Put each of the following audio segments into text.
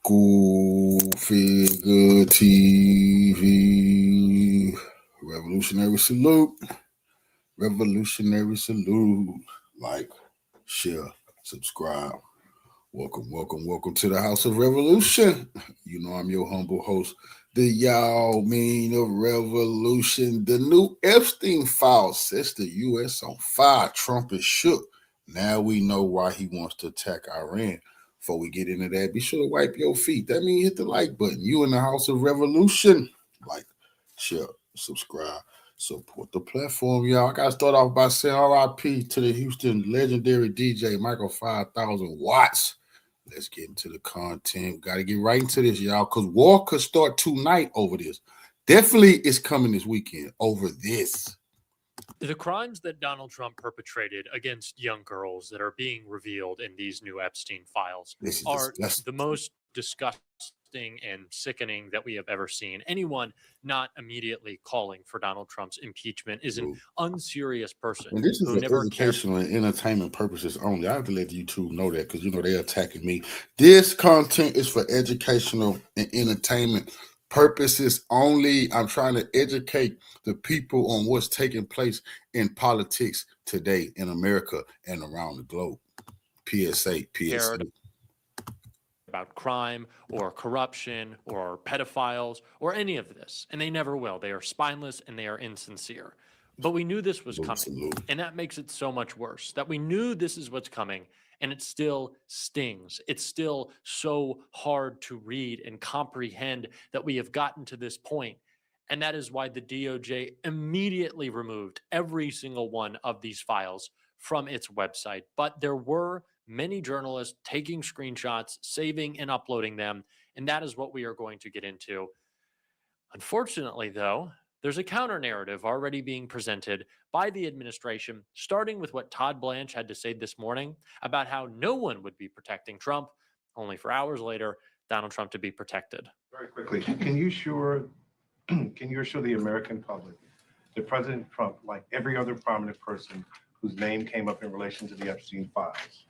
School Figure TV. Revolutionary salute. Revolutionary salute. Like, share, subscribe. Welcome to the House of Revolution. You know I'm your humble host, the y'all mean of revolution. The new Epstein file sets the U.S. on fire. Trump is shook. Now we know why he wants to attack Iran. Before we get into that, be sure to wipe your feet. That means hit the like button. You in the House of Revolution. Like, share, subscribe, support the platform, y'all. I got to start off by saying RIP to the Houston legendary DJ Michael 5000 Watts. Let's get into the content. Got to get right into this, y'all, because war could start tonight over this. Definitely it's coming this weekend over this. The crimes that Donald Trump perpetrated against young girls that are being revealed in these new Epstein files are the most disgusting and sickening that we have ever seen. Anyone not immediately calling for Donald Trump's impeachment is an unserious person. And this is for educational and entertainment purposes only. I have to let YouTube know that because, they're attacking me. This content is for educational and entertainment purposes only. I'm trying to educate the people on what's taking place in politics today in America and around the globe. PSA. About crime or corruption or pedophiles or any of this, and they never will. They are spineless and they are insincere. But we knew this was coming, and that makes it so much worse that we knew this is what's coming, and it still stings. It's still so hard to read and comprehend that we have gotten to this point. And that is why the DOJ immediately removed every single one of these files from its website. But there were many journalists taking screenshots, saving and uploading them, and that is what we are going to get into. Unfortunately, though, there's a counter narrative already being presented by the administration, starting with what Todd Blanche had to say this morning about how no one would be protecting Trump, only for hours later, Donald Trump to be protected. Very quickly, can you assure the American public that President Trump, like every other prominent person whose name came up in relation to the Epstein files,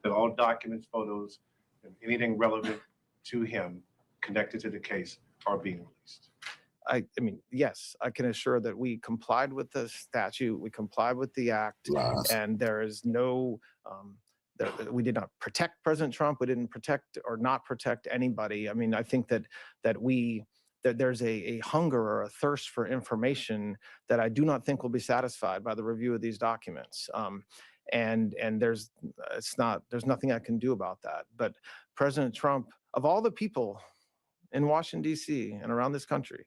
that all documents, photos, and anything relevant to him connected to the case are being released? I mean, yes, I can assure that we complied with the statute, we complied with the act, and there is no, we did not protect President Trump. We didn't protect or not protect anybody. I mean, I think that there's a hunger or a thirst for information that I do not think will be satisfied by the review of these documents. And there's nothing I can do about that. But President Trump, of all the people in Washington, D.C. and around this country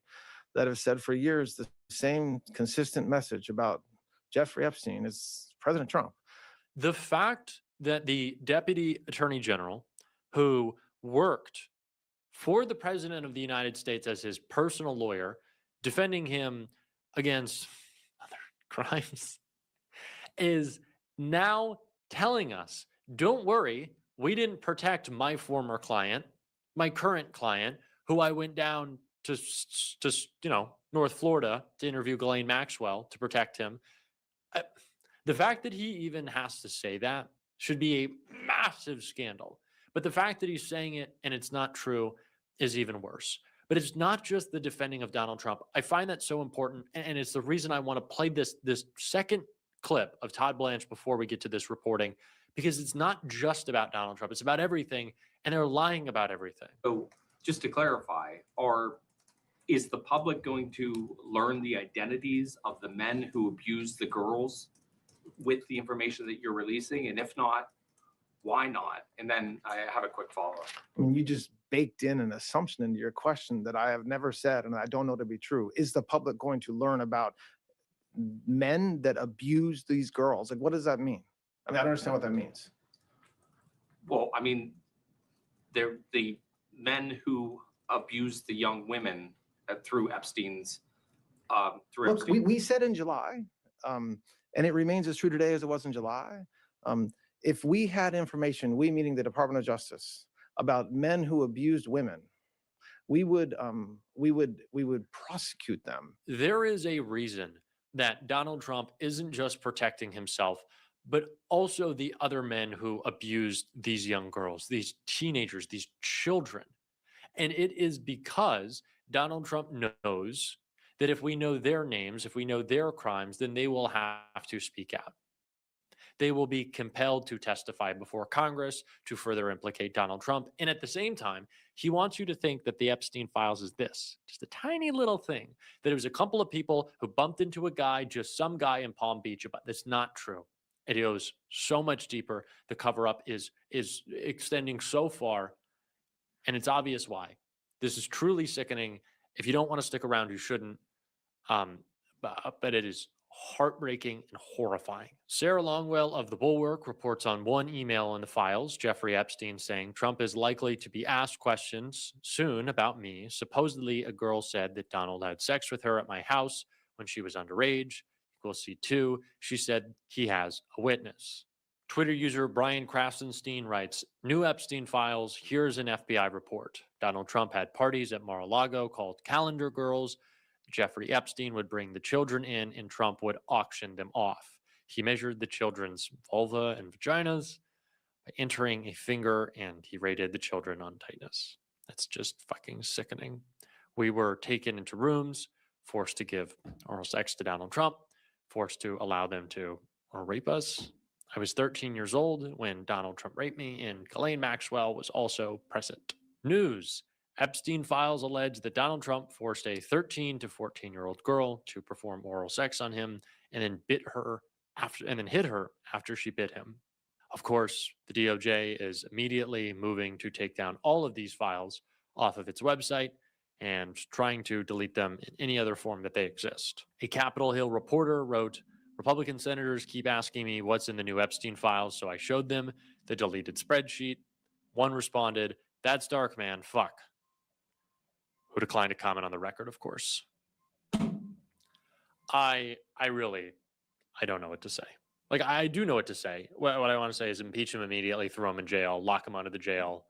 that have said for years the same consistent message about Jeffrey Epstein is President Trump. The fact that the Deputy Attorney General, who worked for the President of the United States as his personal lawyer, defending him against other crimes, is now telling us, don't worry, we didn't protect my former client, my current client, who I went down to North Florida to interview Ghislaine Maxwell to protect him. The fact that he even has to say that should be a massive scandal. But the fact that he's saying it and it's not true is even worse. But it's not just the defending of Donald Trump. I find that so important, and it's the reason I want to play this second clip of Todd Blanche before we get to this reporting, because it's not just about Donald Trump. It's about everything, and they're lying about everything. So just to clarify, is the public going to learn the identities of the men who abused the girls with the information that you're releasing? And if not, why not? And then I have a quick follow-up. I mean, you just baked in an assumption into your question that I have never said, and I don't know to be true. Is the public going to learn about men that abuse these girls? Like, what does that mean? I mean, I don't understand what that means. Well, I mean, they're the men who abused the young women through Epstein's. Look, we said in July, and it remains as true today as it was in July. If we had information, we meaning the Department of Justice, about men who abused women, we would prosecute them. There is a reason that Donald Trump isn't just protecting himself, but also the other men who abused these young girls, these teenagers, these children. And it is because Donald Trump knows that if we know their names, if we know their crimes, then they will have to speak out. They will be compelled to testify before Congress to further implicate Donald Trump. And at the same time, he wants you to think that the Epstein files is this, just a tiny little thing, that it was a couple of people who bumped into a guy, just some guy in Palm Beach. But that's not true. It goes so much deeper. The cover up is extending so far, and it's obvious why. This is truly sickening. If you don't want to stick around, you shouldn't. But it is heartbreaking and horrifying. Sarah Longwell of The Bulwark reports on one email in the files, Jeffrey Epstein saying, Trump is likely to be asked questions soon about me. Supposedly, a girl said that Donald had sex with her at my house when she was underage. We'll see two. She said he has a witness. Twitter user Brian Krasenstein writes, new Epstein files, here's an FBI report. Donald Trump had parties at Mar-a-Lago called Calendar Girls. Jeffrey Epstein would bring the children in and Trump would auction them off. He measured the children's vulva and vaginas by entering a finger and he rated the children on tightness. That's just fucking sickening. We were taken into rooms, forced to give oral sex to Donald Trump, forced to allow them to rape us. I was 13 years old when Donald Trump raped me, and Ghislaine Maxwell was also present. News. Epstein files allege that Donald Trump forced a 13 to 14-year-old girl to perform oral sex on him and then hit her after she bit him. Of course, the DOJ is immediately moving to take down all of these files off of its website and trying to delete them in any other form that they exist. A Capitol Hill reporter wrote, Republican senators keep asking me what's in the new Epstein files, so I showed them the deleted spreadsheet. One responded, that's dark, man, fuck. Who declined to comment on the record, of course. I don't know what to say. Like, I do know what to say. What I want to say is impeach him immediately, throw him in jail, lock him out of the jail,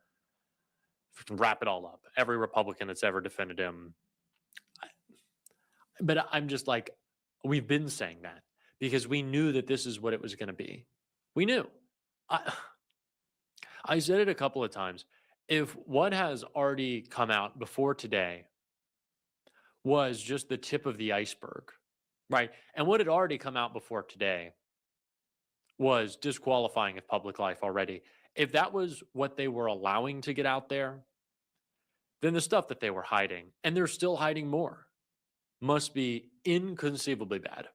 wrap it all up. Every Republican that's ever defended him. But I'm just like, we've been saying that because we knew that this is what it was going to be. We knew. I said it a couple of times. If what has already come out before today was just the tip of the iceberg, right? And what had already come out before today was disqualifying of public life already. If that was what they were allowing to get out there, then the stuff that they were hiding, and they're still hiding more, must be inconceivably bad.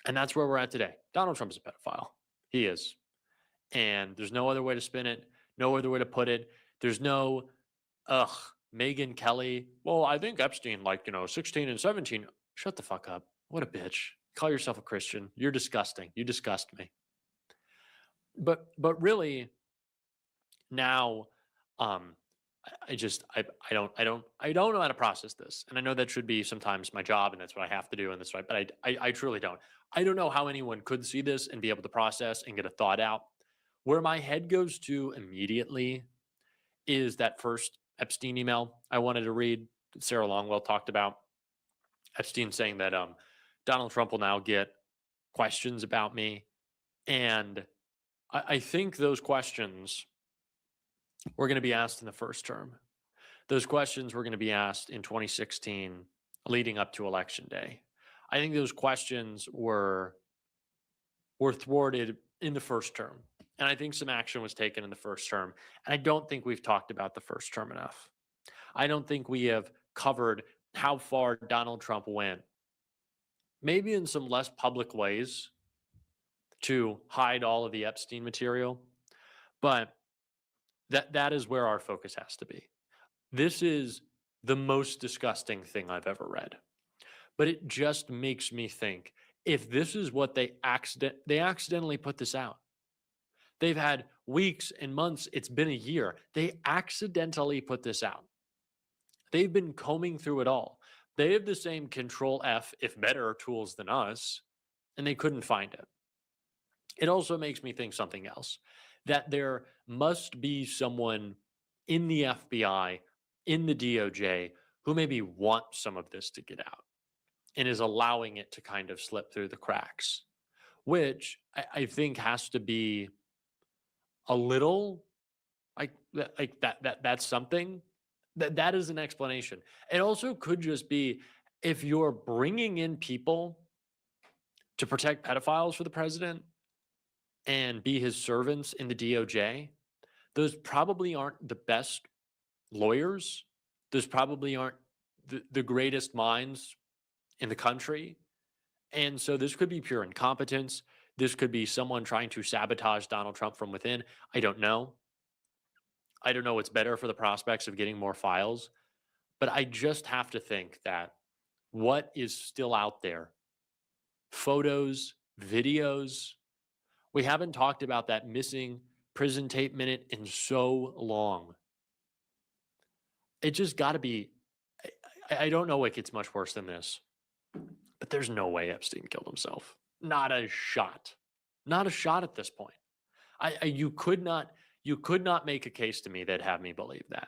And that's where we're at today. Donald Trump is a pedophile. He is. And there's no other way to spin it, no other way to put it. There's no, Megyn Kelly. Well, I think Epstein, 16 and 17. Shut the fuck up. What a bitch. Call yourself a Christian. You're disgusting. You disgust me. But really, now, I don't know how to process this. And I know that should be sometimes my job and that's what I have to do and that's right. But I truly don't. I don't know how anyone could see this and be able to process and get a thought out. Where my head goes to immediately is that first Epstein email I wanted to read that Sarah Longwell talked about. Epstein saying that Donald Trump will now get questions about me. And I think those questions were going to be asked in the first term. Those questions were going to be asked in 2016 leading up to Election Day. I think those questions were thwarted in the first term. And I think some action was taken in the first term. And I don't think we've talked about the first term enough. I don't think we have covered how far Donald Trump went, maybe in some less public ways, to hide all of the Epstein material. But that is where our focus has to be. This is the most disgusting thing I've ever read. But it just makes me think, if this is what they accidentally put this out. They've had weeks and months. It's been a year. They accidentally put this out. They've been combing through it all. They have the same Control F, if better, tools than us, and they couldn't find it. It also makes me think something else, that there must be someone in the FBI, in the DOJ, who maybe wants some of this to get out and is allowing it to kind of slip through the cracks, which I think has to be a little like that's something That is an explanation. It also could just be if you're bringing in people to protect pedophiles for the president and be his servants in the DOJ, those probably aren't the best lawyers. Those probably aren't the greatest minds in the country. And so this could be pure incompetence. This could be someone trying to sabotage Donald Trump from within. I don't know. I don't know what's better for the prospects of getting more files. But I just have to think that what is still out there, photos, videos, we haven't talked about that missing prison tape minute in so long. It just got to be, I don't know what gets much worse than this, but there's no way Epstein killed himself. Not a shot. Not a shot at this point. You could not make a case to me that had me believe that.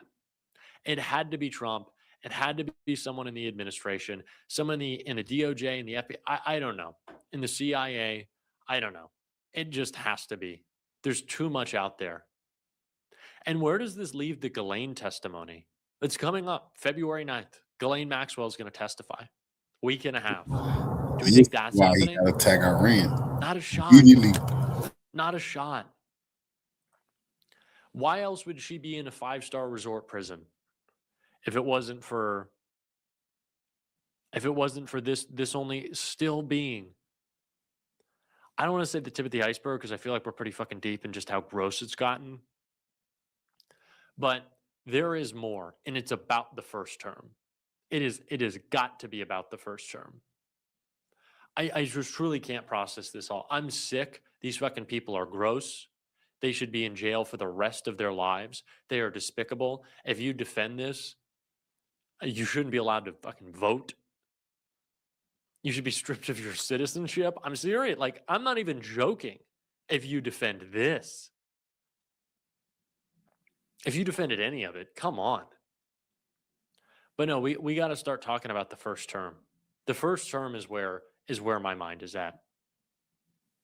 It had to be Trump. It had to be someone in the administration, someone in the DOJ and the FBI. I don't know. In the CIA, I don't know. It just has to be. There's too much out there. And where does this leave the Ghislaine testimony? It's coming up February 9th. Ghislaine Maxwell is going to testify. Week and a half. Do we think that's happening? He got to attack Iran. Not a shot. Immediately. Not a shot. Why else would she be in a 5-star resort prison if it wasn't for this only still being, I don't want to say the tip of the iceberg because I feel like we're pretty fucking deep in just how gross it's gotten. But there is more, and it's about the first term. It has got to be about the first term. I just truly can't process this all. I'm sick. These fucking people are gross. They should be in jail for the rest of their lives. They are despicable. If you defend this, you shouldn't be allowed to fucking vote. You should be stripped of your citizenship. I'm serious. Like, I'm not even joking. If you defend this, if you defended any of it, come on. But no, we got to start talking about the first term. The first term is where my mind is at.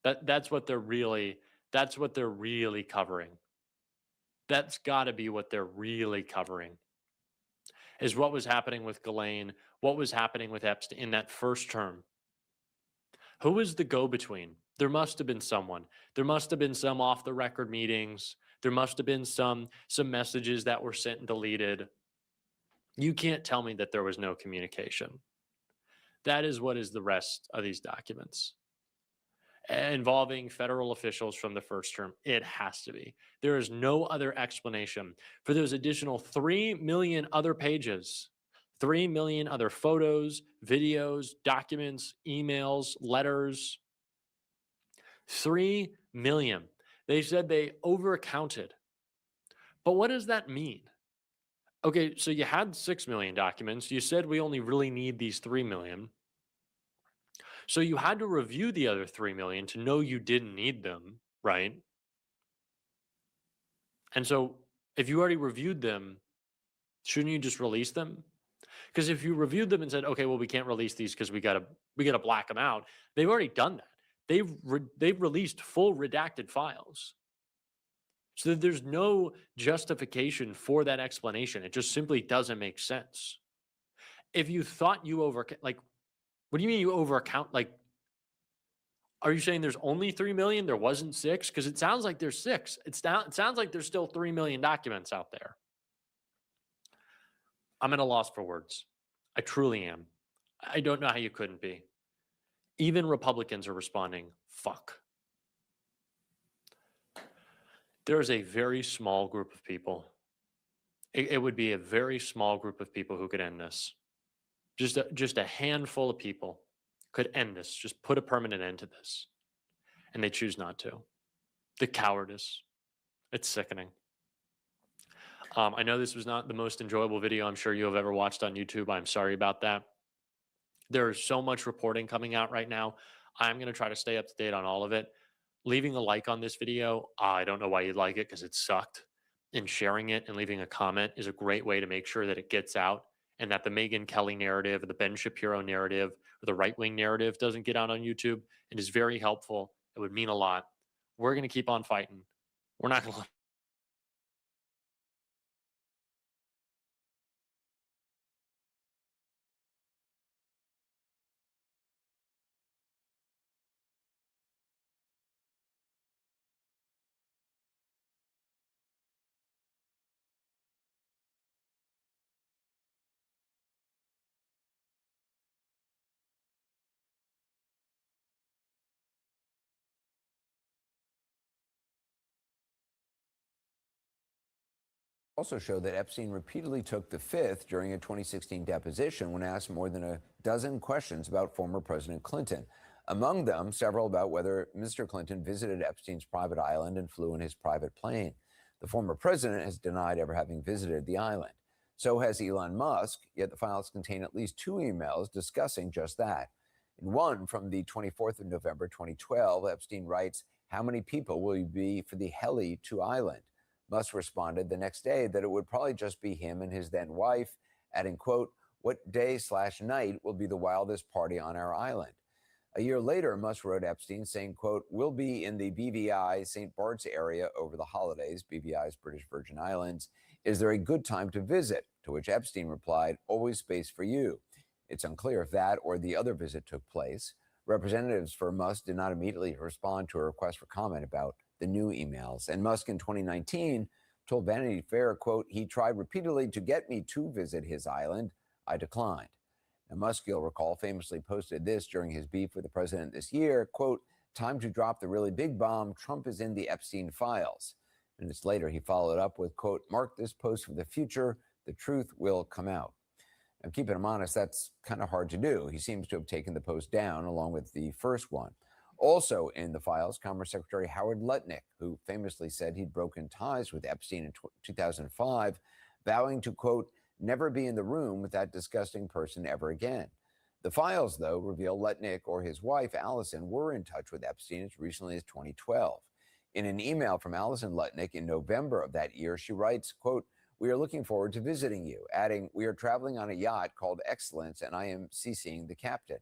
That's what they're really covering. That's got to be what they're really covering. Is what was happening with Ghislaine, what was happening with Epstein in that first term. Who was the go-between? There must have been someone. There must have been some off-the-record meetings. There must have been some messages that were sent and deleted. You can't tell me that there was no communication. That is what is the rest of these documents. Involving federal officials from the first term. It has to be. There is no other explanation for those additional 3 million other pages, 3 million other photos, videos, documents, emails, letters. 3 million. They said they overcounted. But what does that mean? Okay, so you had 6 million documents. You said we only really need these 3 million. So you had to review the other 3 million to know you didn't need them, right? And so if you already reviewed them, shouldn't you just release them? Because if you reviewed them and said, okay, well, we can't release these because we gotta black them out, they've already done that. They've released full redacted files. So there's no justification for that explanation. It just simply doesn't make sense. If you thought you what do you mean you overcount? Like, are you saying there's only 3 million? There wasn't 6? Because it sounds like there's 6. It sounds like there's still 3 million documents out there. I'm at a loss for words. I truly am. I don't know how you couldn't be. Even Republicans are responding, fuck. There is a very small group of people. It would be a very small group of people who could end this. Just a handful of people could end this, just put a permanent end to this. And they choose not to. The cowardice. It's sickening. I know this was not the most enjoyable video I'm sure you have ever watched on YouTube. I'm sorry about that. There is so much reporting coming out right now. I'm going to try to stay up to date on all of it. Leaving a like on this video, I don't know why you'd like it because it sucked. And sharing it and leaving a comment is a great way to make sure that it gets out and that the Megyn Kelly narrative or the Ben Shapiro narrative or the right-wing narrative doesn't get out on YouTube. It is very helpful. It would mean a lot. We're going to keep on fighting. We're not going to also show that Epstein repeatedly took the fifth during a 2016 deposition when asked more than a dozen questions about former President Clinton. Among them, several about whether Mr. Clinton visited Epstein's private island and flew in his private plane. The former president has denied ever having visited the island. So has Elon Musk, yet the files contain at least 2 emails discussing just that. In one from the 24th of November 2012, Epstein writes, "How many people will you be for the heli to island?" Musk responded the next day that it would probably just be him and his then wife, adding, quote, "What day/night will be the wildest party on our island?" A year later, Musk wrote Epstein saying, quote, "We'll be in the BVI St. Bart's area over the holidays," BVI's British Virgin Islands. "Is there a good time to visit?" To which Epstein replied, "Always space for you." It's unclear if that or the other visit took place. Representatives for Musk did not immediately respond to a request for comment about the new emails. And Musk in 2019 told Vanity Fair, quote, "He tried repeatedly to get me to visit his island. I declined." Now, Musk, you'll recall, famously posted this during his beef with the president this year, quote, "Time to drop the really big bomb. Trump is in the Epstein files." Minutes later, he followed up with, quote, "Mark this post for the future. The truth will come out." And keeping him honest, that's kind of hard to do. He seems to have taken the post down along with the first one. Also in the files, Commerce Secretary Howard Lutnick, who famously said he'd broken ties with Epstein in 2005, vowing to, quote, "never be in the room with that disgusting person ever again." The files, though, reveal Lutnick or his wife, Allison, were in touch with Epstein as recently as 2012. In an email from Allison Lutnick in November of that year, she writes, quote, "We are looking forward to visiting you," adding, "We are traveling on a yacht called Excellence, and I am CCing the captain."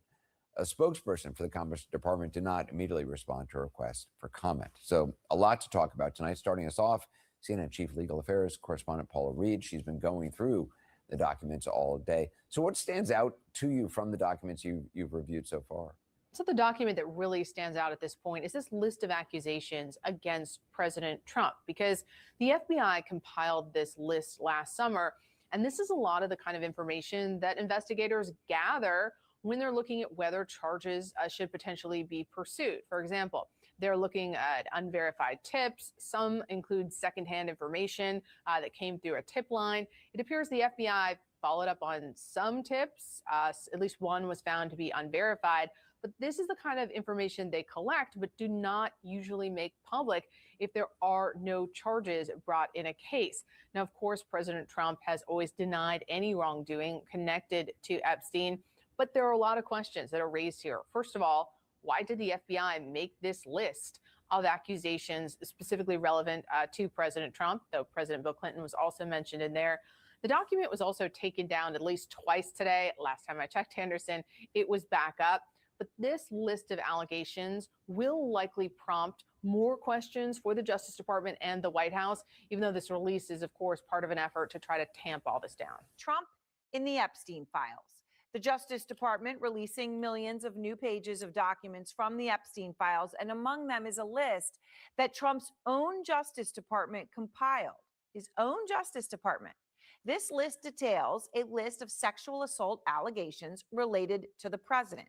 A spokesperson for the Commerce Department did not immediately respond to a request for comment. So a lot to talk about tonight. Starting us off, CNN Chief Legal Affairs correspondent Paula Reed. She's been going through the documents all day. So what stands out to you from the documents you've reviewed so far? So the document that really stands out at this point is this list of accusations against President Trump, because the FBI compiled this list last summer. And this is a lot of the kind of information that investigators gather when they're looking at whether charges should potentially be pursued. For example, they're looking at unverified tips. Some include secondhand information that came through a tip line. It appears the FBI followed up on some tips. At least one was found to be unverified. But this is the kind of information they collect, but do not usually make public if there are no charges brought in a case. Now, of course, President Trump has always denied any wrongdoing connected to Epstein, but there are a lot of questions that are raised here. First of all, why did the FBI make this list of accusations specifically relevant to President Trump, though President Bill Clinton was also mentioned in there? The document was also taken down at least twice today. Last time I checked, Anderson, it was back up. But this list of allegations will likely prompt more questions for the Justice Department and the White House, even though this release is, of course, part of an effort to try to tamp all this down. Trump in the Epstein files. The Justice Department releasing millions of new pages of documents from the Epstein files, and among them is a list that Trump's own Justice Department compiled, his own Justice Department. This list details a list of sexual assault allegations related to the president.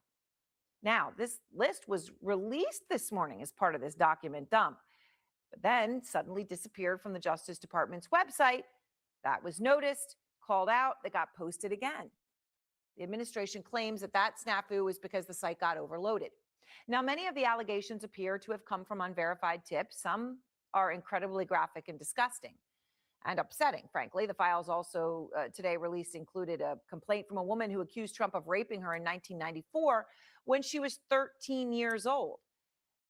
Now, this list was released this morning as part of this document dump, but then suddenly disappeared from the Justice Department's website. That was noticed, called out, that got posted again. The administration claims that that snafu was because the site got overloaded. Now, many of the allegations appear to have come from unverified tips. Some are incredibly graphic and disgusting and upsetting, frankly. The files also today released included a complaint from a woman who accused Trump of raping her in 1994 when she was 13 years old.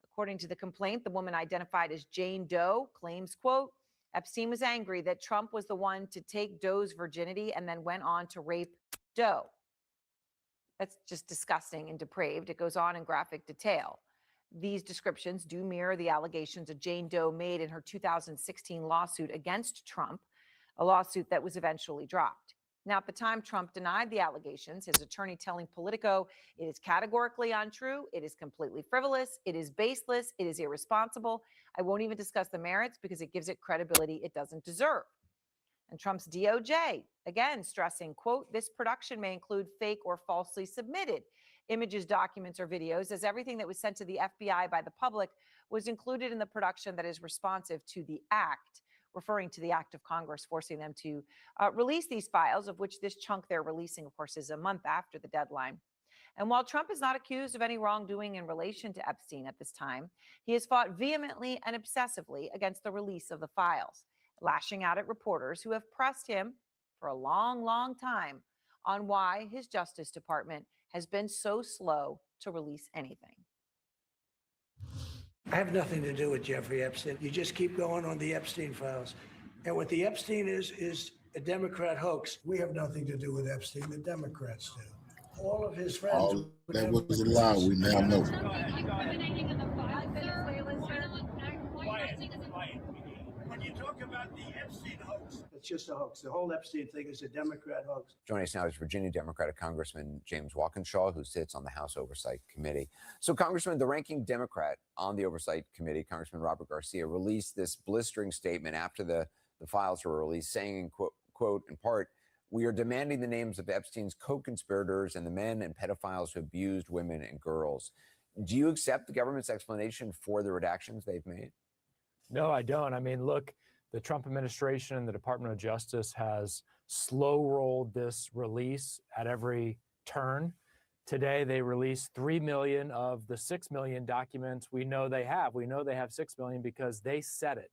According to the complaint, the woman identified as Jane Doe claims, quote, Epstein was angry that Trump was the one to take Doe's virginity and then went on to rape Doe. That's just disgusting and depraved. It goes on in graphic detail. These descriptions do mirror the allegations of Jane Doe made in her 2016 lawsuit against Trump, a lawsuit that was eventually dropped. Now, at the time Trump denied the allegations, his attorney telling Politico it is categorically untrue, it is completely frivolous, it is baseless, it is irresponsible. I won't even discuss the merits because it gives it credibility it doesn't deserve. And Trump's DOJ, again, stressing, quote, this production may include fake or falsely submitted images, documents, or videos, as everything that was sent to the FBI by the public was included in the production that is responsive to the act, referring to the act of Congress forcing them to release these files, of which this chunk they're releasing, of course, is a month after the deadline. And while Trump is not accused of any wrongdoing in relation to Epstein at this time, he has fought vehemently and obsessively against the release of the files, lashing out at reporters who have pressed him for a long, long time on why his Justice Department has been so slow to release anything. I have nothing to do with Jeffrey Epstein. You just keep going on the Epstein files. And what the Epstein is a Democrat hoax. We have nothing to do with Epstein. The Democrats do. All of his friends. All that was a lie. We now know. When you talk about the Epstein hoax, it's just a hoax. The whole Epstein thing is a Democrat hoax. Joining us now is Virginia Democratic Congressman James Walkinshaw, who sits on the House Oversight Committee. So, Congressman, the ranking Democrat on the Oversight Committee, Congressman Robert Garcia, released this blistering statement after the files were released, saying, quote, in part, "We are demanding the names of Epstein's co-conspirators and the men and pedophiles who abused women and girls." Do you accept the government's explanation for the redactions they've made? No, I don't. I mean, look, the Trump administration and the Department of Justice has slow-rolled this release at every turn. Today, they released 3 million of the 6 million documents we know they have. We know they have 6 million because they said it.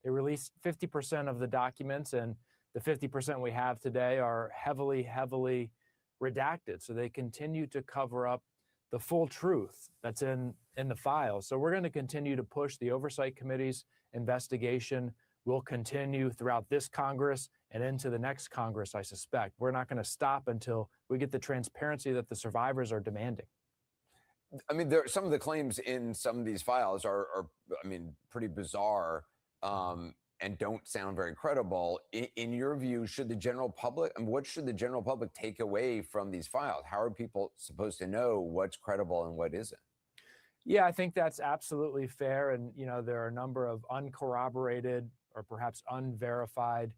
They released 50% of the documents, and the 50% we have today are heavily, heavily redacted. So they continue to cover up the full truth that's in the files. So we're going to continue to push the Oversight Committee's investigation. Will continue throughout this Congress and into the next Congress, I suspect. We're not going to stop until we get the transparency that the survivors are demanding. I mean, some of the claims in some of these files are I mean, pretty bizarre and don't sound very credible. In your view, should the general public, and what should the general public take away from these files? How are people supposed to know what's credible and what isn't? Yeah, I think that's absolutely fair. And, you know, there are a number of uncorroborated or perhaps unverified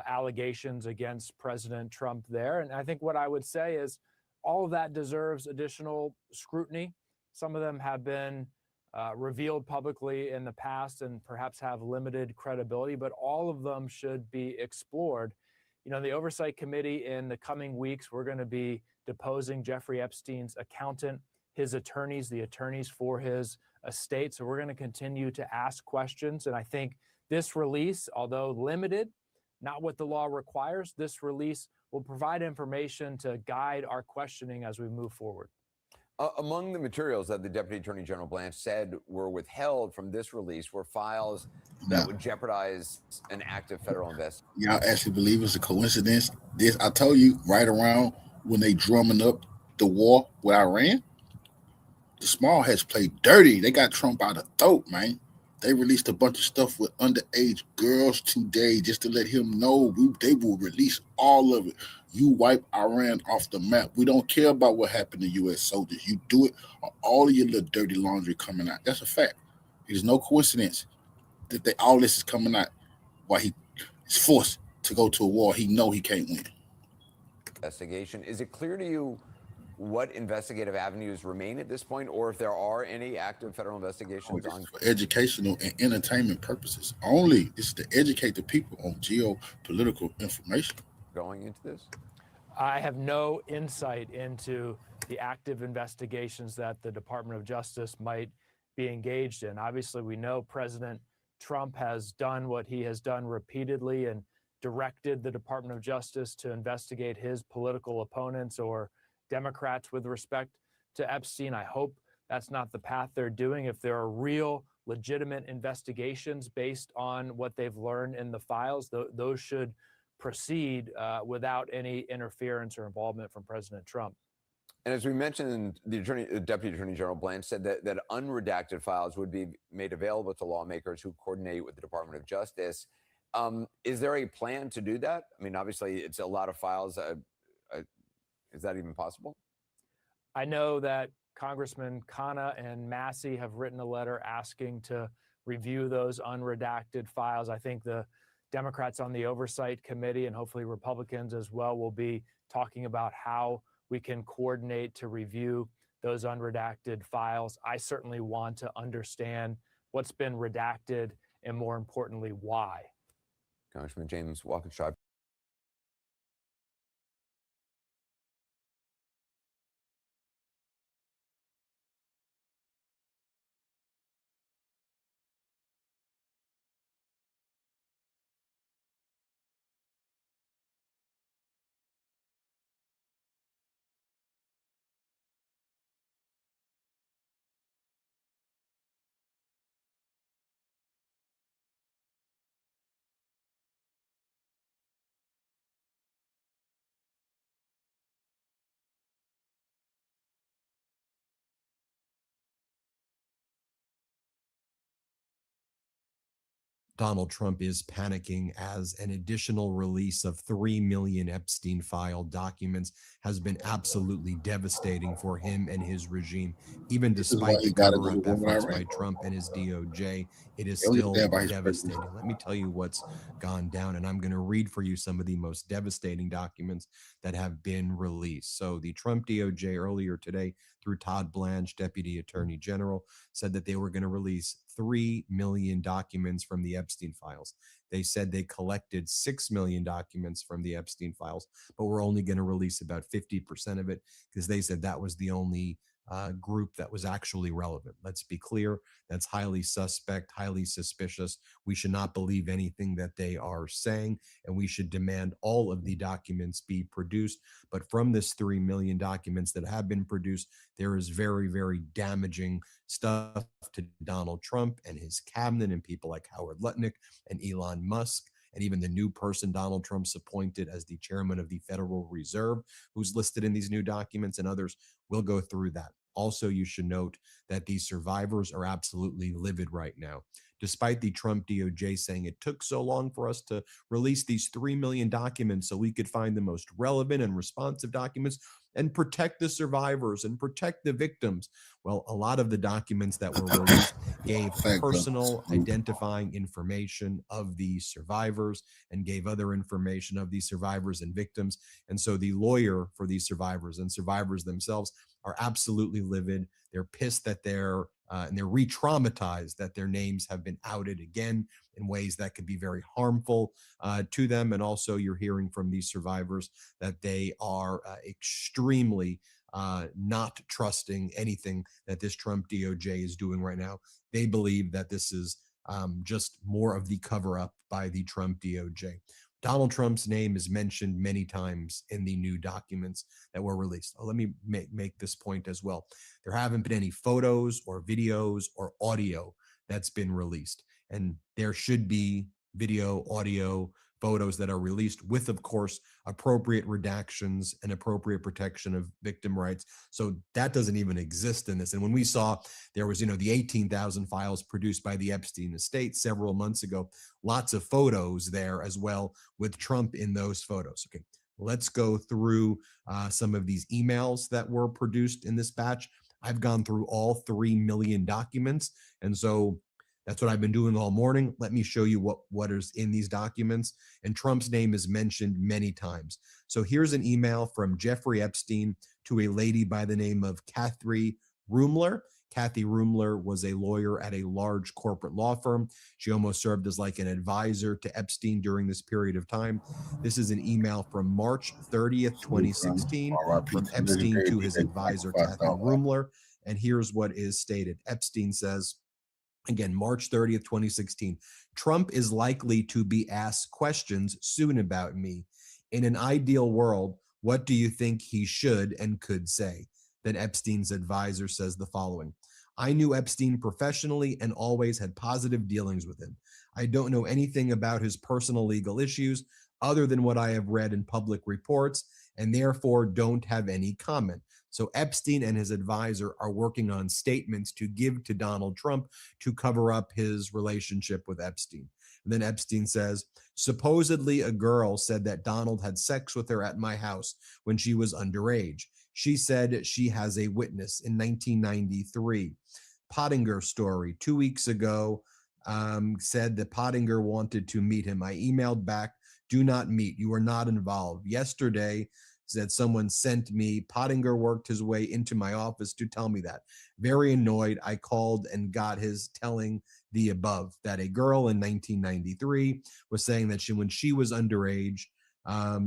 allegations against President Trump there. And I think what I would say is all of that deserves additional scrutiny. Some of them have been revealed publicly in the past and perhaps have limited credibility, but all of them should be explored. You know, the Oversight Committee in the coming weeks, we're going to be deposing Jeffrey Epstein's accountant, his attorneys, the attorneys for his estate. So we're going to continue to ask questions. And I think this release, although limited, not what the law requires, this release will provide information to guide our questioning as we move forward. Among the materials that the Deputy Attorney General Blanche said were withheld from this release were files that would jeopardize an active federal investigation. Y'all actually believe it's a coincidence? This, I told you, right around when they drumming up the war with Iran, the small has played dirty. They got Trump out of throat, man. They released a bunch of stuff with underage girls today just to let him know they will release all of it. You wipe Iran off the map. We don't care about what happened to U.S. soldiers. You do it, or all of your little dirty laundry coming out. That's a fact. There's no coincidence that all this is coming out while he is forced to go to a war he know he can't win. Investigation. Is it clear to you what investigative avenues remain at this point, or if there are any active federal investigations on for educational and entertainment purposes only? This is to educate the people on geopolitical information. Going into this? I have no insight into the active investigations that the Department of Justice might be engaged in. Obviously, we know President Trump has done what he has done repeatedly and directed the Department of Justice to investigate his political opponents or Democrats with respect to Epstein. I hope that's not the path they're doing. If there are real, legitimate investigations based on what they've learned in the files, those should proceed without any interference or involvement from President Trump. And as we mentioned, the Deputy Attorney General Blanche said that unredacted files would be made available to lawmakers who coordinate with the Department of Justice. Is there a plan to do that? I mean, obviously, it's a lot of files. Is that even possible? I know that Congressman Khanna and Massey have written a letter asking to review those unredacted files. I think the Democrats on the Oversight Committee and hopefully Republicans as well will be talking about how we can coordinate to review those unredacted files. I certainly want to understand what's been redacted and, more importantly, why. Congressman James Walkinshaw. Donald Trump is panicking as an additional release of 3 million Epstein file documents has been absolutely devastating for him and his regime. Even This is why despite he the got a cover little up woman efforts Iran. by Trump and his DOJ, it is They don't give a still damn about his devastating. president. Let me tell you what's gone down, and I'm going to read for you some of the most devastating documents that have been released. So the Trump DOJ earlier today, through Todd Blanche, Deputy Attorney General, said that they were going to release 3 million documents from the Epstein files. They said they collected 6 million documents from the Epstein files, but we're only going to release about 50% of it because they said that was the only group that was actually relevant. Let's be clear, that's highly suspect, highly suspicious. We should not believe anything that they are saying, and we should demand all of the documents be produced. But from this 3 million documents that have been produced, there is very, very damaging stuff to Donald Trump and his cabinet and people like Howard Lutnick and Elon Musk, and even the new person Donald Trump's appointed as the chairman of the Federal Reserve, who's listed in these new documents, and others. Will go through that. Also, you should note that these survivors are absolutely livid right now. Despite the Trump DOJ saying it took so long for us to release these 3 million documents so we could find the most relevant and responsive documents and protect the survivors and protect the victims. Well, a lot of the documents that were released gave personal identifying information of the survivors and gave other information of these survivors and victims. And so the lawyer for these survivors and survivors themselves are absolutely livid. They're pissed that and they're re-traumatized that their names have been outed again in ways that could be very harmful to them. And also you're hearing from these survivors that they are extremely not trusting anything that this Trump DOJ is doing right now. They believe that this is just more of the cover up by the Trump DOJ. Donald Trump's name is mentioned many times in the new documents that were released. Let me make this point as well. There haven't been any photos or videos or audio that's been released. And there should be video, audio, photos that are released with, of course, appropriate redactions and appropriate protection of victim rights. So that doesn't even exist in this. And when we saw there was, the 18,000 files produced by the Epstein estate several months ago, lots of photos there as well with Trump in those photos. Okay, let's go through some of these emails that were produced in this batch. I've gone through all 3 million documents. And so that's what I've been doing all morning. Let me show you what is in these documents. And Trump's name is mentioned many times. So here's an email from Jeffrey Epstein to a lady by the name of Kathy Rumler. Kathy Rumler was a lawyer at a large corporate law firm. She almost served as like an advisor to Epstein during this period of time. This is an email from March 30th, 2016, from Epstein to his advisor, Kathy Rumler. And here's what is stated. Epstein says, again, March 30th, 2016, Trump is likely to be asked questions soon about me. In an ideal world, what do you think he should and could say? Then Epstein's advisor says the following. I knew Epstein professionally and always had positive dealings with him. I don't know anything about his personal legal issues other than what I have read in public reports, and therefore don't have any comment. So Epstein and his advisor are working on statements to give to Donald Trump to cover up his relationship with Epstein. And then Epstein says, supposedly a girl said that Donald had sex with her at my house when she was underage. She said she has a witness in 1993. Pottinger story 2 weeks ago said that Pottinger wanted to meet him. I emailed back, do not meet. You are not involved. Yesterday, Said someone sent me. Pottinger worked his way into my office to tell me that. Very annoyed, I called and got his telling the above, that a girl in 1993 was saying that when she was underage,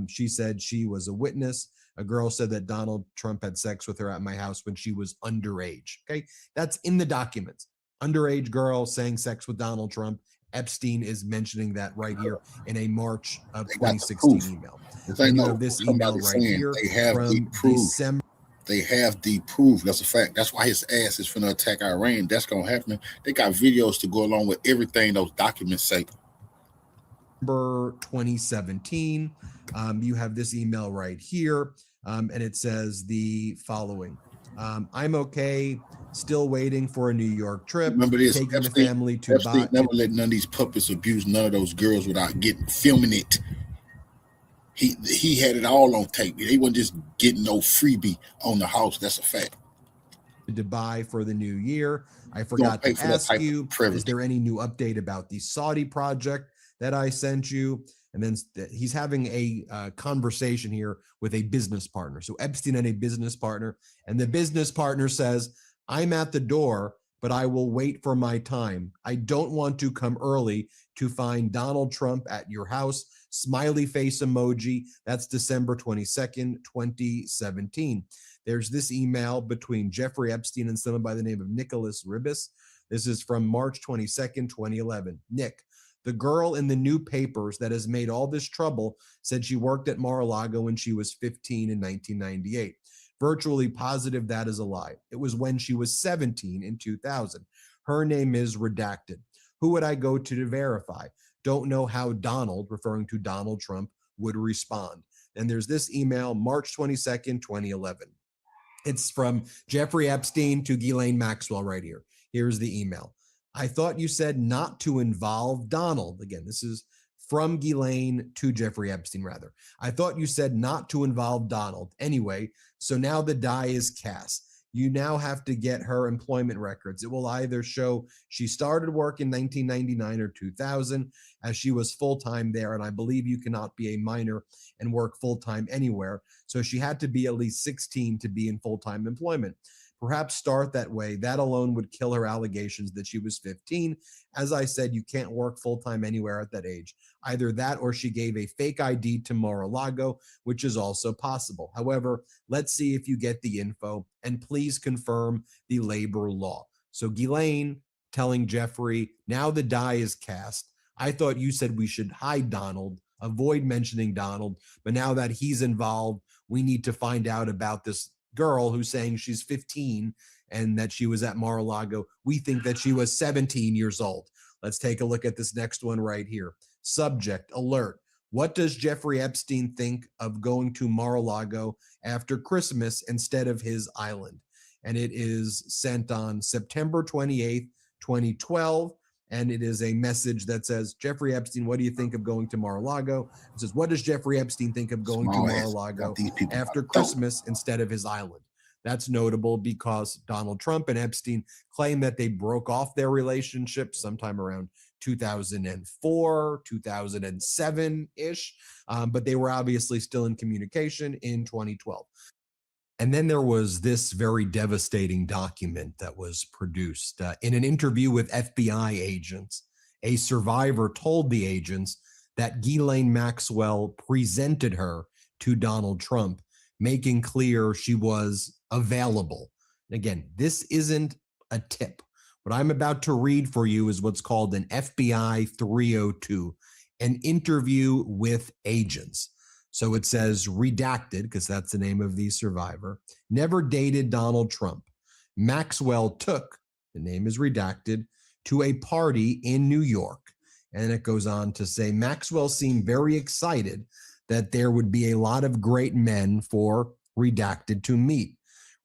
she said she was a witness. A girl said that Donald Trump had sex with her at my house when she was underage. Okay, that's in the documents. Underage girl saying sex with Donald Trump. Epstein is mentioning that right here in a March of 2016 email. They And you know have this email right here they have the from proof. December. They have the proof. That's a fact. That's why his ass is finna attack Iran. That's gonna happen. They got videos to go along with everything those documents say. 2017. You have this email right here, and it says the following. I'm okay, still waiting for a New York trip. Remember this, taking Epstein, the family to Epstein never let none of these puppets abuse none of those girls without filming it. He had it all on tape. They wasn't just getting no freebie on the house. That's a fact. Dubai for the new year. I forgot to ask you, is there any new update about the Saudi project that I sent you? And then he's having a conversation here with a business partner. So Epstein and a business partner, and the business partner says, I'm at the door, but I will wait for my time. I don't want to come early to find Donald Trump at your house. Smiley face emoji. That's December 22nd, 2017. There's this email between Jeffrey Epstein and someone by the name of Nicholas Ribis. This is from March 22nd, 2011. Nick, the girl in the new papers that has made all this trouble said she worked at Mar-a-Lago when she was 15 in 1998. Virtually positive that is a lie. It was when she was 17 in 2000. Her name is redacted. Who would I go to verify? Don't know how Donald, referring to Donald Trump, would respond. And there's this email, March 22nd, 2011. It's from Jeffrey Epstein to Ghislaine Maxwell right here. Here's the email. I thought you said not to involve Donald. Again, this is from Ghislaine to Jeffrey Epstein, rather. I thought you said not to involve Donald. Anyway, so now the die is cast. You now have to get her employment records. It will either show she started work in 1999 or 2000 as she was full-time there, and I believe you cannot be a minor and work full-time anywhere. So she had to be at least 16 to be in full-time employment. Perhaps start that way. That alone would kill her allegations that she was 15. As I said, you can't work full-time anywhere at that age. Either that or she gave a fake ID to Mar-a-Lago, which is also possible. However, let's see if you get the info, and please confirm the labor law. So Ghislaine telling Jeffrey, now the die is cast. I thought you said we should hide Donald, avoid mentioning Donald, but now that he's involved, we need to find out about this girl who's saying she's 15 and that she was at Mar-a-Lago. We think that she was 17 years old. Let's take a look at this next one right here. Subject, alert. What does Jeffrey Epstein think of going to Mar-a-Lago after Christmas instead of his island? And it is sent on September 28th, 2012. And it is a message that says, Jeffrey Epstein, what do you think of going to Mar-a-Lago? It says, what does Jeffrey Epstein think of going to Mar-a-Lago after Christmas instead of his island? That's notable because Donald Trump and Epstein claim that they broke off their relationship sometime around 2004, 2007-ish, but they were obviously still in communication in 2012. And then there was this very devastating document that was produced. In an interview with FBI agents, a survivor told the agents that Ghislaine Maxwell presented her to Donald Trump, making clear she was available. Again, this isn't a tip. What I'm about to read for you is what's called an FBI 302, an interview with agents. So it says redacted, because that's the name of the survivor, never dated Donald Trump. Maxwell took, the name is redacted, to a party in New York. And it goes on to say, Maxwell seemed very excited that there would be a lot of great men for redacted to meet.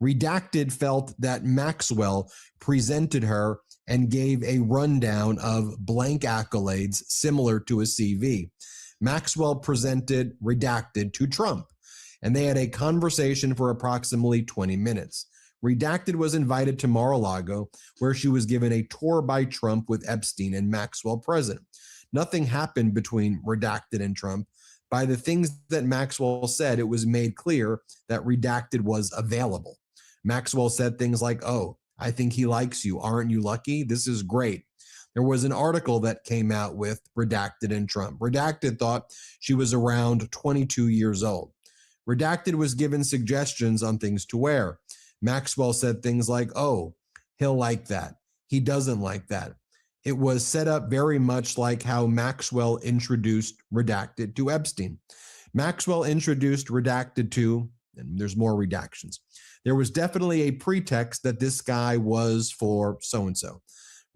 Redacted felt that Maxwell presented her and gave a rundown of blank accolades similar to a CV. Maxwell presented redacted to Trump, and they had a conversation for approximately 20 minutes. Redacted was invited to Mar-a-Lago, where she was given a tour by Trump with Epstein and Maxwell present. Nothing happened between Redacted and Trump, By the things that Maxwell said, it was made clear that redacted was available. Maxwell said things like, "Oh, I think he likes you. Aren't you lucky? This is great." There was an article that came out with Redacted and Trump. Redacted thought she was around 22 years old. Redacted was given suggestions on things to wear. Maxwell said things like, "Oh, he'll like that. He doesn't like that." It was set up very much like how Maxwell introduced Redacted to Epstein. Maxwell introduced Redacted to, and there's more redactions. There was definitely a pretext that this guy was for so-and-so.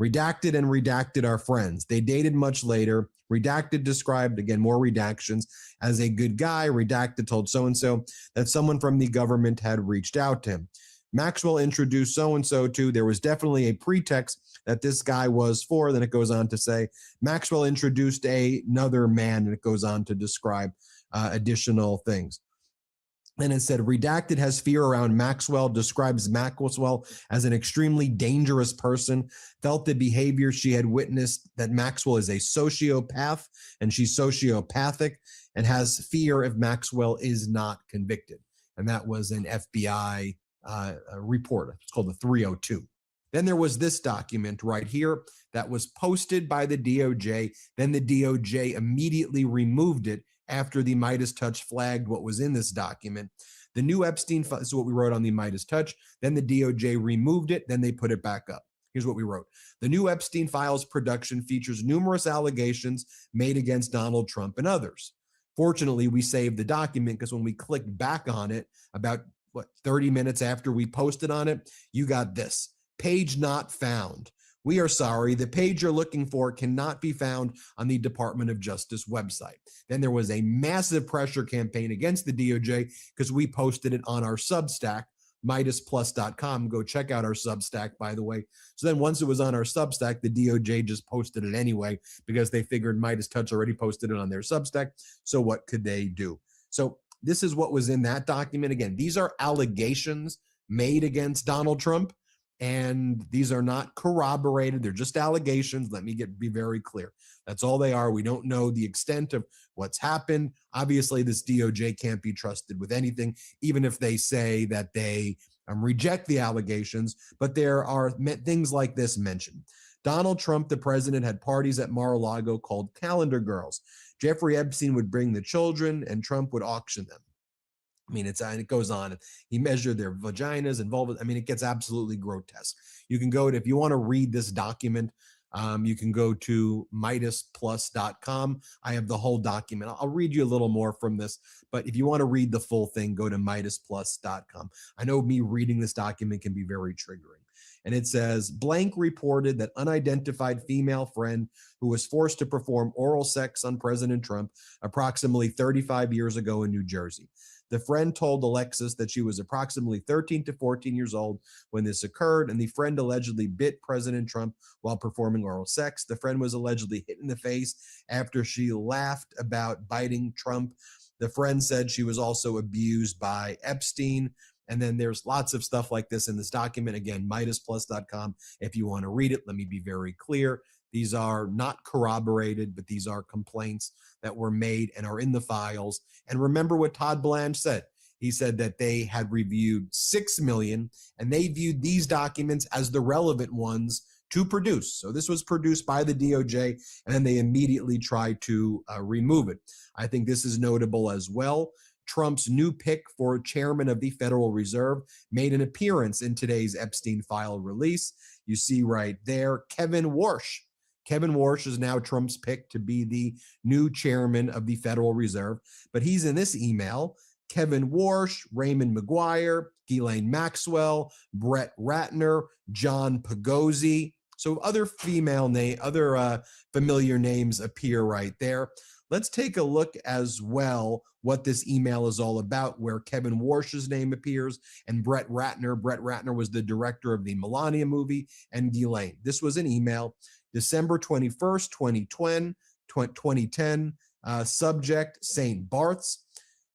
Redacted and Redacted are friends. They dated much later. Redacted described, again, more redactions, as a good guy. Redacted told so-and-so that someone from the government had reached out to him. Maxwell introduced so-and-so to, there was definitely a pretext that this guy was for. Then it goes on to say, Maxwell introduced another man, and it goes on to describe additional things. And it said, Redacted has fear around Maxwell, describes Maxwell as an extremely dangerous person, felt the behavior she had witnessed that Maxwell is a sociopath and she's sociopathic, and has fear if Maxwell is not convicted. And that was an FBI report. It's called the 302. Then there was this document right here that was posted by the DOJ. Then the DOJ immediately removed it after the Midas Touch flagged what was in this document. The new Epstein, this is what we wrote on the Midas Touch. Then the DOJ removed it. Then they put it back up. Here's what we wrote. The new Epstein files production features numerous allegations made against Donald Trump and others. Fortunately, we saved the document because when we clicked back on it about 30 minutes after we posted on it, you got this. Page not found. We are sorry, the page you're looking for cannot be found on the Department of Justice website. Then there was a massive pressure campaign against the DOJ because we posted it on our Substack, MidasPlus.com. Go check out our Substack, by the way. So then once it was on our Substack, the DOJ just posted it anyway because they figured Midas Touch already posted it on their Substack. So what could they do? So this is what was in that document. Again, these are allegations made against Donald Trump. And these are not corroborated. They're just allegations. Let me be very clear. That's all they are. We don't know the extent of what's happened. Obviously, this DOJ can't be trusted with anything, even if they say that they reject the allegations. But there are things like this mentioned. Donald Trump, the president, had parties at Mar-a-Lago called Calendar Girls. Jeffrey Epstein would bring the children, and Trump would auction them. I mean, it goes on. He measured their vaginas and vulvas. I mean, it gets absolutely grotesque. You can go to, if you want to read this document, you can go to MidasPlus.com. I have the whole document. I'll read you a little more from this, but if you want to read the full thing, go to MidasPlus.com. I know me reading this document can be very triggering. And it says, blank reported that unidentified female friend who was forced to perform oral sex on President Trump approximately 35 years ago in New Jersey. The friend told Alexis that she was approximately 13 to 14 years old when this occurred, and the friend allegedly bit President Trump while performing oral sex. The friend was allegedly hit in the face after she laughed about biting Trump. The friend said she was also abused by Epstein. And then there's lots of stuff like this in this document. Again, MidasPlus.com. If you want to read it, let me be very clear. These are not corroborated, but these are complaints that were made and are in the files. And remember what Todd Blanche said. He said that they had reviewed 6 million and they viewed these documents as the relevant ones to produce. So this was produced by the DOJ and then they immediately tried to remove it. I think this is notable as well. Trump's new pick for chairman of the Federal Reserve made an appearance in today's Epstein file release. You see right there, Kevin Warsh. Kevin Warsh is now Trump's pick to be the new chairman of the Federal Reserve. But he's in this email. Kevin Warsh, Raymond McGuire, Ghislaine Maxwell, Brett Ratner, John Pagozzi. So other familiar names appear right there. Let's take a look as well what this email is all about, where Kevin Warsh's name appears and Brett Ratner. Brett Ratner was the director of the Melania movie, and Ghislaine. This was an email, December 21st, 2010, subject St. Barth's.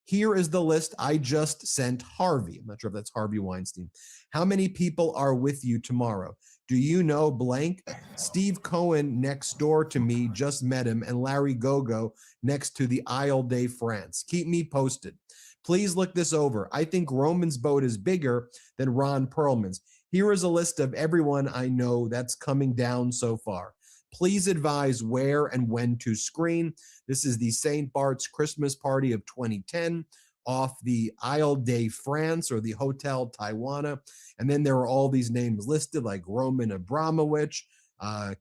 Here is the list I just sent Harvey. I'm not sure if that's Harvey Weinstein. How many people are with you tomorrow? Do you know blank? Steve Cohen next door to me, just met him, and Larry Gogo next to the Isle de France. Keep me posted. Please look this over. I think Roman's boat is bigger than Ron Perlman's. Here is a list of everyone I know that's coming down so far. Please advise where and when to screen. This is the St. Bart's Christmas party of 2010 off the Isle de France or the Hotel Taiwana. And then there are all these names listed like Roman Abramovich,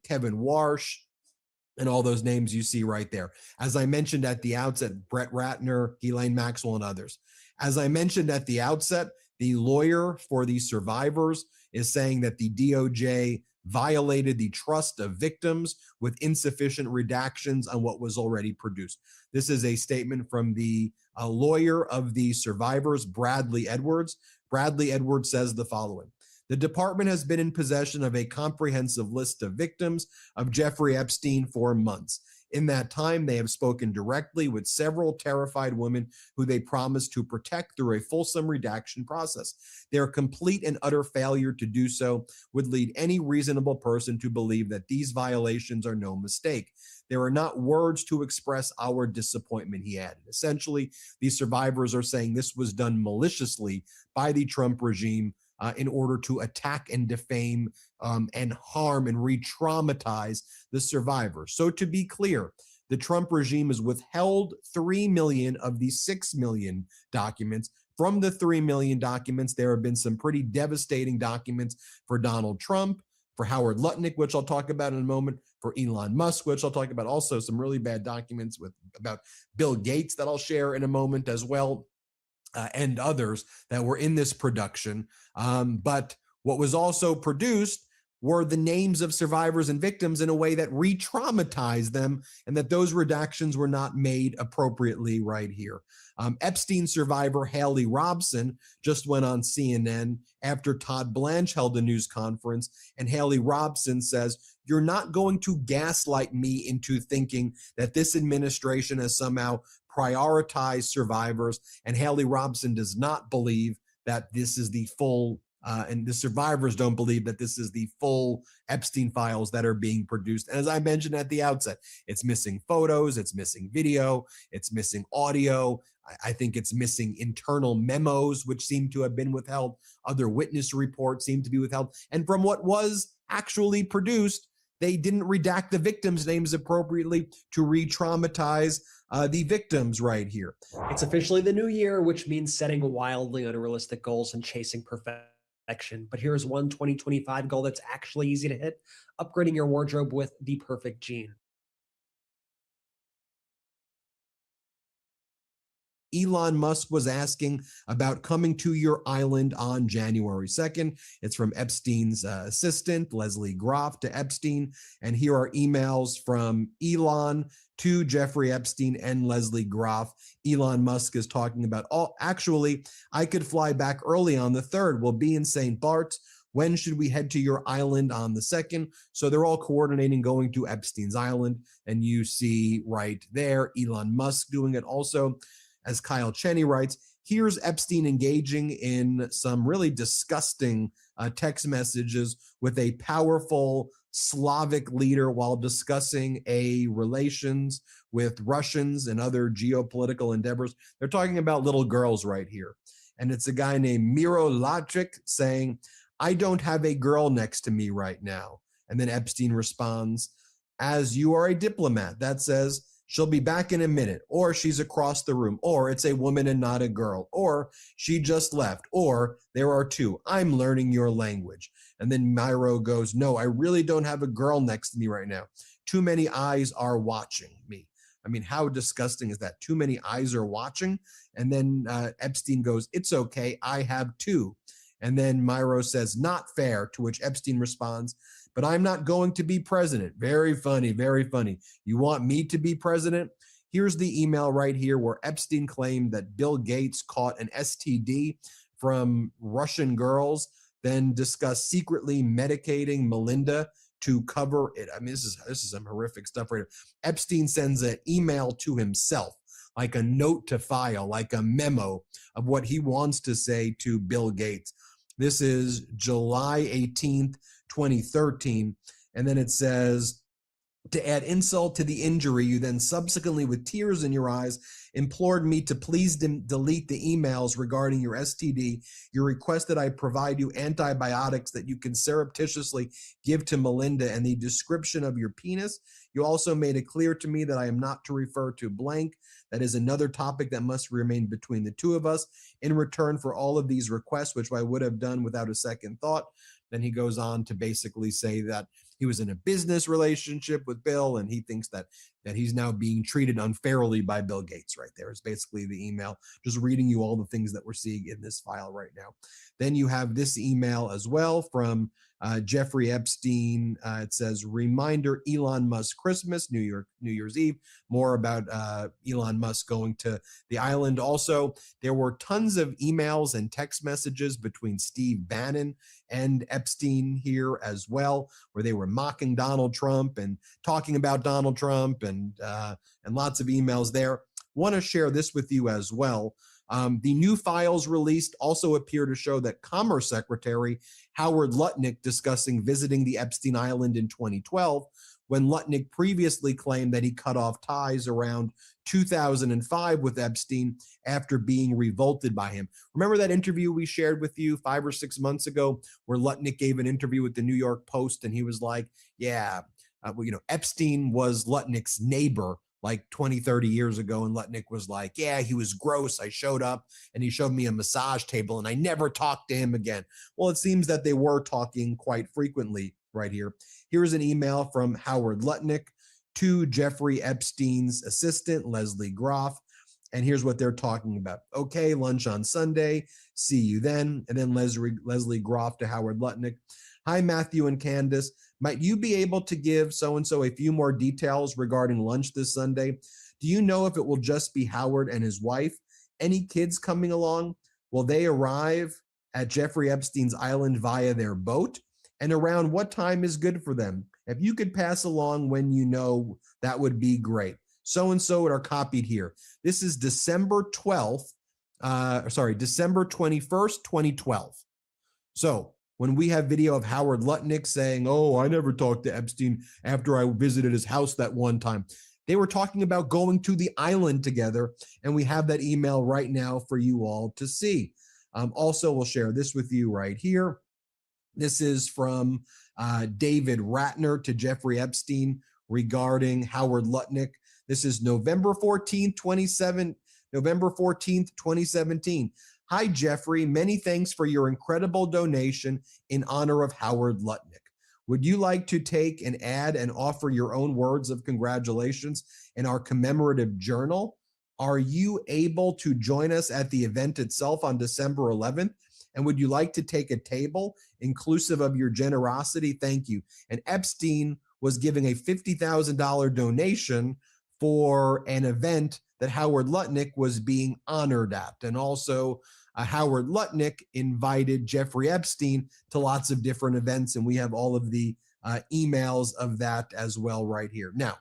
Kevin Warsh, and all those names you see right there. As I mentioned at the outset, Brett Ratner, Ghislaine Maxwell, and others. As I mentioned at the outset, the lawyer for the survivors is saying that the DOJ violated the trust of victims with insufficient redactions on what was already produced. This is a statement from the lawyer of the survivors, Bradley Edwards. Bradley Edwards says the following. The department has been in possession of a comprehensive list of victims of Jeffrey Epstein for months. In that time, they have spoken directly with several terrified women who they promised to protect through a fulsome redaction process. Their complete and utter failure to do so would lead any reasonable person to believe that these violations are no mistake. There are not words to express our disappointment, he added. Essentially, these survivors are saying this was done maliciously by the Trump regime in order to attack and defame and harm and re-traumatize the survivors. So to be clear, the Trump regime has withheld 3 million of the 6 million documents. From the 3 million documents, there have been some pretty devastating documents for Donald Trump, for Howard Lutnick, which I'll talk about in a moment, for Elon Musk, which I'll talk about, also some really bad documents about Bill Gates that I'll share in a moment as well. And others that were in this production. But what was also produced were the names of survivors and victims in a way that re-traumatized them, and that those redactions were not made appropriately right here. Epstein survivor Haley Robson just went on CNN after Todd Blanche held a news conference, and Haley Robson says, "You're not going to gaslight me into thinking that this administration has somehow prioritized survivors," and Haley Robson does not believe that this is the full and the survivors don't believe that this is the full Epstein files that are being produced. And as I mentioned at the outset, it's missing photos, it's missing video, it's missing audio. I think it's missing internal memos, which seem to have been withheld. Other witness reports seem to be withheld. And from what was actually produced, they didn't redact the victims' names appropriately to re-traumatize the victims right here. It's officially the new year, which means setting wildly unrealistic goals and chasing perfection. But here's one 2025 goal that's actually easy to hit: upgrading your wardrobe with the perfect jean. Elon Musk was asking about coming to your island on January 2nd. It's from Epstein's assistant, Leslie Groff, to Epstein. And here are emails from Elon to Jeffrey Epstein and Leslie Groff. Elon Musk is talking about, actually, I could fly back early on the 3rd. We'll be in St. Bart's. When should we head to your island on the 2nd? So they're all coordinating going to Epstein's island. And you see right there, Elon Musk doing it also. As Kyle Cheney writes, here's Epstein engaging in some really disgusting text messages with a powerful Slavic leader while discussing relations with Russians and other geopolitical endeavors. They're talking about little girls right here. And it's a guy named Miro Latric saying, "I don't have a girl next to me right now." And then Epstein responds, "As you are a diplomat," that says, "she'll be back in a minute," or "she's across the room," or "it's a woman and not a girl," or "she just left," or "there are two. I'm learning your language." And then Miro goes, "No, I really don't have a girl next to me right now. Too many eyes are watching me." I mean, how disgusting is that? Too many eyes are watching. And then Epstein goes, "It's okay. I have two." And then Miro says, "Not fair," to which Epstein responds, "But I'm not going to be president." Very funny, very funny. You want me to be president? Here's the email right here where Epstein claimed that Bill Gates caught an STD from Russian girls, then discussed secretly medicating Melinda to cover it. I mean, this is some horrific stuff right here. Epstein sends an email to himself, like a note to file, like a memo of what he wants to say to Bill Gates. This is July 18th, 2013. And then it says, to add insult to the injury, you then subsequently, with tears in your eyes, implored me to please delete the emails regarding your STD. You requested I provide you antibiotics that you can surreptitiously give to Melinda, and the description of your penis. You also made it clear to me that I am not to refer to blank. That is another topic that must remain between the two of us. In return for all of these requests, which I would have done without a second thought. Then he goes on to basically say that he was in a business relationship with Bill, and he thinks that he's now being treated unfairly by Bill Gates. Right there is basically the email, just reading you all the things that we're seeing in this file right now. Then you have this email as well from Jeffrey Epstein. It says, reminder, Elon Musk Christmas, New Year's Eve. More about Elon Musk going to the island. Also, there were tons of emails and text messages between Steve Bannon and Epstein here as well, where they were mocking Donald Trump and talking about Donald Trump, and lots of emails there. Want to share this with you as well. The new files released also appear to show that Commerce Secretary Howard Lutnick discussing visiting the Epstein Island in 2012, when Lutnick previously claimed that he cut off ties around 2005 with Epstein after being revolted by him. Remember that interview we shared with you 5 or 6 months ago, where Lutnick gave an interview with the New York Post, and he was like, yeah, Epstein was Lutnick's neighbor like 20, 30 years ago. And Lutnick was like, yeah, he was gross. I showed up and he showed me a massage table and I never talked to him again. Well, it seems that they were talking quite frequently right here. Here's an email from Howard Lutnick to Jeffrey Epstein's assistant, Leslie Groff. And here's what they're talking about. Okay, lunch on Sunday. See you then. And then Leslie Groff to Howard Lutnick. Hi, Matthew and Candace. Might you be able to give so-and-so a few more details regarding lunch this Sunday? Do you know if it will just be Howard and his wife? Any kids coming along? Will they arrive at Jeffrey Epstein's island via their boat? And around what time is good for them? If you could pass along when you know, that would be great. So-and-so are copied here. This is December 21st, 2012. So when we have video of Howard Lutnick saying, oh, I never talked to Epstein after I visited his house that one time. They were talking about going to the island together, and we have that email right now for you all to see. Also, we'll share this with you right here. This is from David Ratner to Jeffrey Epstein regarding Howard Lutnick. This is November 14th, 2017. Hi, Jeffrey. Many thanks for your incredible donation in honor of Howard Lutnick. Would you like to take and add and offer your own words of congratulations in our commemorative journal? Are you able to join us at the event itself on December 11th? And would you like to take a table inclusive of your generosity? Thank you. And Epstein was giving a $50,000 donation for an event that Howard Lutnick was being honored at. And also Howard Lutnick invited Jeffrey Epstein to lots of different events. And we have all of the emails of that as well right here. Now,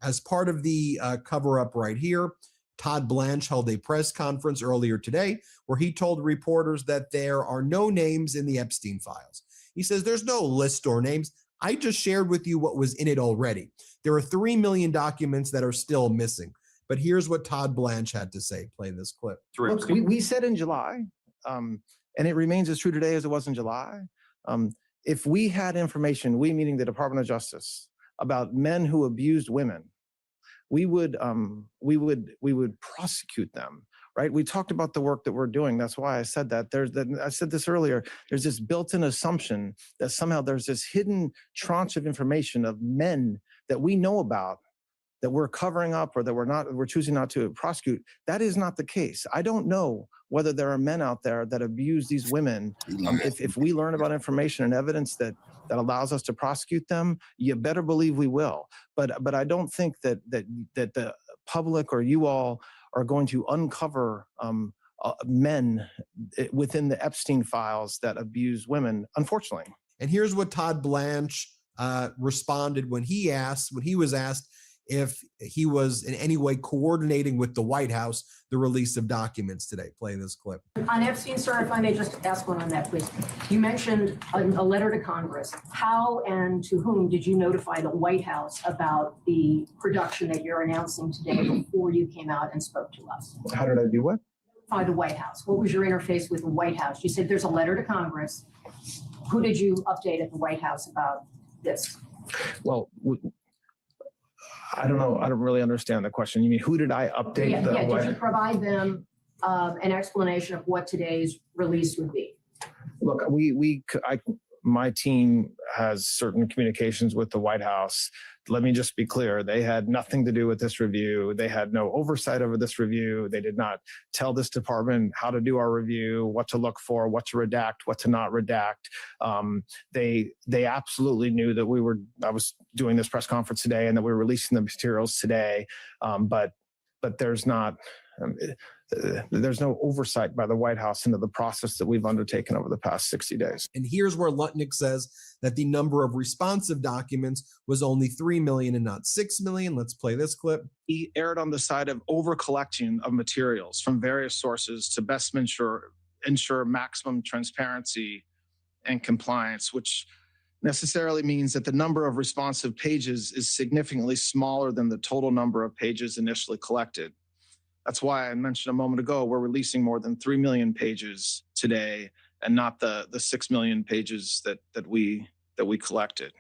as part of the cover up right here, Todd Blanche held a press conference earlier today where he told reporters that there are no names in the Epstein files. He says there's no list or names. I just shared with you what was in it already. There are 3 million documents that are still missing. But here's what Todd Blanche had to say. Play this clip. Look, we said in July, and it remains as true today as it was in July. If we had information, we meaning the Department of Justice, about men who abused women, we would prosecute them, right? We talked about the work that we're doing. That's why I said that. I said this earlier. There's this built-in assumption that somehow there's this hidden tranche of information of men that we know about that we're covering up or that we're choosing not to prosecute. That is not the case. I don't know whether there are men out there that abuse these women. If we learn about information and evidence that allows us to prosecute them, you better believe we will. But I don't think that the public or you all are going to uncover men within the Epstein files that abuse women, unfortunately. And here's what Todd Blanche responded when he was asked if he was in any way coordinating with the White House the release of documents today. Play this clip. On Epstein, sir, if I may just ask one on that, please. You mentioned a letter to Congress. How and to whom did you notify the White House about the production that you're announcing today before you came out and spoke to us? How did I do what? By the White House. What was your interface with the White House? You said there's a letter to Congress. Who did you update at the White House about this? Well, I don't know. I don't really understand the question. You mean, who did I update? Did you provide them an explanation of what today's release would be? Look, my team has certain communications with the White House. Let me just be clear. They had nothing to do with this review. They had no oversight over this review. They did not tell this department how to do our review, what to look for, what to redact, what to not redact. They absolutely knew that I was doing this press conference today and that we were releasing the materials today. But there's no oversight by the White House into the process that we've undertaken over the past 60 days. And here's where Lutnick says that the number of responsive documents was only 3 million and not 6 million. Let's play this clip. He erred on the side of over-collecting of materials from various sources to best ensure maximum transparency and compliance, which necessarily means that the number of responsive pages is significantly smaller than the total number of pages initially collected. That's why I mentioned a moment ago, we're releasing more than 3 million pages today and not the 6 million pages that we collected.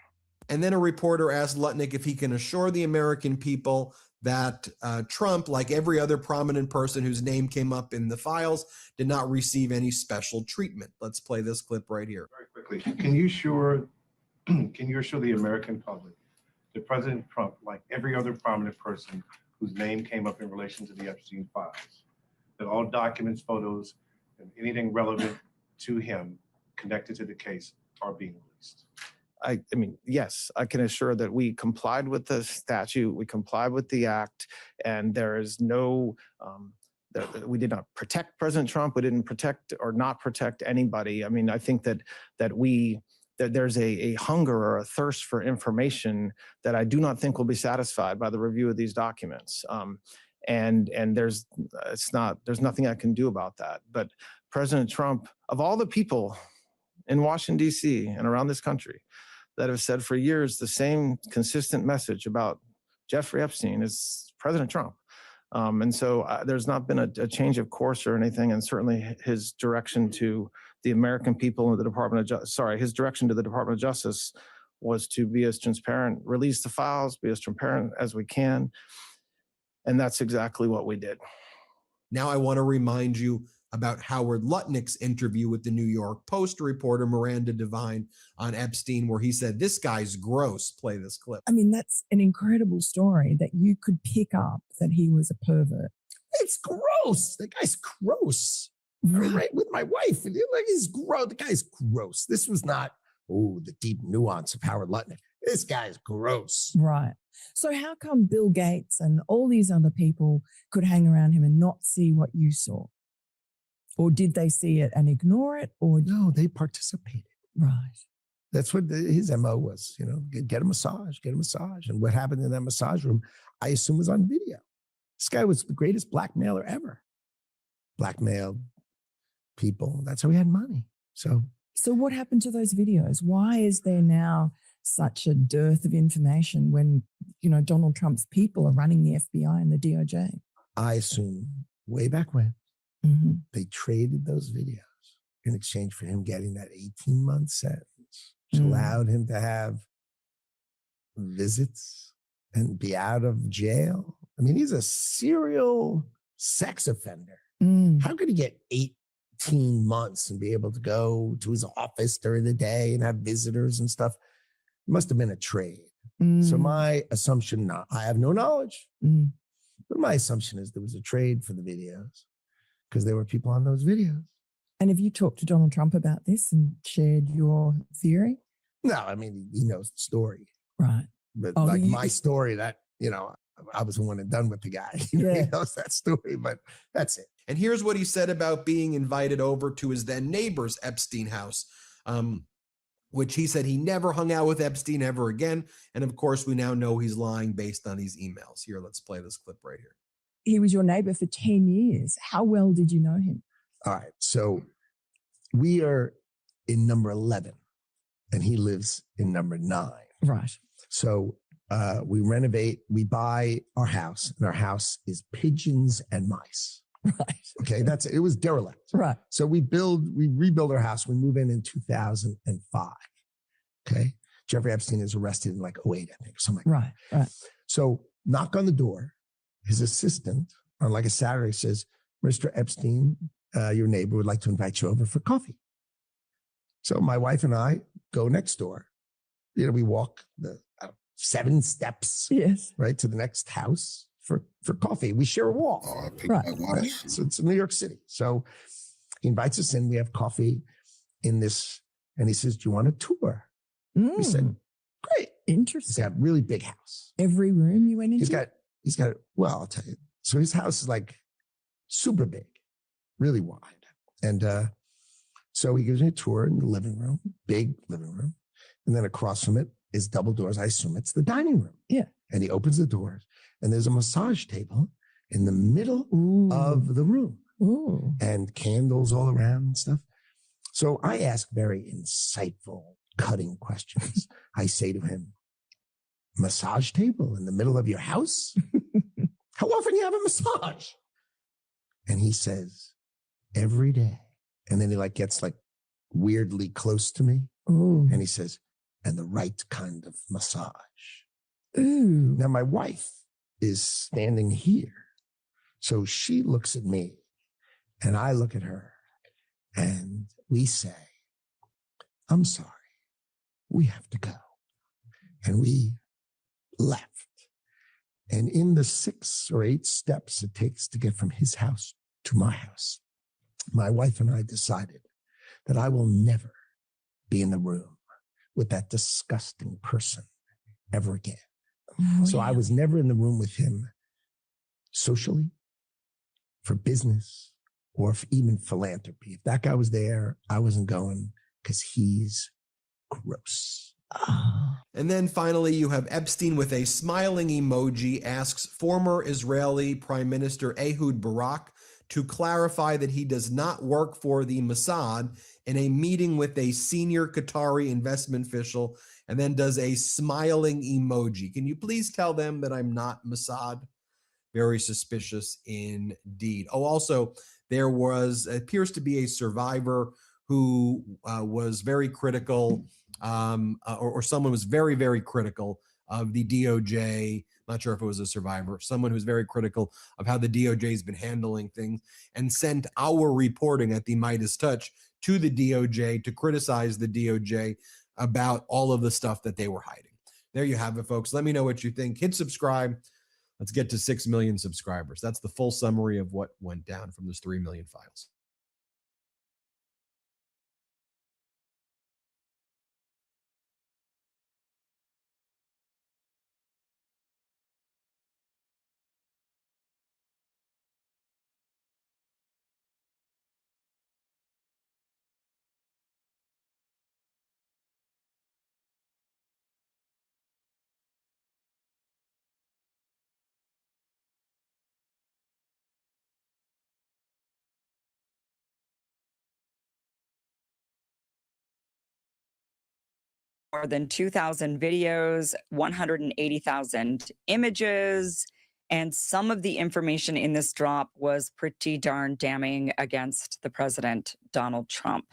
And then a reporter asked Lutnick if he can assure the American people that Trump, like every other prominent person whose name came up in the files, did not receive any special treatment. Let's play this clip right here. Very quickly, can you assure the American public that President Trump, like every other prominent person whose name came up in relation to the Epstein files, that all documents, photos, and anything relevant to him connected to the case are being released? I mean, yes, I can assure that we complied with the statute, we complied with the act, and there is no, we did not protect President Trump, we didn't protect or not protect anybody. I mean, I think that there's a hunger or a thirst for information that I do not think will be satisfied by the review of these documents. And there's nothing I can do about that. But President Trump, of all the people in Washington, D.C. and around this country that have said for years the same consistent message about Jeffrey Epstein is President Trump. And so there's not been a change of course or anything, and certainly his direction to the American people and the his direction to the Department of Justice was to be as transparent, release the files, be as transparent as we can. And that's exactly what we did. Now I want to remind you about Howard Lutnick's interview with the New York Post reporter Miranda Devine on Epstein, where he said, "This guy's gross." Play this clip. I mean, that's an incredible story that you could pick up that he was a pervert. It's gross. The guy's gross. Right with my wife. He's gross. The guy's gross. This was not, the deep nuance of Howard Lutnick. This guy's gross. Right. So how come Bill Gates and all these other people could hang around him and not see what you saw? Or did they see it and ignore it? Or no, they participated. Right. That's what his MO was, get a massage, And what happened in that massage room, I assume, was on video. This guy was the greatest blackmailer ever. Blackmailed people. That's how he had money. So what happened to those videos? Why is there now such a dearth of information when, Donald Trump's people are running the FBI and the DOJ? I assume way back when, they traded those videos in exchange for him getting that 18-month sentence, which allowed him to have visits and be out of jail. I mean, he's a serial sex offender. How could he get 18 months and be able to go to his office during the day and have visitors and stuff? It must have been a trade. So my assumption, I have no knowledge, but my assumption is there was a trade for the videos because there were people on those videos. And have you talked to Donald Trump about this and shared your theory? No, I mean, he knows the story. Right. But my story that, I was the one and done with the guy. He knows that story, but that's it. And here's what he said about being invited over to his then neighbor's Epstein house. which he said he never hung out with Epstein ever again. And of course, we now know he's lying based on these emails. Here, let's play this clip right here. He was your neighbor for 10 years. How well did you know him? All right. So we are in number 11 and he lives in number 9. Right. So we renovate, we buy our house, and our house is pigeons and mice. Right. Okay. It was derelict. Right. So we rebuild our house. We move in 2005. Okay. Jeffrey Epstein is arrested in like 08, I think, or something like that. Right. So knock on the door. His assistant on like a Saturday says, Mr. Epstein, your neighbor would like to invite you over for coffee. So my wife and I go next door. We walk the 7 steps, yes, right, to the next house for coffee. We share a wall. Right. So it's in New York City. So he invites us in. We have coffee in this, and he says, "Do you want a tour?" We said, "Great, interesting." He's got a really big house. Every room you went into. He's got. Well, I'll tell you. So his house is like super big, really wide, and so he gives me a tour in the living room, big living room, and then across from it is double doors. I assume it's the dining room. Yeah. And he opens the doors, and there's a massage table in the middle of the room. Ooh. And candles all around and stuff. So I ask very insightful, cutting questions. I say to him, "Massage table in the middle of your house? How often do you have a massage?" And he says, "Every day." And then he gets weirdly close to me. Ooh. And he says, "And the right kind of massage." Ooh. Now my wife is standing here. So she looks at me and I look at her and we say, "I'm sorry, we have to go." And we left. And in the 6 or 8 steps it takes to get from his house to my house, my wife and I decided that I will never be in the room with that disgusting person ever again. Really? So I was never in the room with him socially, for business, or even philanthropy. If that guy was there, I wasn't going because he's gross. And then finally, you have Epstein with a smiling emoji asks former Israeli Prime Minister Ehud Barak to clarify that he does not work for the Mossad in a meeting with a senior Qatari investment official, and then does a smiling emoji. Can you please tell them that I'm not Mossad? Very suspicious indeed. Oh, also, there appears to be a survivor who was very critical, or someone was very, very critical of the DOJ. Not sure if it was a survivor, someone who's very critical of how the DOJ has been handling things, and sent our reporting at the Midas Touch to the DOJ to criticize the DOJ about all of the stuff that they were hiding. There you have it, folks. Let me know what you think. Hit subscribe. Let's get to 6 million subscribers. That's the full summary of what went down from those 3 million files. More than 2,000 videos, 180,000 images, and some of the information in this drop was pretty darn damning against the president, Donald Trump.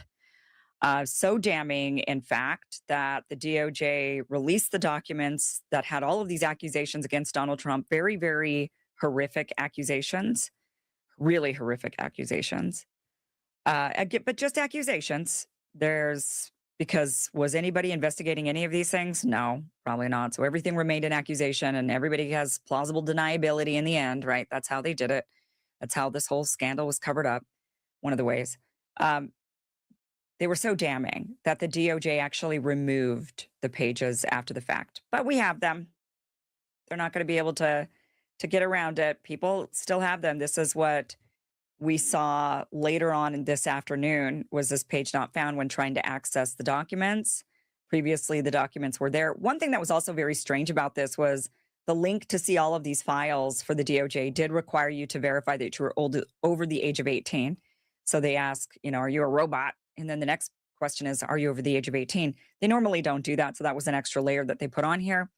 So damning, in fact, that the DOJ released the documents that had all of these accusations against Donald Trump, very, very horrific accusations, really horrific accusations. But just accusations. Because was anybody investigating any of these things? No, probably not. So everything remained an accusation, and everybody has plausible deniability in the end, right? That's how they did it. That's how this whole scandal was covered up. One of the ways. They were so damning that the DOJ actually removed the pages after the fact. But we have them. They're not going to be able to get around it. People still have them. This is what we saw later on in this afternoon, was this page not found when trying to access the documents. Previously, the documents were there. One thing that was also very strange about this was the link to see all of these files for the DOJ did require you to verify that you were over the age of 18. So they ask, are you a robot? And then the next question is, are you over the age of 18? They normally don't do that. So that was an extra layer that they put on here.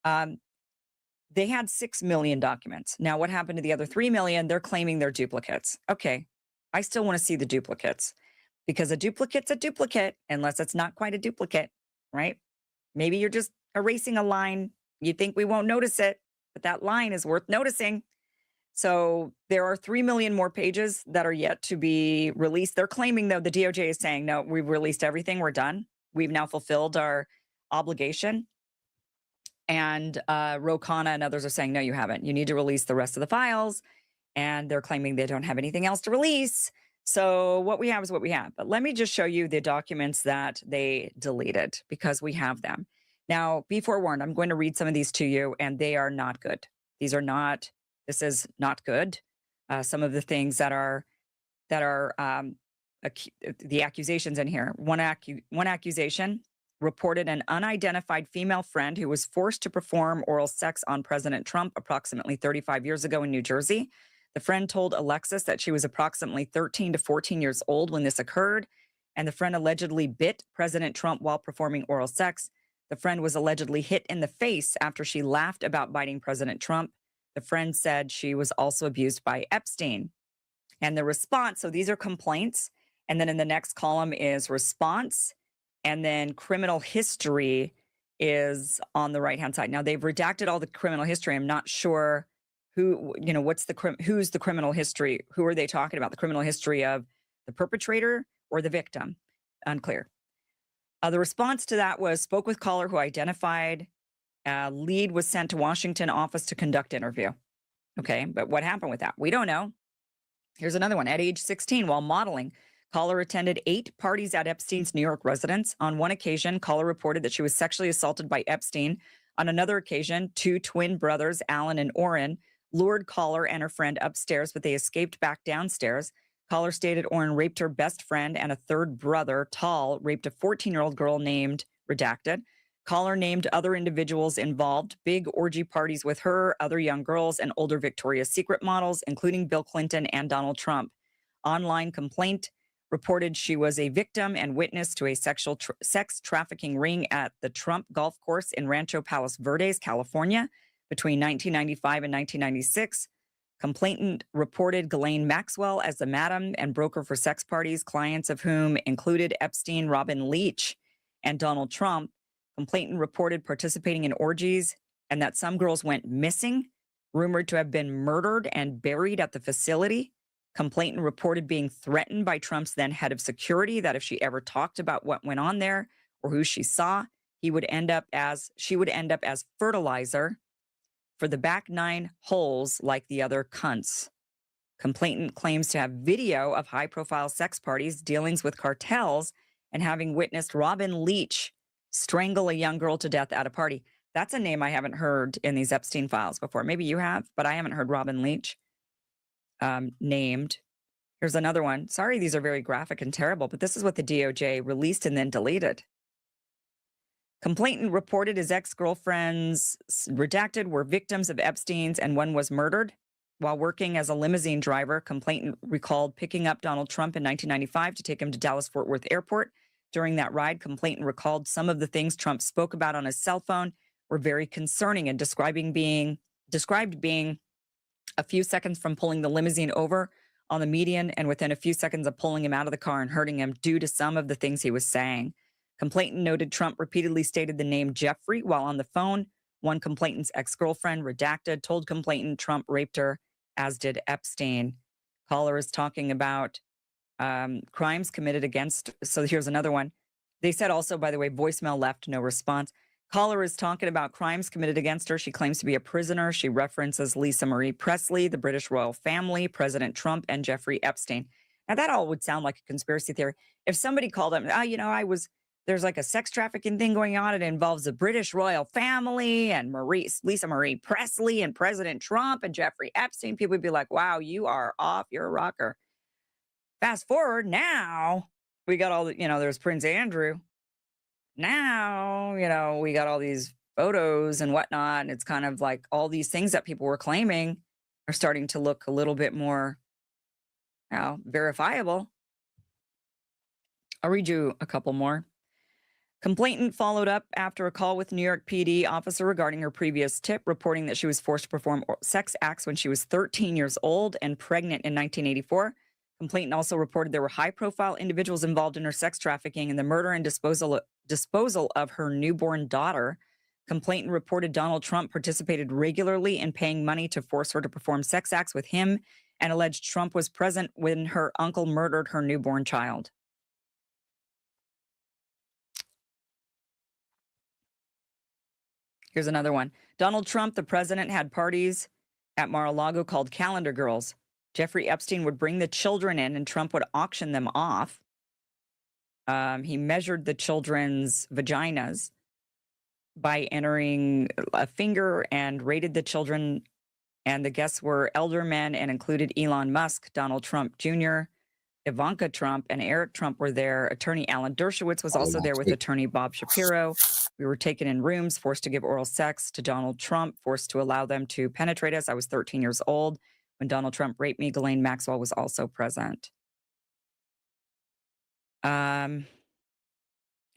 They had 6 million documents. Now, what happened to the other 3 million? They're claiming they're duplicates. Okay, I still want to see the duplicates because a duplicate's a duplicate unless it's not quite a duplicate, right? Maybe you're just erasing a line. You think we won't notice it, but that line is worth noticing. So there are 3 million more pages that are yet to be released. They're claiming, though, the DOJ is saying, no, we've released everything. We're done. We've now fulfilled our obligation. And Ro Khanna and others are saying, no, you haven't. You need to release the rest of the files. And they're claiming they don't have anything else to release. So what we have is what we have. But let me just show you the documents that they deleted because we have them. Now, be forewarned, I'm going to read some of these to you, and they are not good. This is not good. Some of the things that are the accusations in here. One accusation reported an unidentified female friend who was forced to perform oral sex on President Trump approximately 35 years ago in New Jersey. The friend told Alexis that she was approximately 13 to 14 years old when this occurred, and the friend allegedly bit President Trump while performing oral sex. The friend was allegedly hit in the face after she laughed about biting President Trump. The friend said she was also abused by Epstein. And the response, so these are complaints, and then in the next column is response, and then criminal history is on the right-hand side. Now, they've redacted all the criminal history. I'm not sure who's the criminal history. Who are they talking about? The criminal history of the perpetrator or the victim? Unclear. The response to that was spoke with caller who identified lead was sent to Washington office to conduct interview. Okay, but what happened with that? We don't know. Here's another one. At age 16, while modeling, caller attended 8 parties at Epstein's New York residence. On one occasion, caller reported that she was sexually assaulted by Epstein. On another occasion, 2 twin brothers, Alan and Orrin, lured caller and her friend upstairs, but they escaped back downstairs. Caller stated Orrin raped her best friend, and a third brother, Tal, raped a 14-year-old girl named Redacted. Caller named other individuals involved, big orgy parties with her, other young girls, and older Victoria's Secret models, including Bill Clinton and Donald Trump. Online complaint reported she was a victim and witness to a sex trafficking ring at the Trump golf course in Rancho Palos Verdes, California, between 1995 and 1996. Complainant reported Ghislaine Maxwell as the madam and broker for sex parties, clients of whom included Epstein, Robin Leach, and Donald Trump. Complainant reported participating in orgies and that some girls went missing, rumored to have been murdered and buried at the facility. Complainant reported being threatened by Trump's then head of security that if she ever talked about what went on there or who she saw, she would end up as fertilizer for the back 9 holes like the other cunts. Complainant claims to have video of high-profile sex parties, dealings with cartels, and having witnessed Robin Leach strangle a young girl to death at a party. That's a name I haven't heard in these Epstein files before. Maybe you have, but I haven't heard Robin Leach named. Here's another one. Sorry, these are very graphic and terrible, but this is what the DOJ released and then deleted. Complainant reported his ex-girlfriends, redacted, were victims of Epstein's and one was murdered. While working as a limousine driver, complainant recalled picking up Donald Trump in 1995 to take him to Dallas-Fort Worth Airport. During that ride, complainant recalled some of the things Trump spoke about on his cell phone were very concerning and described being a few seconds from pulling the limousine over on the median and within a few seconds of pulling him out of the car and hurting him due to some of the things he was saying. Complainant noted Trump repeatedly stated the name Jeffrey while on the phone. One complainant's ex-girlfriend, redacted, told complainant Trump raped her, as did Epstein. Caller is talking about crimes committed against. So here's another one. They said also, by the way, voicemail left, no response. Caller is talking about crimes committed against her. She claims to be a prisoner. She references Lisa Marie Presley, the British royal family, President Trump, and Jeffrey Epstein. Now, that all would sound like a conspiracy theory. If somebody called up, there's like a sex trafficking thing going on. It involves the British royal family and Lisa Marie Presley and President Trump and Jeffrey Epstein. People would be like, wow, you are off your rocker. Fast forward, now we got all the, there's Prince Andrew. now, we got all these photos and whatnot. And it's kind of like all these things that people were claiming are starting to look a little bit more verifiable. I'll read you a couple more. Complainant followed up after a call with New York PD officer regarding her previous tip, reporting that she was forced to perform sex acts when she was 13 years old and pregnant in 1984. Complainant also reported there were high-profile individuals involved in her sex trafficking and the murder and disposal of her newborn daughter. Complainant reported Donald Trump participated regularly in paying money to force her to perform sex acts with him and alleged Trump was present when her uncle murdered her newborn child. Here's another one. Donald Trump, the president, had parties at Mar-a-Lago called Calendar Girls. Jeffrey Epstein would bring the children in and Trump would auction them off. He measured the children's vaginas by entering a finger and rated the children. And the guests were elder men and included Elon Musk, Donald Trump Jr., Ivanka Trump, and Eric Trump were there. Attorney Alan Dershowitz was also there with attorney Bob Shapiro. We were taken in rooms, forced to give oral sex to Donald Trump, forced to allow them to penetrate us. I was 13 years old when Donald Trump raped me. Ghislaine Maxwell was also present. All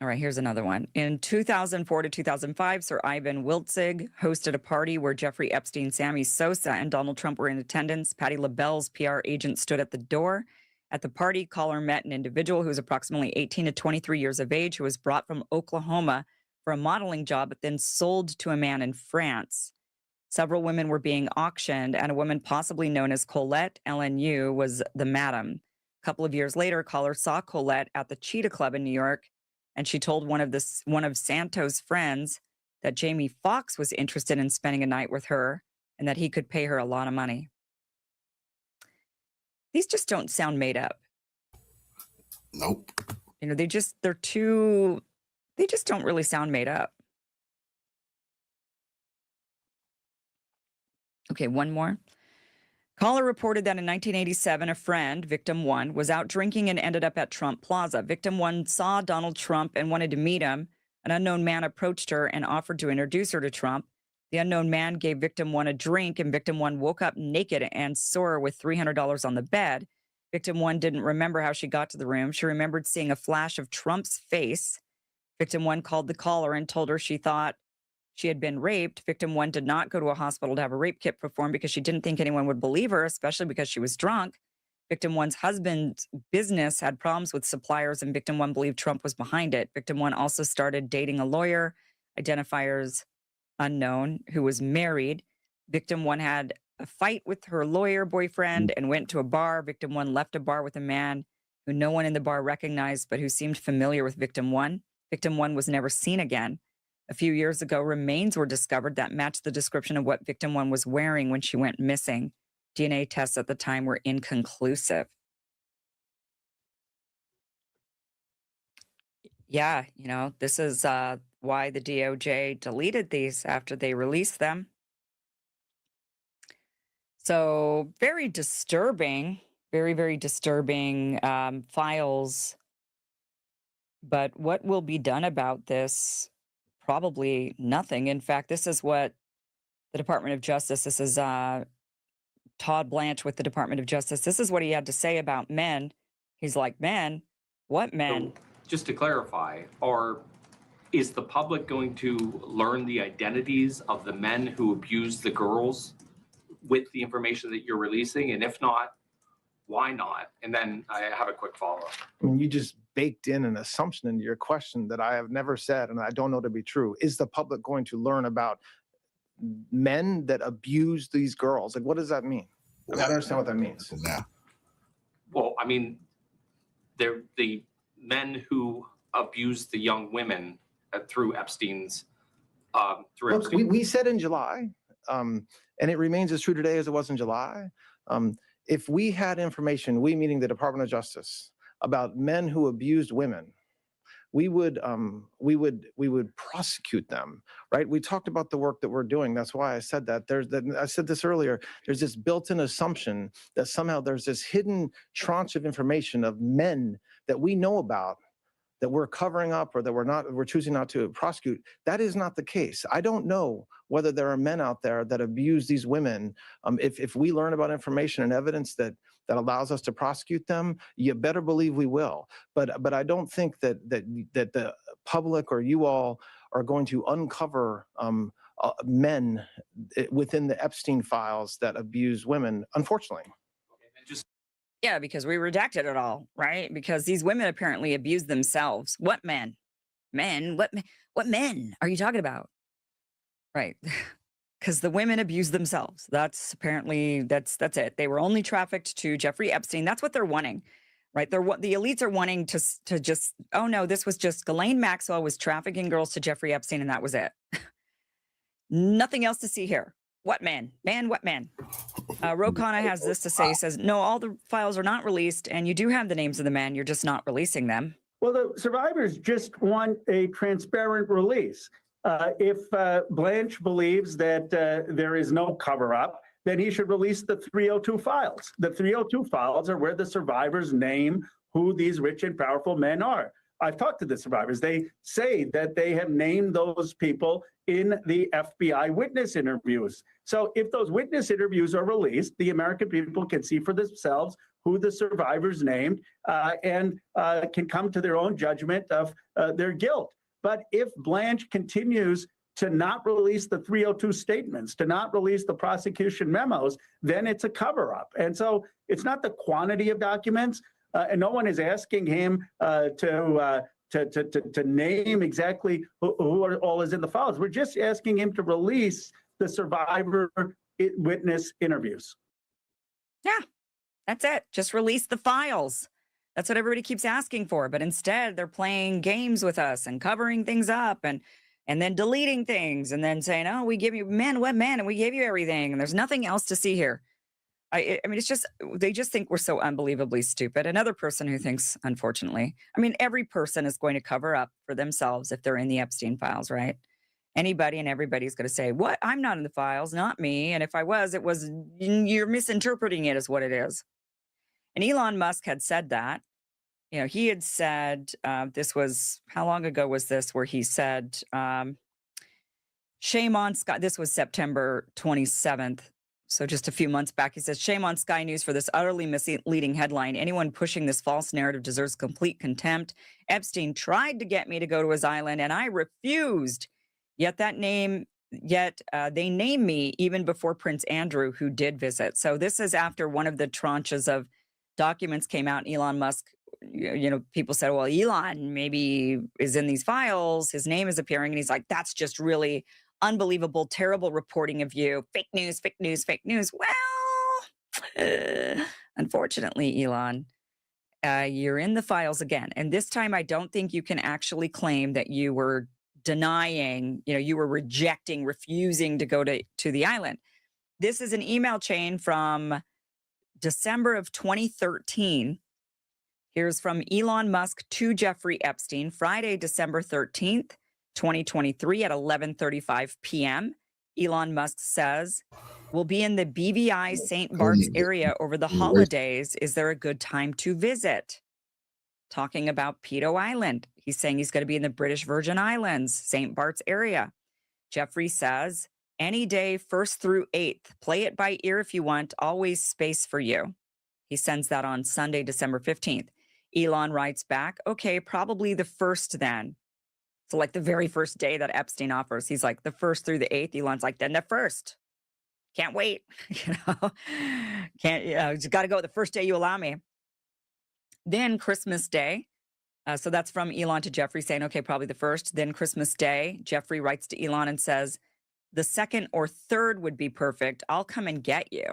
right, here's another one. In 2004 to 2005, Sir Ivan Wiltzig hosted a party where Jeffrey Epstein, Sammy Sosa, and Donald Trump were in attendance. Patti LaBelle's PR agent stood at the door. At the party, caller met an individual who was approximately 18 to 23 years of age who was brought from Oklahoma for a modeling job, but then sold to a man in France. Several women were being auctioned, and a woman possibly known as Colette LNU was the madam. A couple of years later, caller saw Colette at the Cheetah Club in New York, and she told one of Santos' friends that Jamie Foxx was interested in spending a night with her and that he could pay her a lot of money. These just don't sound made up. Nope. They just don't really sound made up. Okay, one more. Caller reported that in 1987, a friend, victim one, was out drinking and ended up at Trump Plaza. Victim one saw Donald Trump and wanted to meet him. An unknown man approached her and offered to introduce her to Trump. The unknown man gave victim one a drink, and victim one woke up naked and sore with $300 on the bed. Victim one didn't remember how she got to the room. She remembered seeing a flash of Trump's face. Victim one called the caller and told her she thought she had been raped. Victim one did not go to a hospital to have a rape kit performed because she didn't think anyone would believe her, especially because she was drunk. Victim one's husband's business had problems with suppliers, and victim one believed Trump was behind it. Victim one also started dating a lawyer, identifiers unknown, who was married. Victim one had a fight with her lawyer boyfriend and went to a bar. Victim one left a bar with a man who no one in the bar recognized, but who seemed familiar with victim one. Victim one was never seen again. A few years ago, remains were discovered that matched the description of what victim one was wearing when she went missing. DNA tests at the time were inconclusive. Yeah, this is why the DOJ deleted these after they released them. So very disturbing, very, very disturbing files. But what will be done about this? Probably nothing. In fact, this is what the Department of Justice, this is Todd Blanche with the Department of Justice. This is what he had to say about men. He's like, men? What men? So, just to clarify, is the public going to learn the identities of the men who abused the girls with the information that you're releasing? And if not, why not? And then I have a quick follow-up. I mean, you just baked in an assumption into your question that I have never said, and I don't know to be true. Is the public going to learn about men that abuse these girls? Like, what does that mean? I mean, I don't understand what that means. Well, I mean, they're the men who abused the young women through Epstein's. Look, we said in July, and it remains as true today as it was in July. If we had information, we meaning the Department of Justice, about men who abused women, we would prosecute them, right? We talked about the work that we're doing. That's why I said that. I said this earlier. There's this built-in assumption that somehow there's this hidden tranche of information of men that we know about that we're covering up or that we're choosing not to prosecute. That is not the case. I don't know whether there are men out there that abuse these women. If we learn about information and evidence that allows us to prosecute them, you better believe we will. But I don't think that the public or you all are going to uncover men within the Epstein files that abuse women, unfortunately. Yeah, because we redacted it all, right? Because these women apparently abused themselves. What men? Men? What men are you talking about? Right. Because the women abused themselves. That's apparently, that's it. They were only trafficked to Jeffrey Epstein. That's what they're wanting, right? The elites are wanting to just, oh no, this was just Ghislaine Maxwell was trafficking girls to Jeffrey Epstein and that was it. Nothing else to see here. What men? Man, what men? Rokana has this to say, says, no, all the files are not released and you do have the names of the men. You're just not releasing them. Well, the survivors just want a transparent release. If Blanche believes that there is no cover-up, then he should release the 302 files. The 302 files are where the survivors name who these rich and powerful men are. I've talked to the survivors. They say that they have named those people in the FBI witness interviews. So if those witness interviews are released, the American people can see for themselves who the survivors named and can come to their own judgment of their guilt. But if Blanche continues to not release the 302 statements, to not release the prosecution memos, then it's a cover-up. And so it's not the quantity of documents, and no one is asking him to name exactly who all is in the files. We're just asking him to release the survivor witness interviews. Yeah, that's it. Just release the files. That's what everybody keeps asking for. But instead, they're playing games with us and covering things up and then deleting things and then saying, oh, we give you men, what men? And we gave you everything. And there's nothing else to see here. I mean, it's just, they just think we're so unbelievably stupid. Another person who thinks, unfortunately, I mean, every person is going to cover up for themselves if they're in the Epstein files, right? Anybody and everybody's going to say, what? I'm not in the files, not me. And if I was, you're misinterpreting it as what it is. And Elon Musk had said that. You know, he had said, this was, how long ago was this, where he said, shame on Sky, this was September 27th. So just a few months back, he says, shame on Sky News for this utterly misleading headline. Anyone pushing this false narrative deserves complete contempt. Epstein tried to get me to go to his island and I refused. Yet they named me even before Prince Andrew, who did visit. So this is after one of the tranches of documents came out. Elon Musk, you know, people said, well, Elon maybe is in these files. His name is appearing. And he's like, that's just really unbelievable, terrible reporting of you. Fake news, fake news, fake news. Well, unfortunately, Elon, you're in the files again. And this time, I don't think you can actually claim that you were denying, you know, you were rejecting, refusing to go to the island. This is an email chain from December of 2013. Here's from Elon Musk to Jeffrey Epstein, Friday, December 13th, 2023 at 11:35 p.m. Elon Musk says, we'll be in the BVI St. Bart's area over the holidays. Is there a good time to visit? Talking about Pedo Island. He's saying he's going to be in the British Virgin Islands, St. Bart's area. Jeffrey says, any day, 1st through 8th. Play it by ear if you want. Always space for you. He sends that on Sunday, December 15th. Elon writes back, okay, probably the 1st then. So like the very first day that Epstein offers, he's like the 1st through the 8th. Elon's like, then the 1st. Can't wait. Just got to go the first day you allow me. Then Christmas Day. So that's from Elon to Jeffrey saying, okay, probably the 1st. Then Christmas Day, Jeffrey writes to Elon and says, the 2nd or 3rd would be perfect. I'll come and get you.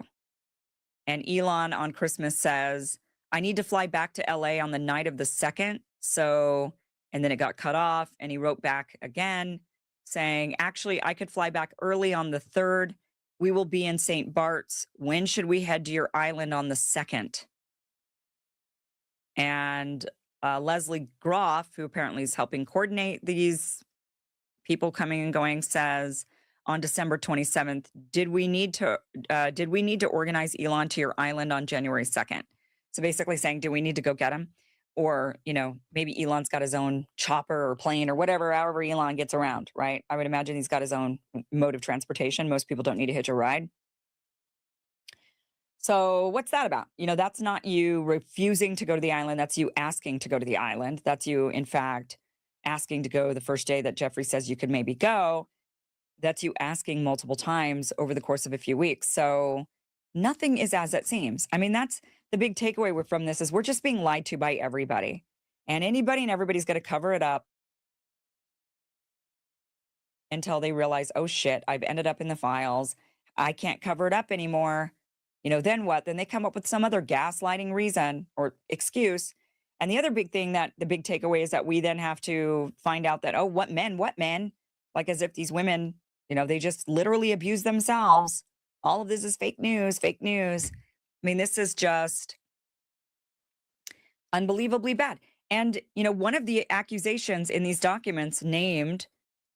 And Elon on Christmas says, I need to fly back to LA on the night of the 2nd. So, and then it got cut off. And he wrote back again saying, actually, I could fly back early on the 3rd. We will be in St. Bart's. When should we head to your island on the 2nd? And Leslie Groff, who apparently is helping coordinate these people coming and going, says on December 27th, did we need to organize Elon to your island on January 2nd? So basically saying, do we need to go get him? or, maybe Elon's got his own chopper or plane or whatever, however Elon gets around, right? I would imagine he's got his own mode of transportation. Most people don't need to hitch a ride. So what's that about? That's not you refusing to go to the island. That's you asking to go to the island. That's you, in fact, asking to go the first day that Jeffrey says you could maybe go. That's you asking multiple times over the course of a few weeks. So nothing is as it seems. I mean, that's the big takeaway from this is we're just being lied to by everybody. And anybody and everybody's going to cover it up until they realize, oh shit, I've ended up in the files. I can't cover it up anymore. Then what? Then they come up with some other gaslighting reason or excuse. And the other big thing the big takeaway is that we then have to find out that, oh, what men? Like as if these women, they just literally abuse themselves. All of this is fake news. I mean, this is just unbelievably bad. And, one of the accusations in these documents named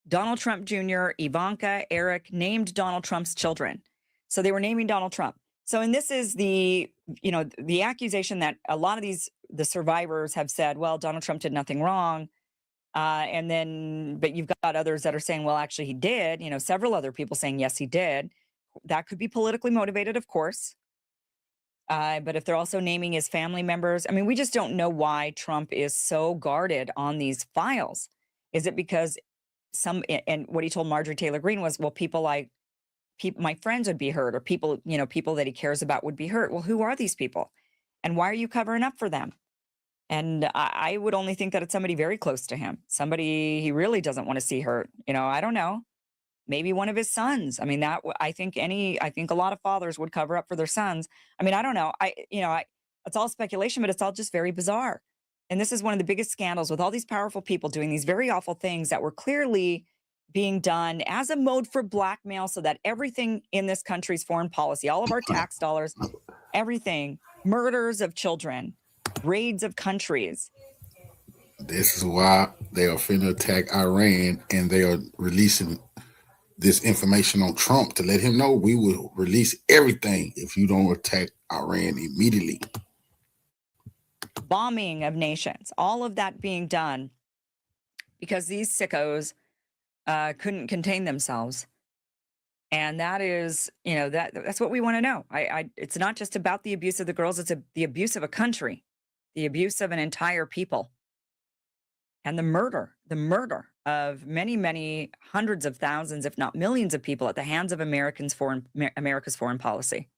Donald Trump Jr., Ivanka, Eric, named Donald Trump's children. So they were naming Donald Trump. So, and this is the accusation that a lot of the survivors have said, well, Donald Trump did nothing wrong. But you've got others that are saying, well, actually he did, several other people saying, yes, he did. That could be politically motivated, of course. But if they're also naming his family members, I mean, we just don't know why Trump is so guarded on these files. Is it because and what he told Marjorie Taylor Greene was, well, my friends would be hurt, or people that he cares about would be hurt. Well, who are these people? And why are you covering up for them? And I would only think that it's somebody very close to him, somebody he really doesn't want to see hurt. I don't know. Maybe one of his sons. I mean, I think a lot of fathers would cover up for their sons. I mean, I don't know. It's all speculation, but it's all just very bizarre. And this is one of the biggest scandals with all these powerful people doing these very awful things that were clearly being done as a mode for blackmail so that everything in this country's foreign policy, all of our tax dollars, everything, murders of children, raids of countries. This is why they are finna attack Iran, and they are releasing this information on Trump to let him know we will release everything if you don't attack Iran immediately. Bombing of nations, all of that being done because these sickos couldn't contain themselves. And that is, that's what we want to know. It's not just about the abuse of the girls. It's the abuse of a country, the abuse of an entire people, and the murder of many, many hundreds of thousands, if not millions of people at the hands of America's foreign policy.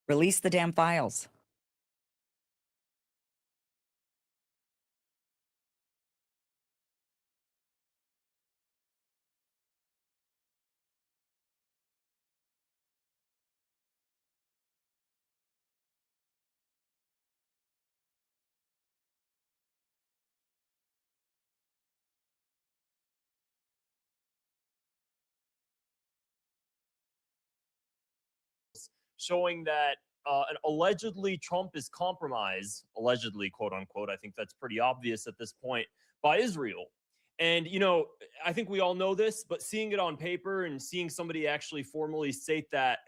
Release the damn files. Showing that allegedly Trump is compromised, allegedly, quote unquote. I think that's pretty obvious at this point, by Israel. And, I think we all know this, but seeing it on paper and seeing somebody actually formally state that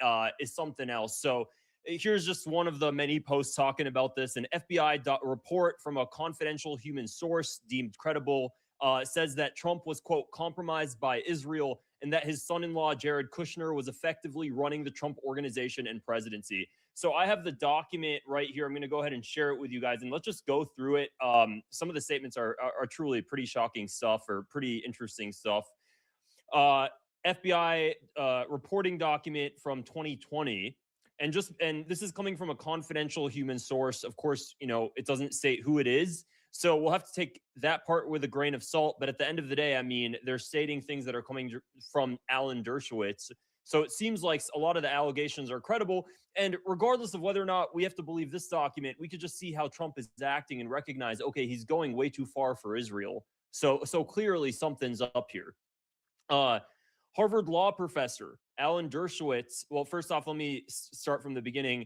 is something else. So here's just one of the many posts talking about this. An FBI report from a confidential human source deemed credible says that Trump was, quote, compromised by Israel, and that his son-in-law, Jared Kushner, was effectively running the Trump organization and presidency. So I have the document right here. I'm going to go ahead and share it with you guys, and let's just go through it. Some of the statements are truly pretty shocking stuff, or pretty interesting stuff. FBI reporting document from 2020. And this is coming from a confidential human source. Of course, it doesn't state who it is. So we'll have to take that part with a grain of salt. But at the end of the day, I mean, they're stating things that are coming from Alan Dershowitz. So it seems like a lot of the allegations are credible. And regardless of whether or not we have to believe this document, we could just see how Trump is acting and recognize, okay, he's going way too far for Israel. So clearly something's up here. Harvard law professor Alan Dershowitz. Well, first off, let me start from the beginning.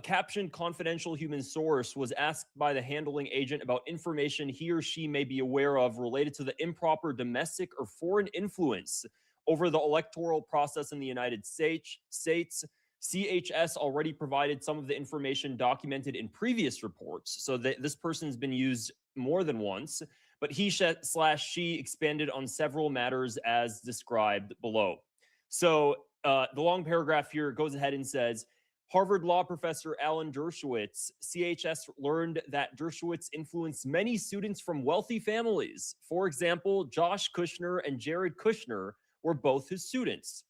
Captioned confidential human source was asked by the handling agent about information he or she may be aware of related to the improper domestic or foreign influence over the electoral process in the United States. CHS already provided some of the information documented in previous reports, so that this person's been used more than once, but he/she expanded on several matters as described below. So the long paragraph here goes ahead and says, Harvard law professor Alan Dershowitz, CHS learned that Dershowitz influenced many students from wealthy families. For example, Josh Kushner and Jared Kushner were both his students.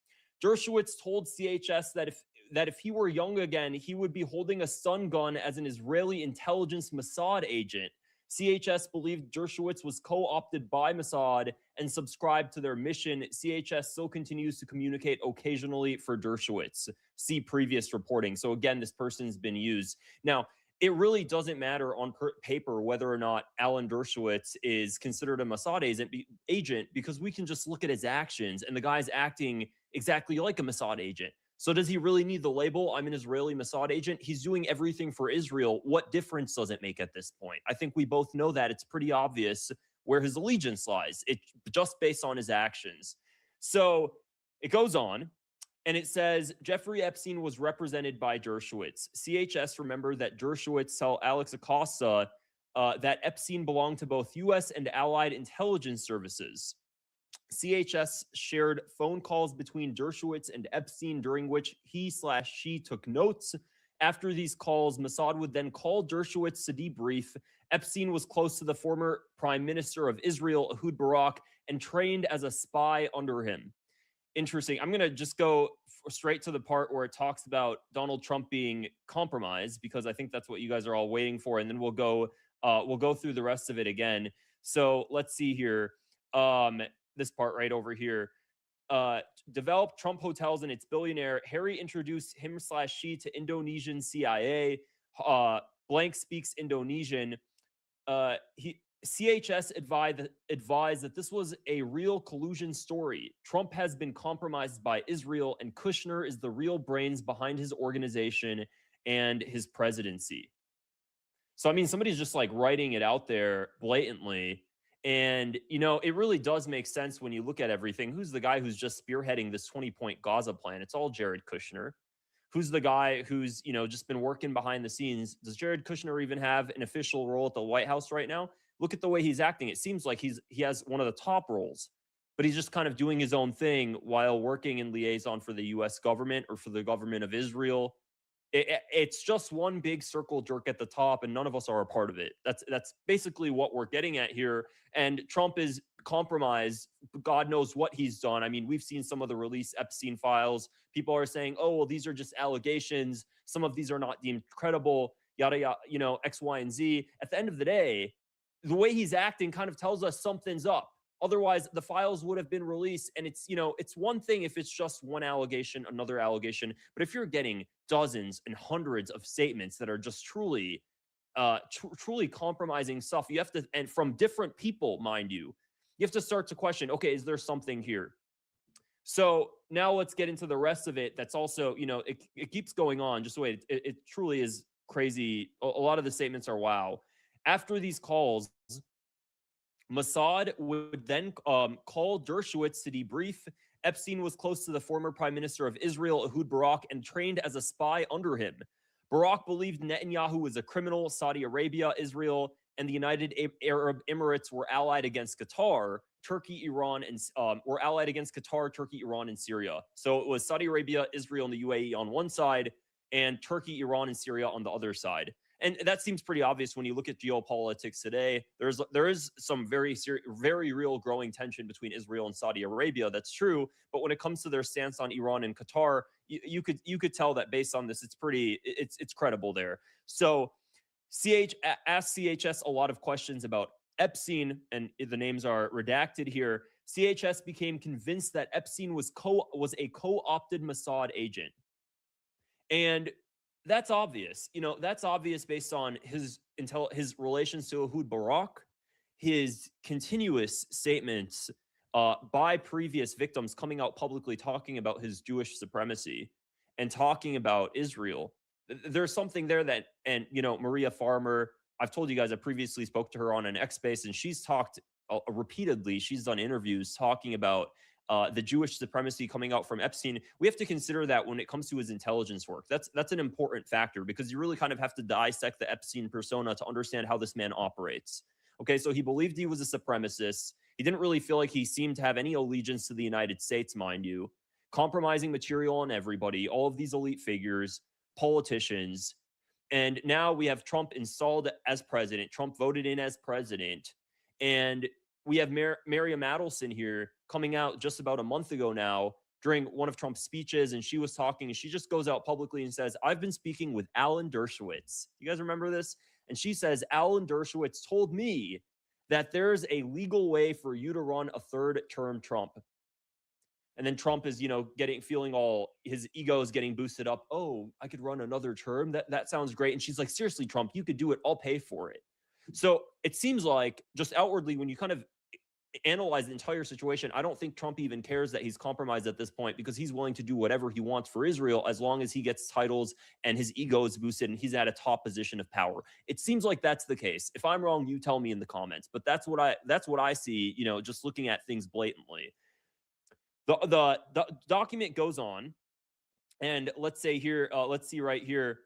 Dershowitz told CHS that if he were young again, he would be holding a stun gun as an Israeli intelligence Mossad agent. CHS believed Dershowitz was co-opted by Mossad and subscribed to their mission. CHS still continues to communicate occasionally for Dershowitz. See previous reporting. So again, this person's been used. Now, it really doesn't matter on paper whether or not Alan Dershowitz is considered a Mossad agent because we can just look at his actions, and the guy's acting exactly like a Mossad agent. So does he really need the label, I'm an Israeli Mossad agent? He's doing everything for Israel. What difference does it make at this point? I think we both know that. It's pretty obvious where his allegiance lies. It's just based on his actions. So it goes on, and it says, Jeffrey Epstein was represented by Dershowitz. CHS remembered that Dershowitz told Alex Acosta that Epstein belonged to both U.S. and allied intelligence services. CHS shared phone calls between Dershowitz and Epstein during which he/she took notes. After these calls, Mossad would then call Dershowitz to debrief. Epstein was close to the former Prime Minister of Israel, Ehud Barak, and trained as a spy under him. Interesting. I'm going to just go straight to the part where it talks about Donald Trump being compromised, because I think that's what you guys are all waiting for, and then we'll go through the rest of it again. So let's see here. This part right over here. Developed Trump hotels and its billionaire. Harry introduced him/she to Indonesian CIA. Blank speaks Indonesian. CHS advised that this was a real collusion story. Trump has been compromised by Israel, and Kushner is the real brains behind his organization and his presidency. So, I mean, somebody's just like writing it out there blatantly. And, you know, it really does make sense when you look at everything. Who's the guy who's just spearheading this 20-point Gaza plan? It's all Jared Kushner. Who's the guy who's, you know, just been working behind the scenes? Does Jared Kushner even have an official role at the White House right now? Look at the way he's acting. It seems like he has one of the top roles, but he's just kind of doing his own thing while working in liaison for the U.S. government or for the government of Israel. It's just one big circle jerk at the top, and none of us are a part of it. That's basically what we're getting at here. And Trump is compromised. God knows what he's done. I mean, we've seen some of the released Epstein files. People are saying, oh, well, these are just allegations. Some of these are not deemed credible, yada, yada, you know, X, Y, and Z. At the end of the day, the way he's acting kind of tells us something's up. Otherwise, the files would have been released. And it's, you know, it's one thing if it's just one allegation, another allegation. But if you're getting dozens and hundreds of statements that are just truly compromising stuff, you have to, and from different people, mind you, you have to start to question, okay, is there something here? So now let's get into the rest of it. That's also, you know, it keeps going on. Just wait. It truly is crazy. A lot of the statements are wow. After these calls, Mossad would then call Dershowitz to debrief. Epstein was close to the former Prime Minister of Israel, Ehud Barak, and trained as a spy under him. Barak believed Netanyahu was a criminal. Saudi Arabia, Israel, and the United Arab Emirates were allied against Qatar, Turkey, Iran, and were allied against Qatar, Turkey, Iran, and Syria. So it was Saudi Arabia, Israel, and the UAE on one side, and Turkey, Iran, and Syria on the other side. And that seems pretty obvious when you look at geopolitics today. There is some very real growing tension between Israel and Saudi Arabia. That's true. But when it comes to their stance on Iran and Qatar, you could tell that based on this, it's credible there. So asked CHS a lot of questions about Epstein, and the names are redacted here. CHS became convinced that Epstein was a co-opted Mossad agent. And that's obvious. You know, that's obvious based on his relations to Ehud Barak, his continuous statements by previous victims coming out publicly talking about his Jewish supremacy and talking about Israel. There's something there that, and, you know, Maria Farmer, I've told you guys, I previously spoke to her on an X Space, and she's talked repeatedly. She's done interviews talking about the Jewish supremacy coming out from Epstein, we have to consider that when it comes to his intelligence work. That's an important factor, because you really kind of have to dissect the Epstein persona to understand how this man operates. Okay, so he believed he was a supremacist. He didn't really feel like he seemed to have any allegiance to the United States, mind you. Compromising material on everybody, all of these elite figures, politicians. And now we have Trump installed as president. Trump voted in as president. And we have Miriam Adelson here coming out just about a month ago now during one of Trump's speeches. And she was talking, and she just goes out publicly and says, I've been speaking with Alan Dershowitz. You guys remember this? And she says, Alan Dershowitz told me that there's a legal way for you to run a third term Trump. And then Trump is, feeling all, his ego is getting boosted up. Oh, I could run another term. That sounds great. And she's like, seriously, Trump, you could do it. I'll pay for it. So it seems like, just outwardly, when you kind of analyze the entire situation, I don't think Trump even cares that he's compromised at this point, because he's willing to do whatever he wants for Israel as long as he gets titles and his ego is boosted and he's at a top position of power. It seems like that's the case. If I'm wrong, you tell me in the comments, but that's what I see, just looking at things blatantly. The document goes on, and let's say here, let's see right here.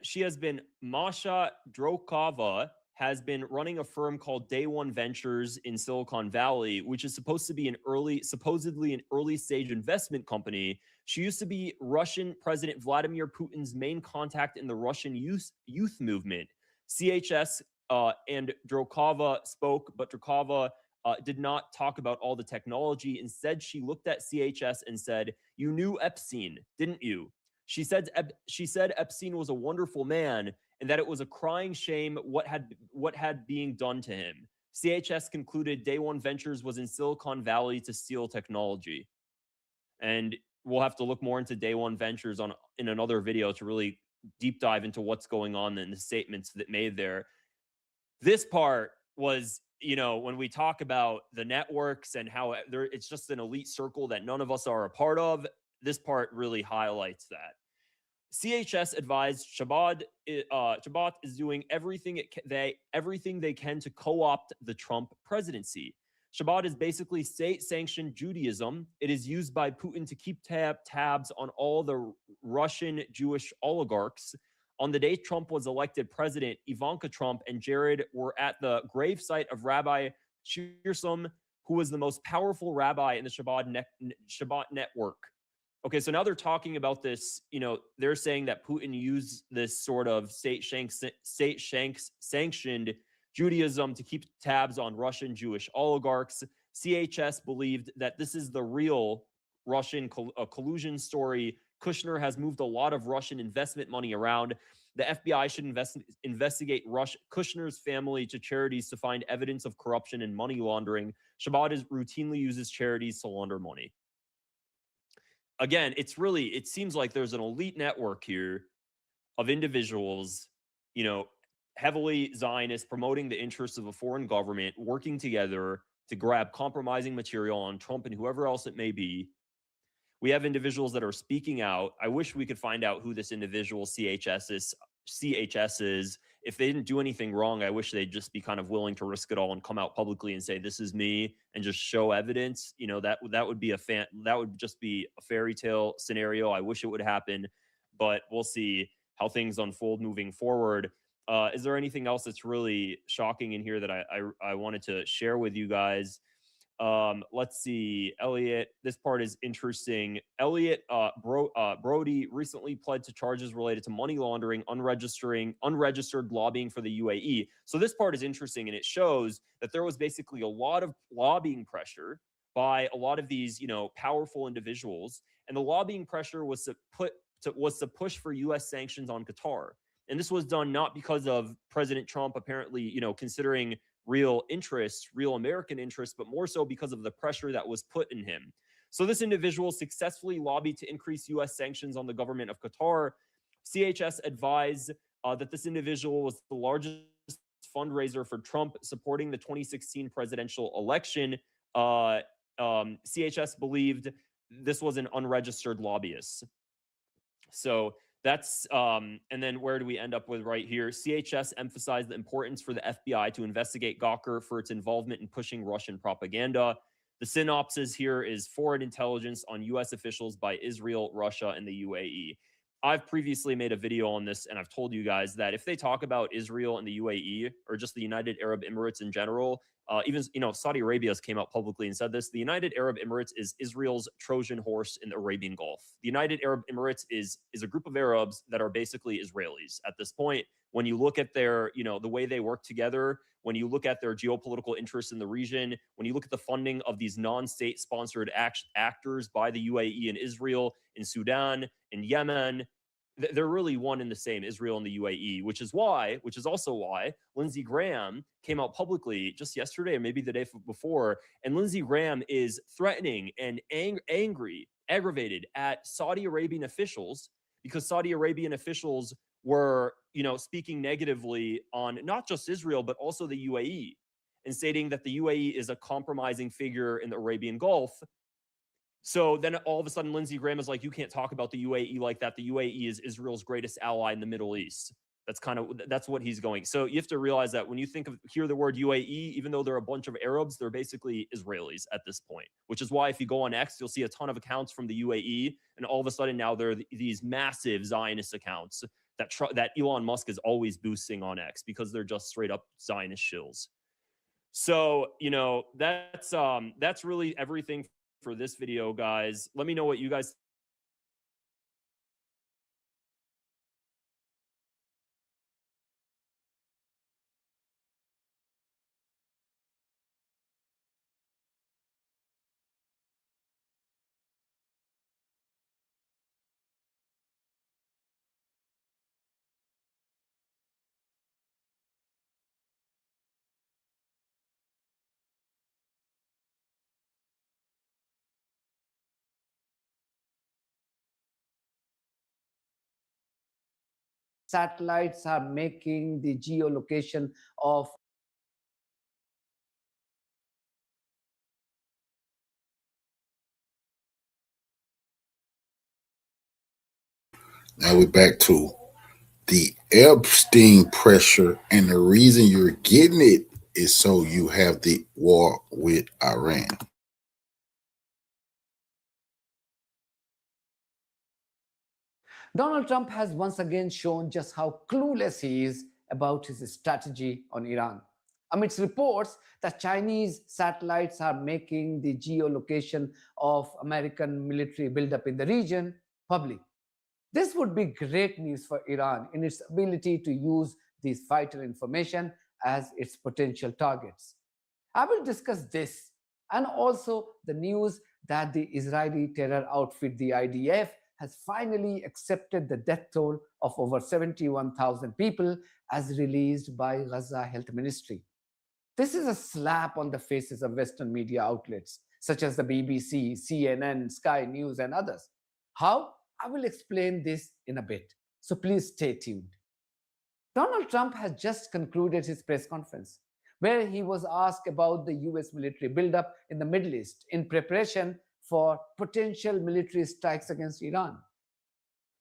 She has been, Masha Drokova has been running a firm called Day One Ventures in Silicon Valley, which is supposed to be supposedly an early stage investment company. She used to be Russian President Vladimir Putin's main contact in the Russian youth movement. CHS and Drokova spoke, but Drokova did not talk about all the technology. Instead, she looked at CHS and said, "You knew Epstein, didn't you?" She said Epstein was a wonderful man and that it was a crying shame what had being done to him. CHS concluded Day One Ventures was in Silicon Valley to steal technology. And we'll have to look more into Day One Ventures in another video to really deep dive into what's going on in the statements that made there. This part was, when we talk about the networks and how it's just an elite circle that none of us are a part of, this part really highlights that. CHS advised Shabbat is doing everything they can to co-opt the Trump presidency. Shabbat is basically state-sanctioned Judaism. It is used by Putin to keep tabs on all the Russian Jewish oligarchs. On the day Trump was elected president, Ivanka Trump and Jared were at the gravesite of Rabbi Shearson, who was the most powerful rabbi in the Shabbat network. Okay, so now they're talking about this, they're saying that Putin used this sort of state-sanctioned Judaism to keep tabs on Russian Jewish oligarchs. CHS believed that this is the real Russian collusion story. Kushner has moved a lot of Russian investment money around. The FBI should investigate Kushner's family to charities to find evidence of corruption and money laundering. Shabbat routinely uses charities to launder money. Again, it seems like there's an elite network here of individuals, heavily Zionist, promoting the interests of a foreign government, working together to grab compromising material on Trump and whoever else it may be. We have individuals that are speaking out. I wish we could find out who this individual CHS is. If they didn't do anything wrong, I wish they'd just be kind of willing to risk it all and come out publicly and say, this is me, and just show evidence. That would just be a fairy tale scenario. I wish it would happen, but we'll see how things unfold moving forward. Is there anything else that's really shocking in here that I wanted to share with you guys? Let's see, Elliot, this part is interesting. Elliot Brody recently pled to charges related to money laundering, unregistered lobbying for the UAE. So this part is interesting, and it shows that there was basically a lot of lobbying pressure by a lot of these, powerful individuals. And the lobbying pressure was to push for US sanctions on Qatar. And this was done not because of President Trump apparently, considering real interests, real American interests, but more so because of the pressure that was put in him. So this individual successfully lobbied to increase US sanctions on the government of Qatar. CHS advised that this individual was the largest fundraiser for Trump supporting the 2016 presidential election. CHS believed this was an unregistered lobbyist. So that's, and then where do we end up with right here? CHS emphasized the importance for the FBI to investigate Gawker for its involvement in pushing Russian propaganda. The synopsis here is foreign intelligence on U.S. officials by Israel, Russia, and the UAE. I've previously made a video on this, and I've told you guys that if they talk about Israel and the UAE, or just the United Arab Emirates in general, even Saudi Arabia has came out publicly and said this. The United Arab Emirates is Israel's Trojan horse in the Arabian Gulf. The United Arab Emirates is a group of Arabs that are basically Israelis at this point. When you look at their, the way they work together, when you look at their geopolitical interests in the region, when you look at the funding of these non-state sponsored actors by the UAE and Israel, in Sudan, in Yemen, they're really one and the same, Israel and the UAE, which is also why Lindsey Graham came out publicly just yesterday, or maybe the day before, and Lindsey Graham is threatening and angry, aggravated at Saudi Arabian officials because Saudi Arabian officials were, speaking negatively on not just Israel, but also the UAE, and stating that the UAE is a compromising figure in the Arabian Gulf. So then all of a sudden, Lindsey Graham is like, you can't talk about the UAE like that. The UAE is Israel's greatest ally in the Middle East. That's what he's going. So you have to realize that when you hear the word UAE, even though they're a bunch of Arabs, they're basically Israelis at this point, which is why if you go on X, you'll see a ton of accounts from the UAE. And all of a sudden now there are these massive Zionist accounts that Elon Musk is always boosting on X because they're just straight up Zionist shills. So, that's really everything for this video, guys. Let me know what you guys satellites are making the geolocation of Now we're back to the Epstein pressure, and the reason you're getting it is so you have the war with Iran. Donald Trump has once again shown just how clueless he is about his strategy on Iran. Amidst reports that Chinese satellites are making the geolocation of American military buildup in the region public. This would be great news for Iran in its ability to use these fighter information as its potential targets. I will discuss this and also the news that the Israeli terror outfit, the IDF, has finally accepted the death toll of over 71,000 people as released by Gaza Health Ministry. This is a slap on the faces of Western media outlets such as the BBC, CNN, Sky News, and others. How? I will explain this in a bit, so please stay tuned. Donald Trump has just concluded his press conference, where he was asked about the US military buildup in the Middle East in preparation for potential military strikes against Iran.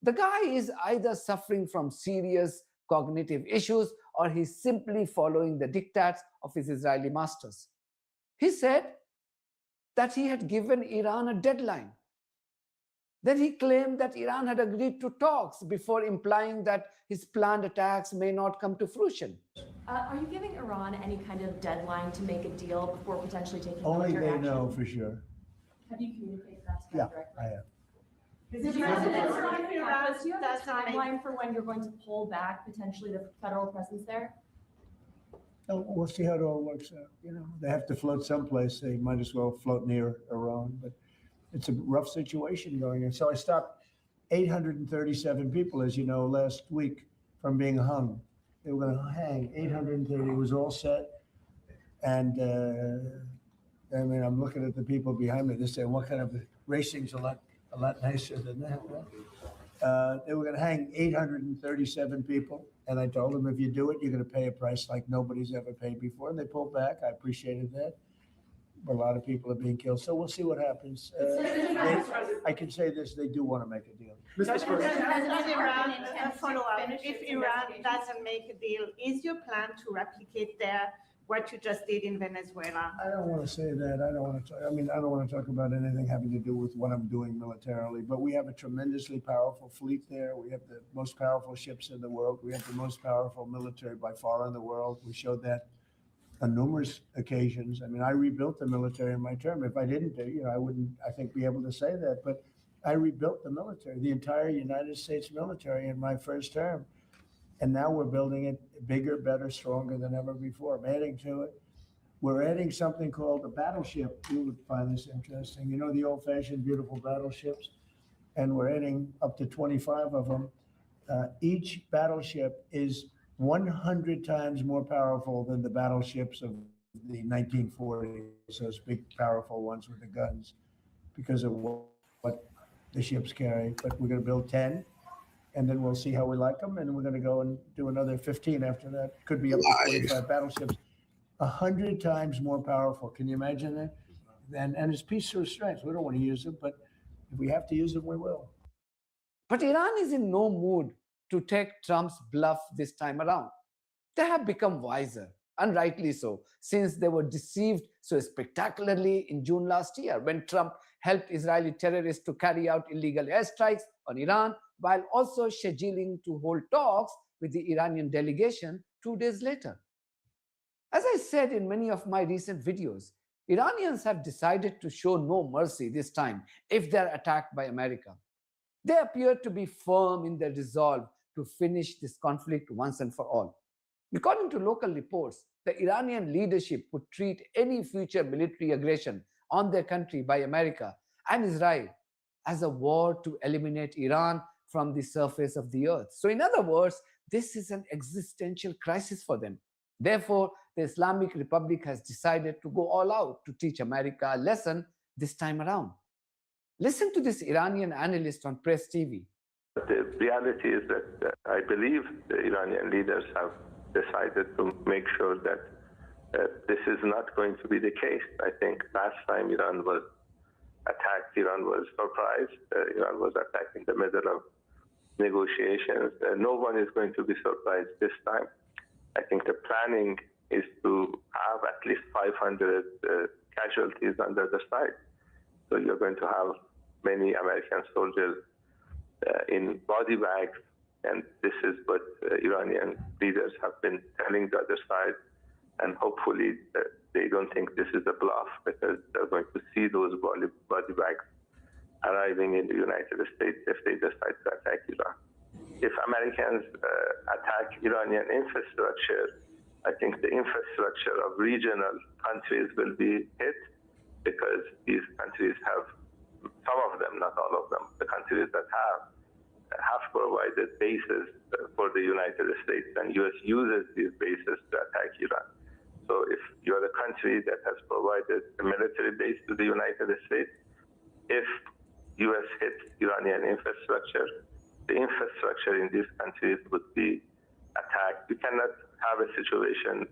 The guy is either suffering from serious cognitive issues or he's simply following the diktats of his Israeli masters. He said that he had given Iran a deadline. Then he claimed that Iran had agreed to talks before implying that his planned attacks may not come to fruition. Are you giving Iran any kind of deadline to make a deal before potentially taking Only military they action? know for sure. Have you communicated that to them directly? I have. Do you have a timeline for when you're going to pull back potentially the federal presence there? We'll see how it all works out. They have to float someplace. They might as well float near Iran, but it's a rough situation going on. So I stopped 837 people, as you know, last week from being hung. They were going to hang 830. It was all set. And I'm looking at the people behind me. They're saying, what kind of racing's a lot nicer than that. They were going to hang 837 people. And I told them, if you do it, you're going to pay a price like nobody's ever paid before. And they pulled back. I appreciated that. But a lot of people are being killed. So we'll see what happens. I can say this, they do want to make a deal. If Iran doesn't make a deal, is your plan to replicate their what you just did in Venezuela? I don't want to say that. I don't want to talk. I mean, I don't want to talk about anything having to do with what I'm doing militarily, but we have a tremendously powerful fleet there. We have the most powerful ships in the world. We have the most powerful military by far in the world. We showed that on numerous occasions. I mean, I rebuilt the military in my term. If I didn't, I wouldn't, I think, be able to say that. But I rebuilt the military, the entire United States military in my first term. And now we're building it bigger, better, stronger than ever before. I'm adding to it. We're adding something called a battleship. You would find this interesting. You know, the old-fashioned beautiful battleships? And we're adding up to 25 of them. Each battleship is 100 times more powerful than the battleships of the 1940s, those big, powerful ones with the guns, because of what the ships carry. But we're going to build 10, and then we'll see how we like them, and we're going to go and do another 15 after that. Could be up to 25 battleships, 100 times more powerful. Can you imagine that? And it's peace through strength. We don't want to use them, but if we have to use them, we will. But Iran is in no mood to take Trump's bluff this time around. They have become wiser, and rightly so, since they were deceived so spectacularly in June last year when Trump helped Israeli terrorists to carry out illegal airstrikes on Iran, while also scheduling to hold talks with the Iranian delegation 2 days later. As I said in many of my recent videos, Iranians have decided to show no mercy this time if they're attacked by America. They appear to be firm in their resolve to finish this conflict once and for all. According to local reports, the Iranian leadership would treat any future military aggression on their country by America and Israel as a war to eliminate Iran from the surface of the earth. So in other words, this is an existential crisis for them. Therefore, the Islamic Republic has decided to go all out to teach America a lesson this time around. Listen to this Iranian analyst on Press TV. The reality is that I believe the Iranian leaders have decided to make sure that this is not going to be the case. I think last time Iran was attacked, Iran was surprised. Iran was attacked in the middle of negotiations. No one is going to be surprised this time. I think the planning is to have at least 500 casualties under the side. So you're going to have many American soldiers in body bags, and this is what Iranian leaders have been telling the other side, and hopefully they don't think this is a bluff, because they're going to see those body bags arriving in the United States if they decide to attack Iran. If Americans attack Iranian infrastructure, I think the infrastructure of regional countries will be hit, because these countries have, some of them, not all of them, the countries that have provided bases for the United States, and U.S. uses these bases to attack Iran. So if you're a country that has provided a military base to the United States, if U.S. hits Iranian infrastructure, the infrastructure in these countries would be attacked. You cannot have a situation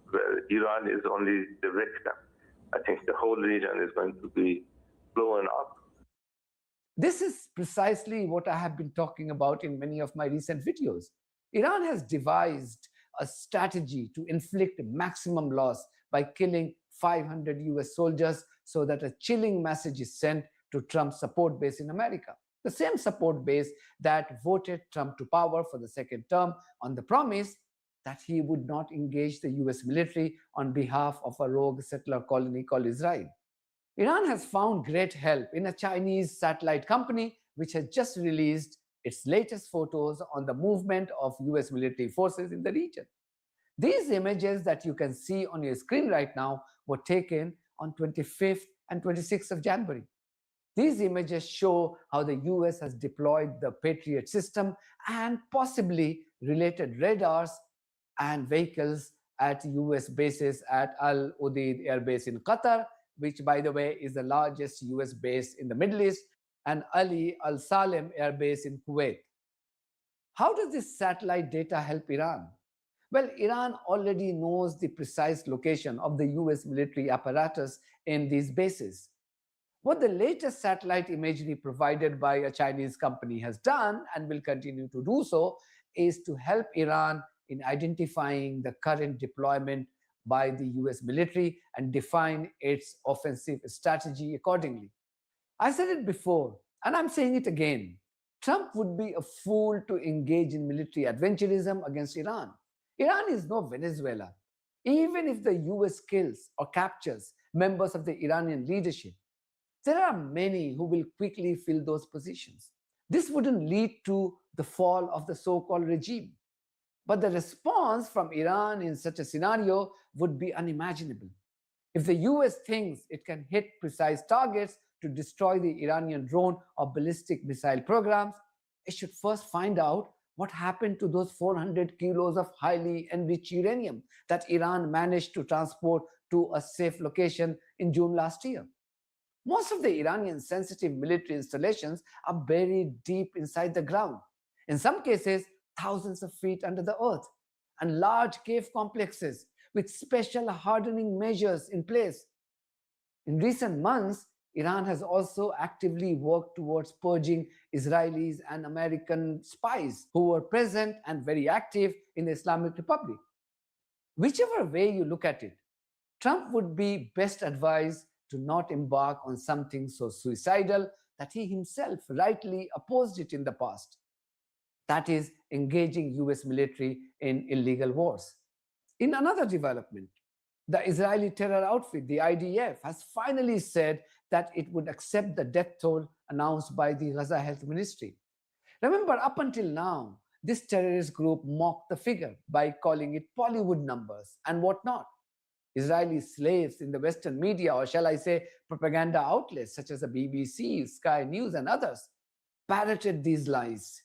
where Iran is only the victim. I think the whole region is going to be blown up. This is precisely what I have been talking about in many of my recent videos. Iran has devised a strategy to inflict maximum loss by killing 500 US soldiers so that a chilling message is sent to Trump's support base in America. The same support base that voted Trump to power for the second term on the promise that he would not engage the US military on behalf of a rogue settler colony called Israel. Iran has found great help in a Chinese satellite company which has just released its latest photos on the movement of US military forces in the region. These images that you can see on your screen right now were taken on 25th and 26th of January. These images show how the US has deployed the Patriot system and possibly related radars and vehicles at US bases at Al Udeid Air Base in Qatar, which, by the way, is the largest US base in the Middle East, and Ali Al Salem Air Base in Kuwait. How does this satellite data help Iran? Well, Iran already knows the precise location of the US military apparatus in these bases. What the latest satellite imagery provided by a Chinese company has done, and will continue to do so, is to help Iran in identifying the current deployment by the US military and define its offensive strategy accordingly. I said it before, and I'm saying it again. Trump would be a fool to engage in military adventurism against Iran. Iran is no Venezuela. Even if the US kills or captures members of the Iranian leadership, there are many who will quickly fill those positions. This wouldn't lead to the fall of the so-called regime. But the response from Iran in such a scenario would be unimaginable. If the US thinks it can hit precise targets to destroy the Iranian drone or ballistic missile programs, it should first find out what happened to those 400 kilos of highly enriched uranium that Iran managed to transport to a safe location in June last year. Most of the Iranian sensitive military installations are buried deep inside the ground, in some cases thousands of feet under the earth, and large cave complexes with special hardening measures in place. In recent months, Iran has also actively worked towards purging Israelis and American spies who were present and very active in the Islamic Republic. Whichever way you look at it, Trump would be best advised to not embark on something so suicidal that he himself rightly opposed it in the past. That is, engaging US military in illegal wars. In another development, the Israeli terror outfit, the IDF, has finally said that it would accept the death toll announced by the Gaza Health Ministry. Remember, up until now, this terrorist group mocked the figure by calling it Bollywood numbers and whatnot. Israeli slaves in the Western media, or shall I say propaganda outlets such as the BBC, Sky News, and others, parroted these lies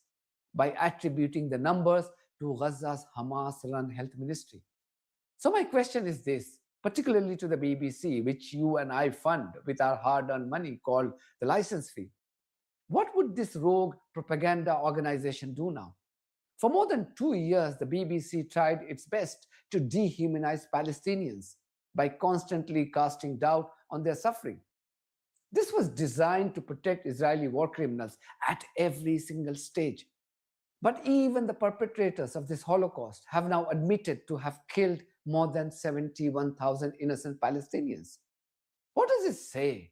by attributing the numbers to Gaza's Hamas-run health ministry. So my question is this, particularly to the BBC, which you and I fund with our hard-earned money called the license fee. What would this rogue propaganda organization do now? For more than 2 years, the BBC tried its best to dehumanize Palestinians by constantly casting doubt on their suffering. This was designed to protect Israeli war criminals at every single stage. But even the perpetrators of this Holocaust have now admitted to have killed more than 71,000 innocent Palestinians. What does it say?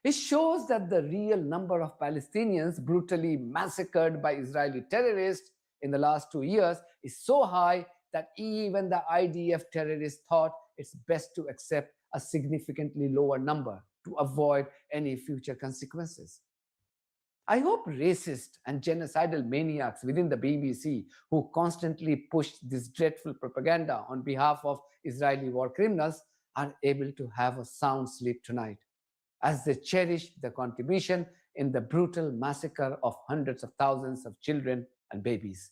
It shows that the real number of Palestinians brutally massacred by Israeli terrorists in the last 2 years is so high that even the IDF terrorists thought it's best to accept a significantly lower number to avoid any future consequences. I hope racist and genocidal maniacs within the BBC who constantly push this dreadful propaganda on behalf of Israeli war criminals are able to have a sound sleep tonight, as they cherish their contribution in the brutal massacre of hundreds of thousands of children and babies.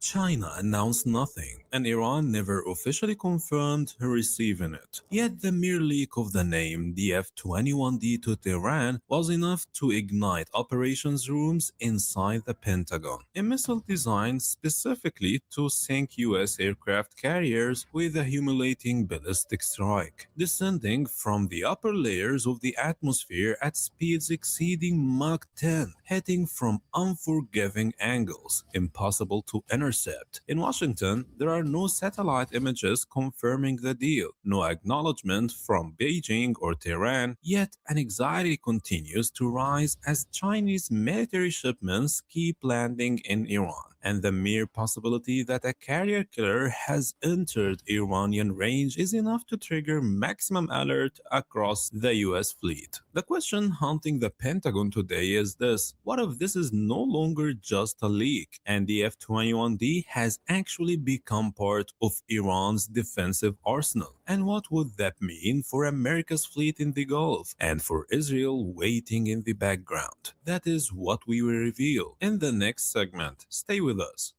China announced nothing, and Iran never officially confirmed receiving it. Yet the mere leak of the name DF-21D to Tehran was enough to ignite operations rooms inside the Pentagon. A missile designed specifically to sink US aircraft carriers with a humiliating ballistic strike, descending from the upper layers of the atmosphere at speeds exceeding Mach 10, hitting from unforgiving angles, impossible to intercept. In Washington, there are no satellite images confirming the deal, no acknowledgement from Beijing or Tehran, yet anxiety continues to rise as Chinese military shipments keep landing in Iran, and the mere possibility that a carrier killer has entered Iranian range is enough to trigger maximum alert across the US fleet. The question haunting the Pentagon today is this: what if this is no longer just a leak, and the F-21D F-21D has actually become part of Iran's defensive arsenal. And what would that mean for America's fleet in the Gulf and for Israel waiting in the background? That is what we will reveal in the next segment. Stay with us.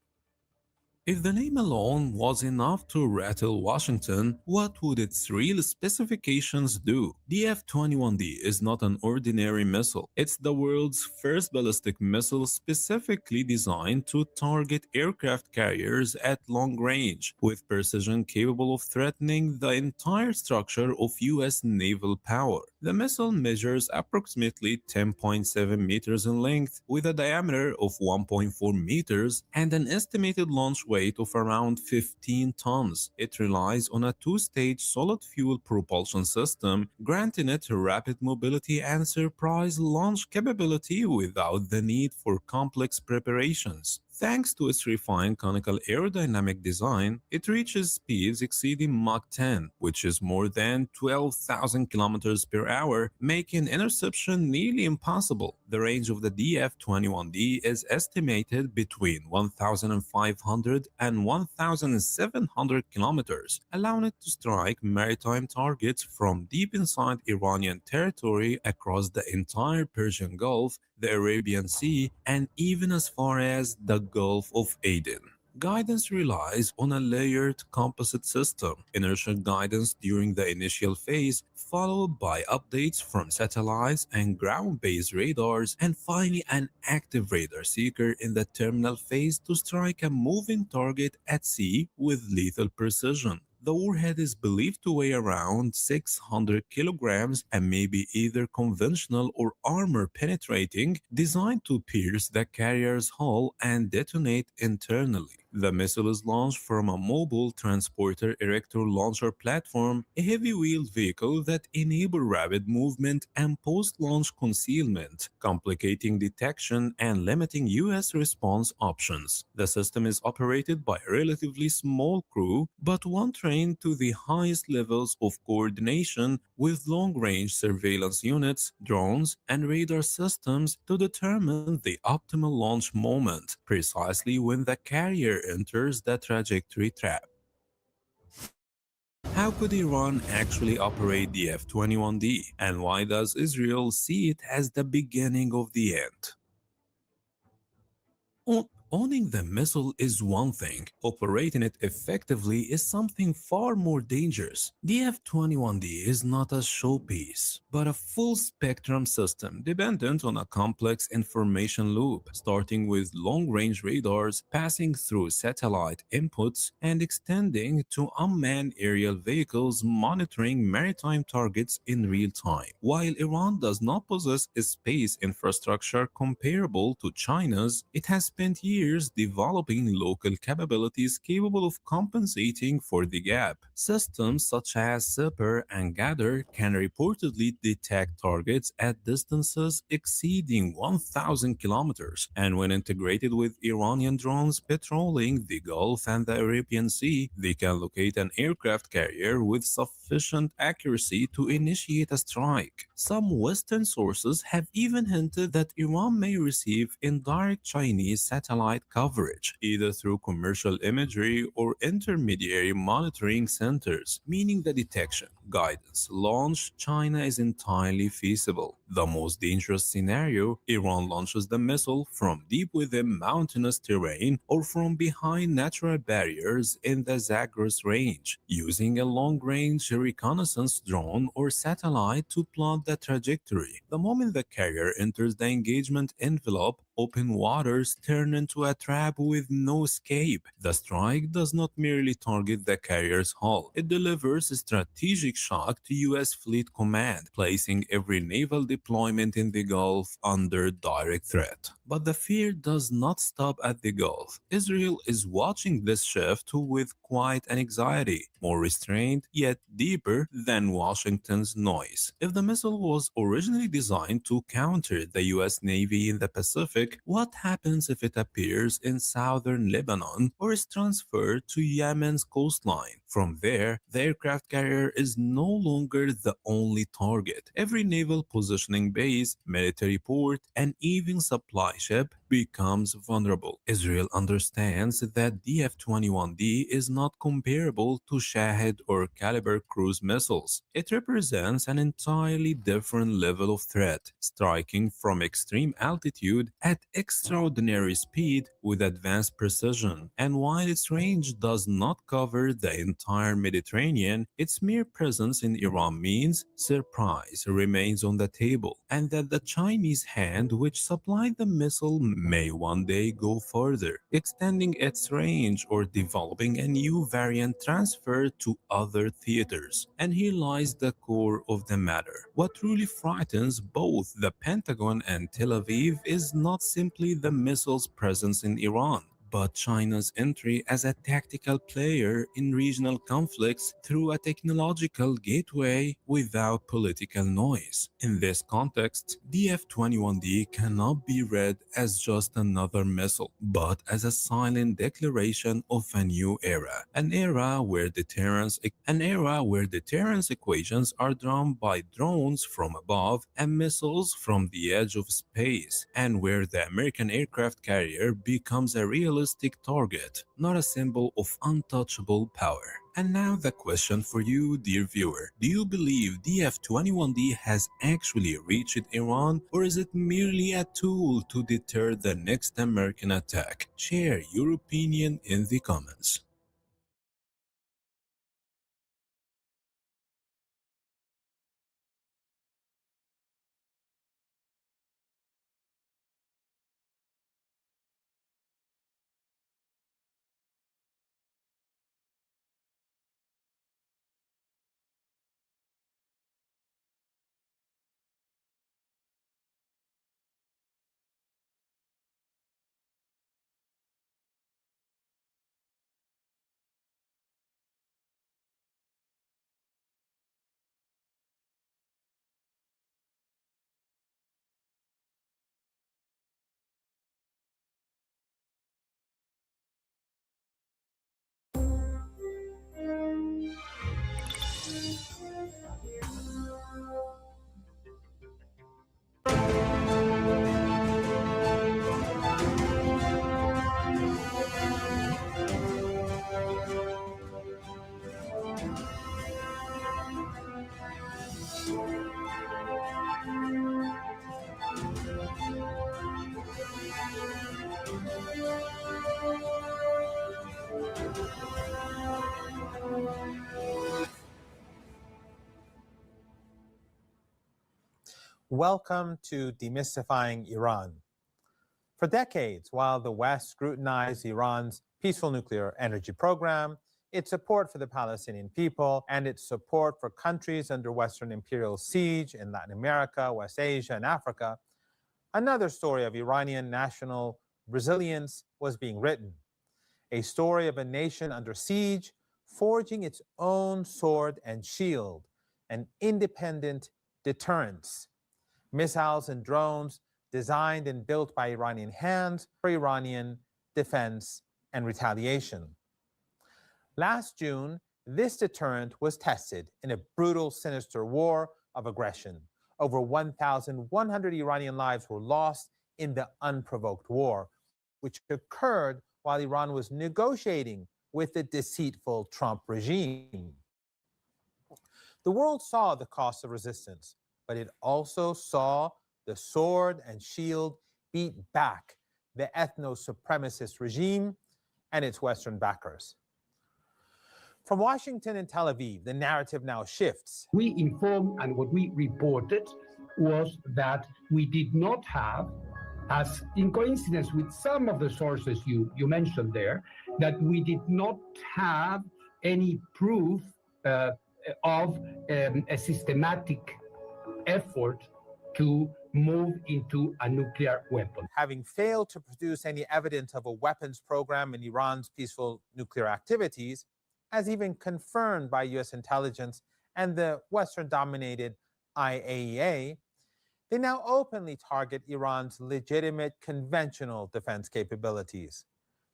If the name alone was enough to rattle Washington, what would its real specifications do? The F-21D is not an ordinary missile. It's the world's first ballistic missile specifically designed to target aircraft carriers at long range, with precision capable of threatening the entire structure of US naval power. The missile measures approximately 10.7 meters in length, with a diameter of 1.4 meters and an estimated launch weight of around 15 tons. It relies on a two-stage solid-fuel propulsion system, granting it rapid mobility and surprise launch capability without the need for complex preparations. Thanks to its refined conical aerodynamic design, it reaches speeds exceeding Mach 10, which is more than 12,000 km per hour, making interception nearly impossible. The range of the DF-21D is estimated between 1,500 and 1,700 kilometers, allowing it to strike maritime targets from deep inside Iranian territory across the entire Persian Gulf, the Arabian Sea, and even as far as the Gulf of Aden. Guidance relies on a layered composite system, inertial guidance during the initial phase, followed by updates from satellites and ground-based radars, and finally an active radar seeker in the terminal phase to strike a moving target at sea with lethal precision. The warhead is believed to weigh around 600 kilograms and may be either conventional or armor-penetrating, designed to pierce the carrier's hull and detonate internally. The missile is launched from a mobile transporter erector launcher platform, a heavy-wheeled vehicle that enables rapid movement and post-launch concealment, complicating detection and limiting U.S. response options. The system is operated by a relatively small crew, but one trained to the highest levels of coordination with long-range surveillance units, drones, and radar systems to determine the optimal launch moment, precisely when the carrier enters the trajectory trap. How could Iran actually operate the F-21D, and why does Israel see it as the beginning of the end? Owning the missile is one thing, operating it effectively is something far more dangerous. The F-21D is not a showpiece, but a full-spectrum system dependent on a complex information loop, starting with long-range radars, passing through satellite inputs, and extending to unmanned aerial vehicles monitoring maritime targets in real time. While Iran does not possess a space infrastructure comparable to China's, it has spent years developing local capabilities capable of compensating for the gap. Systems such as SIPR and Gather can reportedly detect targets at distances exceeding 1,000 kilometers, and when integrated with Iranian drones patrolling the Gulf and the Arabian Sea, they can locate an aircraft carrier with sufficient accuracy to initiate a strike. Some Western sources have even hinted that Iran may receive indirect Chinese satellite coverage, either through commercial imagery or intermediary monitoring centers, meaning the detection, guidance, launch China is entirely feasible. The most dangerous scenario, Iran launches the missile from deep within mountainous terrain or from behind natural barriers in the Zagros range, using a long-range reconnaissance drone or satellite to plot the trajectory. The moment the carrier enters the engagement envelope, open waters turn into a trap with no escape. The strike does not merely target the carrier's hull, it delivers a strategic shock to US Fleet Command, placing every naval deployment in the Gulf under direct threat. But the fear does not stop at the Gulf. Israel is watching this shift with quite an anxiety, more restrained yet deeper than Washington's noise. If the missile was originally designed to counter the US Navy in the Pacific, what happens if it appears in southern Lebanon or is transferred to Yemen's coastline? From there, the aircraft carrier is no longer the only target. Every naval positioning base, military port, and even supply ship becomes vulnerable. Israel understands that the F-21D is not comparable to Shahed or Caliber cruise missiles. It represents an entirely different level of threat, striking from extreme altitude at extraordinary speed with advanced precision. And while its range does not cover the entire Mediterranean, its mere presence in Iran means surprise remains on the table, and that the Chinese hand which supplied the missile may one day go further, extending its range or developing a new variant transfer to other theaters. And here lies the core of the matter. What truly frightens both the Pentagon and Tel Aviv is not simply the missile's presence in Iran, but China's entry as a tactical player in regional conflicts through a technological gateway without political noise. In this context, the F-21D cannot be read as just another missile, but as a silent declaration of a new era, an era where deterrence equations are drawn by drones from above and missiles from the edge of space, and where the American aircraft carrier becomes a realistic target, not a symbol of untouchable power. And now the question for you, dear viewer. Do you believe the F-21D has actually reached Iran, or is it merely a tool to deter the next American attack? Share your opinion in the comments. Welcome to Demystifying Iran. For decades, while the West scrutinized Iran's peaceful nuclear energy program, its support for the Palestinian people, and its support for countries under Western imperial siege in Latin America, West Asia, and Africa, another story of Iranian national resilience was being written. A story of a nation under siege, forging its own sword and shield, an independent deterrence. Missiles and drones designed and built by Iranian hands for Iranian defense and retaliation. Last June, this deterrent was tested in a brutal, sinister war of aggression. Over 1,100 Iranian lives were lost in the unprovoked war, which occurred while Iran was negotiating with the deceitful Trump regime. The world saw the cost of resistance, but it also saw the sword and shield beat back the ethno-supremacist regime and its Western backers. From Washington and Tel Aviv, the narrative now shifts. We informed, and what we reported was that we did not have, as in coincidence with some of the sources you mentioned there, that we did not have any proof of a systematic effort to move into a nuclear weapon. Having failed to produce any evidence of a weapons program in Iran's peaceful nuclear activities, as even confirmed by US intelligence and the Western-dominated IAEA, they now openly target Iran's legitimate conventional defense capabilities.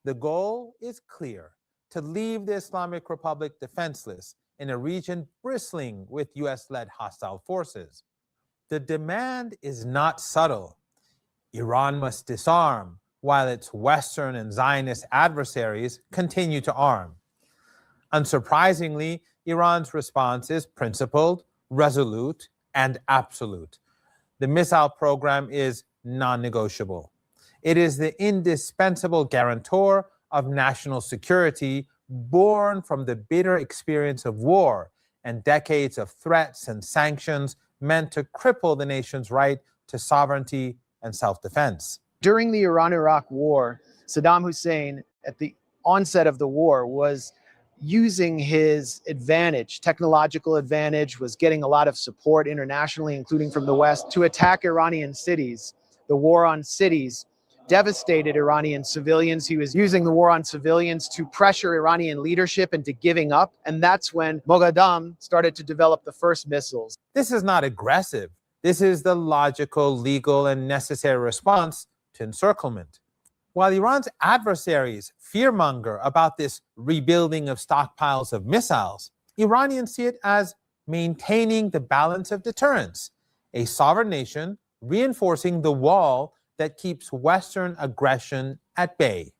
The goal is clear: to leave the Islamic Republic defenseless in a region bristling with US-led hostile forces. The demand is not subtle. Iran must disarm, while its Western and Zionist adversaries continue to arm. Unsurprisingly, Iran's response is principled, resolute, and absolute. The missile program is non-negotiable. It is the indispensable guarantor of national security born from the bitter experience of war and decades of threats and sanctions meant to cripple the nation's right to sovereignty and self-defense. During the Iran-Iraq War, Saddam Hussein, at the onset of the war, was using his advantage, technological advantage, was getting a lot of support internationally, including from the West, to attack Iranian cities. The war on cities devastated Iranian civilians. He was using the war on civilians to pressure Iranian leadership into giving up. And that's when Moghadam started to develop the first missiles. This is not aggressive. This is the logical, legal, and necessary response to encirclement. While Iran's adversaries fearmonger about this rebuilding of stockpiles of missiles, Iranians see it as maintaining the balance of deterrence, a sovereign nation reinforcing the wall that keeps Western aggression at bay.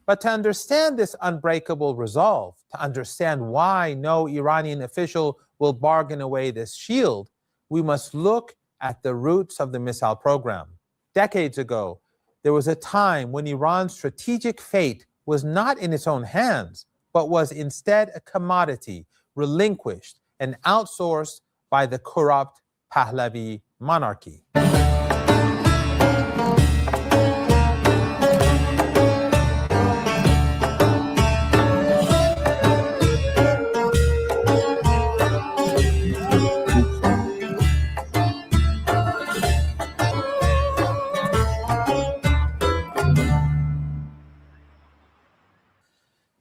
But to understand this unbreakable resolve, to understand why no Iranian official will bargain away this shield, we must look at the roots of the missile program. Decades ago, there was a time when Iran's strategic fate was not in its own hands, but was instead a commodity relinquished and outsourced by the corrupt Pahlavi monarchy.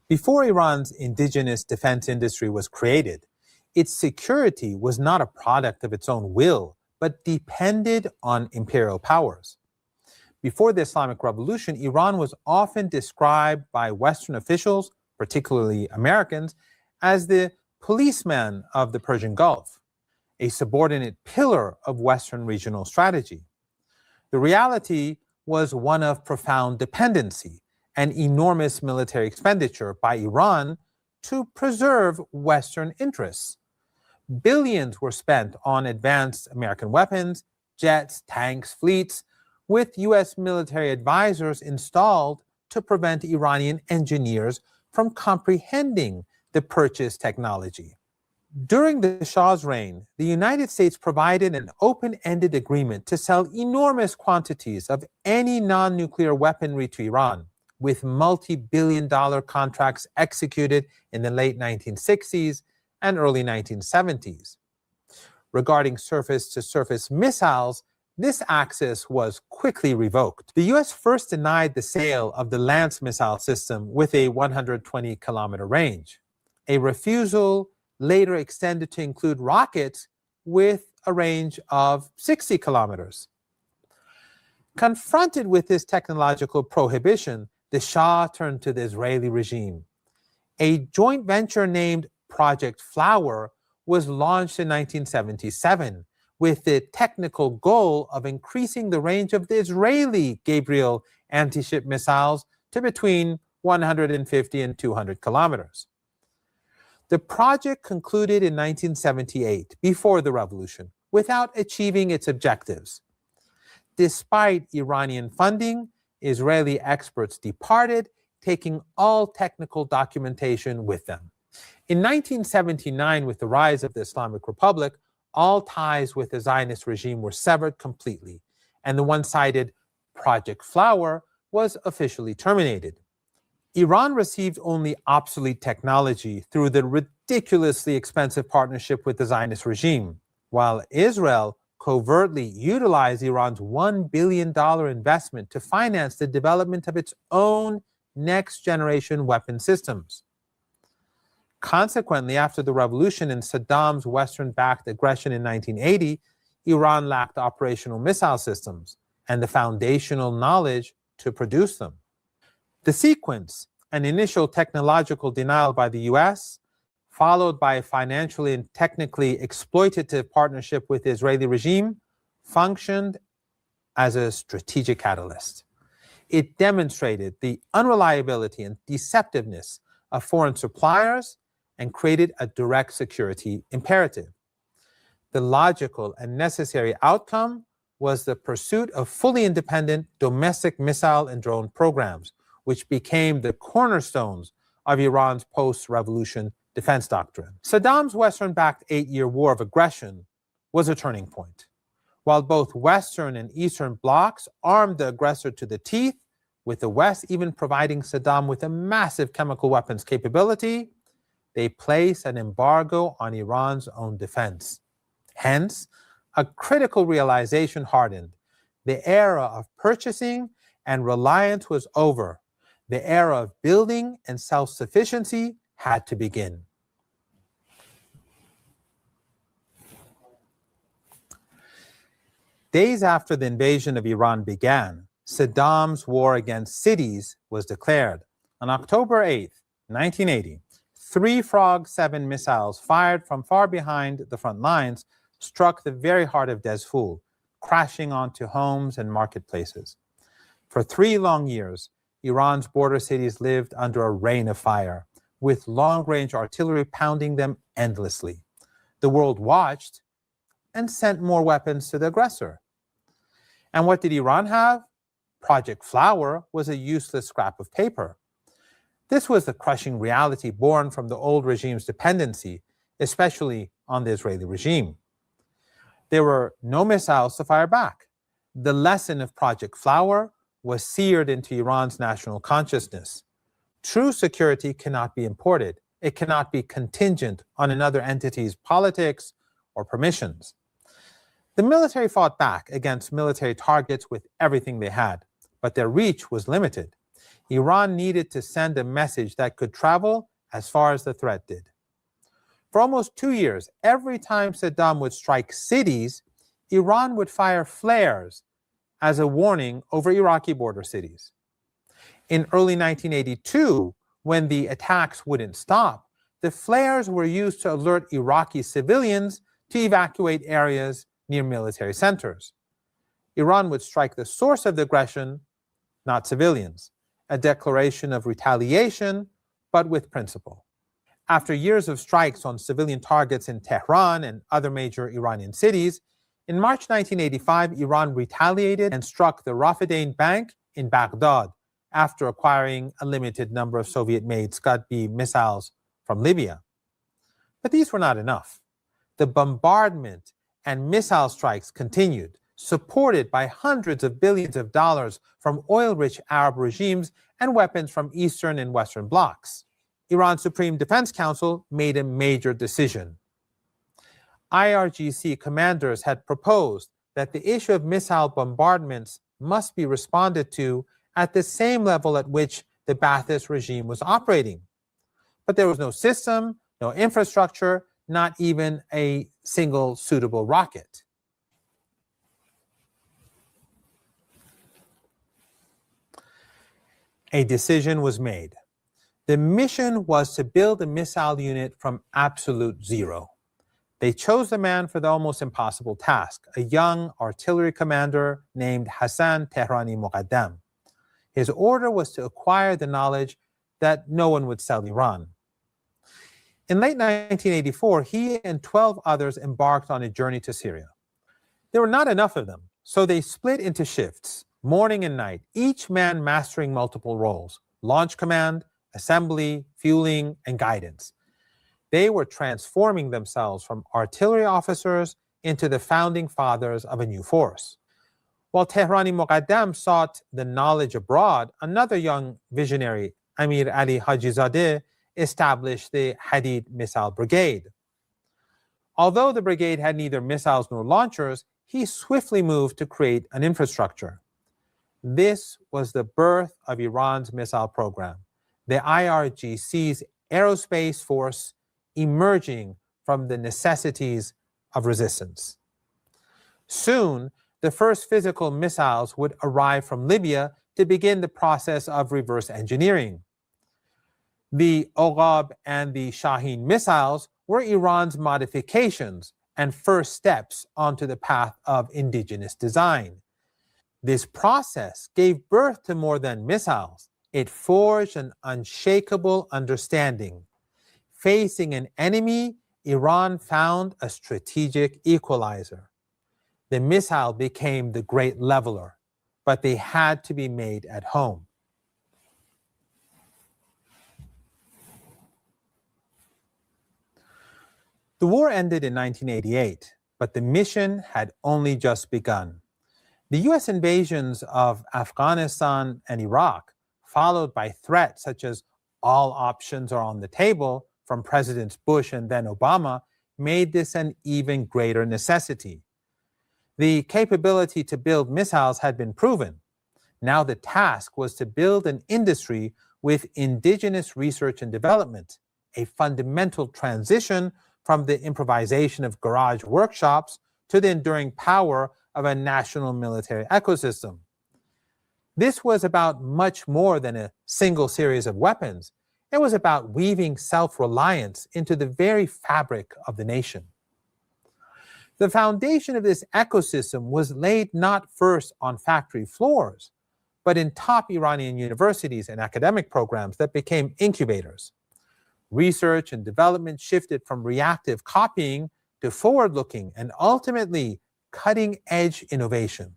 Before Iran's indigenous defense industry was created, its security was not a product of its own will, but depended on imperial powers. Before the Islamic Revolution, Iran was often described by Western officials, particularly Americans, as the policeman of the Persian Gulf, a subordinate pillar of Western regional strategy. The reality was one of profound dependency and enormous military expenditure by Iran to preserve Western interests. Billions were spent on advanced American weapons, jets, tanks, fleets, with US military advisors installed to prevent Iranian engineers from comprehending the purchased technology. During the Shah's reign, the United States provided an open-ended agreement to sell enormous quantities of any non-nuclear weaponry to Iran, with multi-billion-dollar contracts executed in the late 1960s and early 1970s. Regarding surface-to-surface missiles, this access was quickly revoked. The US first denied the sale of the Lance missile system with a 120-kilometer range. A refusal later extended to include rockets with a range of 60 kilometers. Confronted with this technological prohibition, the Shah turned to the Israeli regime. A joint venture named Project Flower was launched in 1977 with the technical goal of increasing the range of the Israeli Gabriel anti-ship missiles to between 150 and 200 kilometers. The project concluded in 1978, before the revolution, without achieving its objectives. Despite Iranian funding, Israeli experts departed, taking all technical documentation with them. In 1979, with the rise of the Islamic Republic, all ties with the Zionist regime were severed completely, and the one-sided Project Flower was officially terminated. Iran received only obsolete technology through the ridiculously expensive partnership with the Zionist regime, while Israel covertly utilized Iran's $1 billion investment to finance the development of its own next-generation weapon systems. Consequently, after the revolution and Saddam's Western-backed aggression in 1980, Iran lacked operational missile systems and the foundational knowledge to produce them. The sequence, an initial technological denial by the US, followed by a financially and technically exploitative partnership with the Israeli regime, functioned as a strategic catalyst. It demonstrated the unreliability and deceptiveness of foreign suppliers and created a direct security imperative. The logical and necessary outcome was the pursuit of fully independent domestic missile and drone programs, which became the cornerstones of Iran's post-revolution defense doctrine. Saddam's Western-backed 8-year war of aggression was a turning point. While both Western and Eastern blocs armed the aggressor to the teeth, with the West even providing Saddam with a massive chemical weapons capability, they placed an embargo on Iran's own defense. Hence, a critical realization hardened. The era of purchasing and reliance was over. The era of building and self-sufficiency had to begin. Days after the invasion of Iran began, Saddam's war against cities was declared. On October 8, 1980, 3 Frog 7 missiles fired from far behind the front lines struck the very heart of Dezful, crashing onto homes and marketplaces. For 3 long years, Iran's border cities lived under a rain of fire, with long-range artillery pounding them endlessly. The world watched and sent more weapons to the aggressor. And what did Iran have? Project Flower was a useless scrap of paper. This was the crushing reality born from the old regime's dependency, especially on the Israeli regime. There were no missiles to fire back. The lesson of Project Flower was seared into Iran's national consciousness. True security cannot be imported. It cannot be contingent on another entity's politics or permissions. The military fought back against military targets with everything they had, but their reach was limited. Iran needed to send a message that could travel as far as the threat did. For almost 2 years, every time Saddam would strike cities, Iran would fire flares as a warning over Iraqi border cities. In early 1982, when the attacks wouldn't stop, the flares were used to alert Iraqi civilians to evacuate areas near military centers. Iran would strike the source of the aggression, not civilians, a declaration of retaliation, but with principle. After years of strikes on civilian targets in Tehran and other major Iranian cities, in March 1985, Iran retaliated and struck the Rafadain Bank in Baghdad after acquiring a limited number of Soviet-made Scud-B missiles from Libya. But these were not enough. The bombardment and missile strikes continued, supported by hundreds of billions of dollars from oil-rich Arab regimes and weapons from Eastern and Western blocs. Iran's Supreme Defense Council made a major decision. IRGC commanders had proposed that the issue of missile bombardments must be responded to at the same level at which the Ba'athist regime was operating. But there was no system, no infrastructure, not even a single suitable rocket. A decision was made. The mission was to build a missile unit from absolute zero. They chose the man for the almost impossible task, a young artillery commander named Hassan Tehrani Muqaddam. His order was to acquire the knowledge that no one would sell Iran. In late 1984, he and 12 others embarked on a journey to Syria. There were not enough of them, so they split into shifts, morning and night, each man mastering multiple roles: launch command, assembly, fueling, and guidance. They were transforming themselves from artillery officers into the founding fathers of a new force. While Tehrani Muqaddam sought the knowledge abroad, another young visionary, Amir Ali Hajizadeh, established the Hadid Missile Brigade. Although the brigade had neither missiles nor launchers, he swiftly moved to create an infrastructure. This was the birth of Iran's missile program, the IRGC's aerospace force emerging from the necessities of resistance. Soon, the first physical missiles would arrive from Libya to begin the process of reverse engineering. The Oghab and the Shaheen missiles were Iran's modifications and first steps onto the path of indigenous design. This process gave birth to more than missiles. It forged an unshakable understanding. Facing an enemy, Iran found a strategic equalizer. The missile became the great leveler, but they had to be made at home. The war ended in 1988, but the mission had only just begun. The US invasions of Afghanistan and Iraq, followed by threats such as all options are on the table from Presidents Bush and then Obama, made this an even greater necessity. The capability to build missiles had been proven. Now the task was to build an industry with indigenous research and development, a fundamental transition from the improvisation of garage workshops to the enduring power of a national military ecosystem. This was about much more than a single series of weapons. It was about weaving self-reliance into the very fabric of the nation. The foundation of this ecosystem was laid not first on factory floors, but in top Iranian universities and academic programs that became incubators. Research and development shifted from reactive copying to forward-looking and ultimately cutting-edge innovation,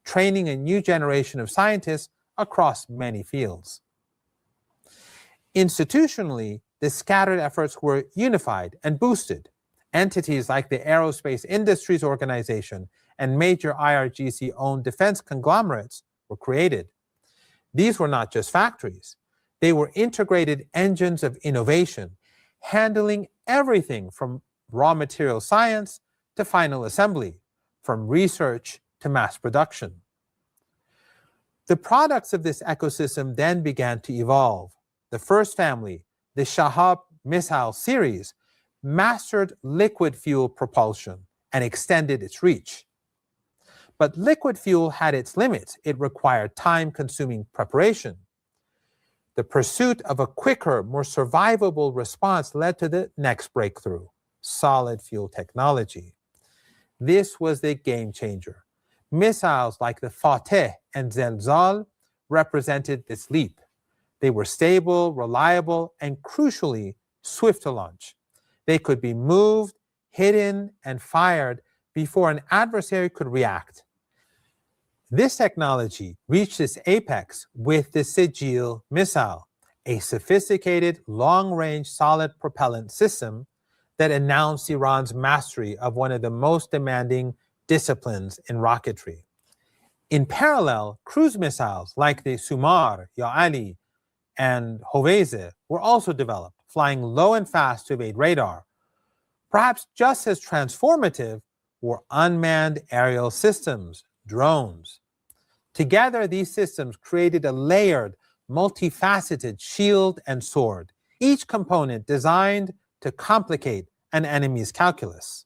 training a new generation of scientists across many fields. Institutionally, the scattered efforts were unified and boosted. Entities like the Aerospace Industries Organization and major IRGC-owned defense conglomerates were created. These were not just factories. They were integrated engines of innovation, handling everything from raw material science to final assembly, from research to mass production. The products of this ecosystem then began to evolve. The first family, the Shahab missile series, mastered liquid fuel propulsion and extended its reach. But liquid fuel had its limits. It required time-consuming preparation. The pursuit of a quicker, more survivable response led to the next breakthrough, solid fuel technology. This was the game changer. Missiles like the Fateh and Zelzal represented this leap. They were stable, reliable, and crucially, swift to launch. They could be moved, hidden, and fired before an adversary could react. This technology reached its apex with the Sijil missile, a sophisticated, long-range solid propellant system that announced Iran's mastery of one of the most demanding disciplines in rocketry. In parallel, cruise missiles like the Sumar, Ya Ali, and Hoveze were also developed, flying low and fast to evade radar. Perhaps just as transformative were unmanned aerial systems, drones. Together, these systems created a layered, multifaceted shield and sword, each component designed to complicate an enemy's calculus.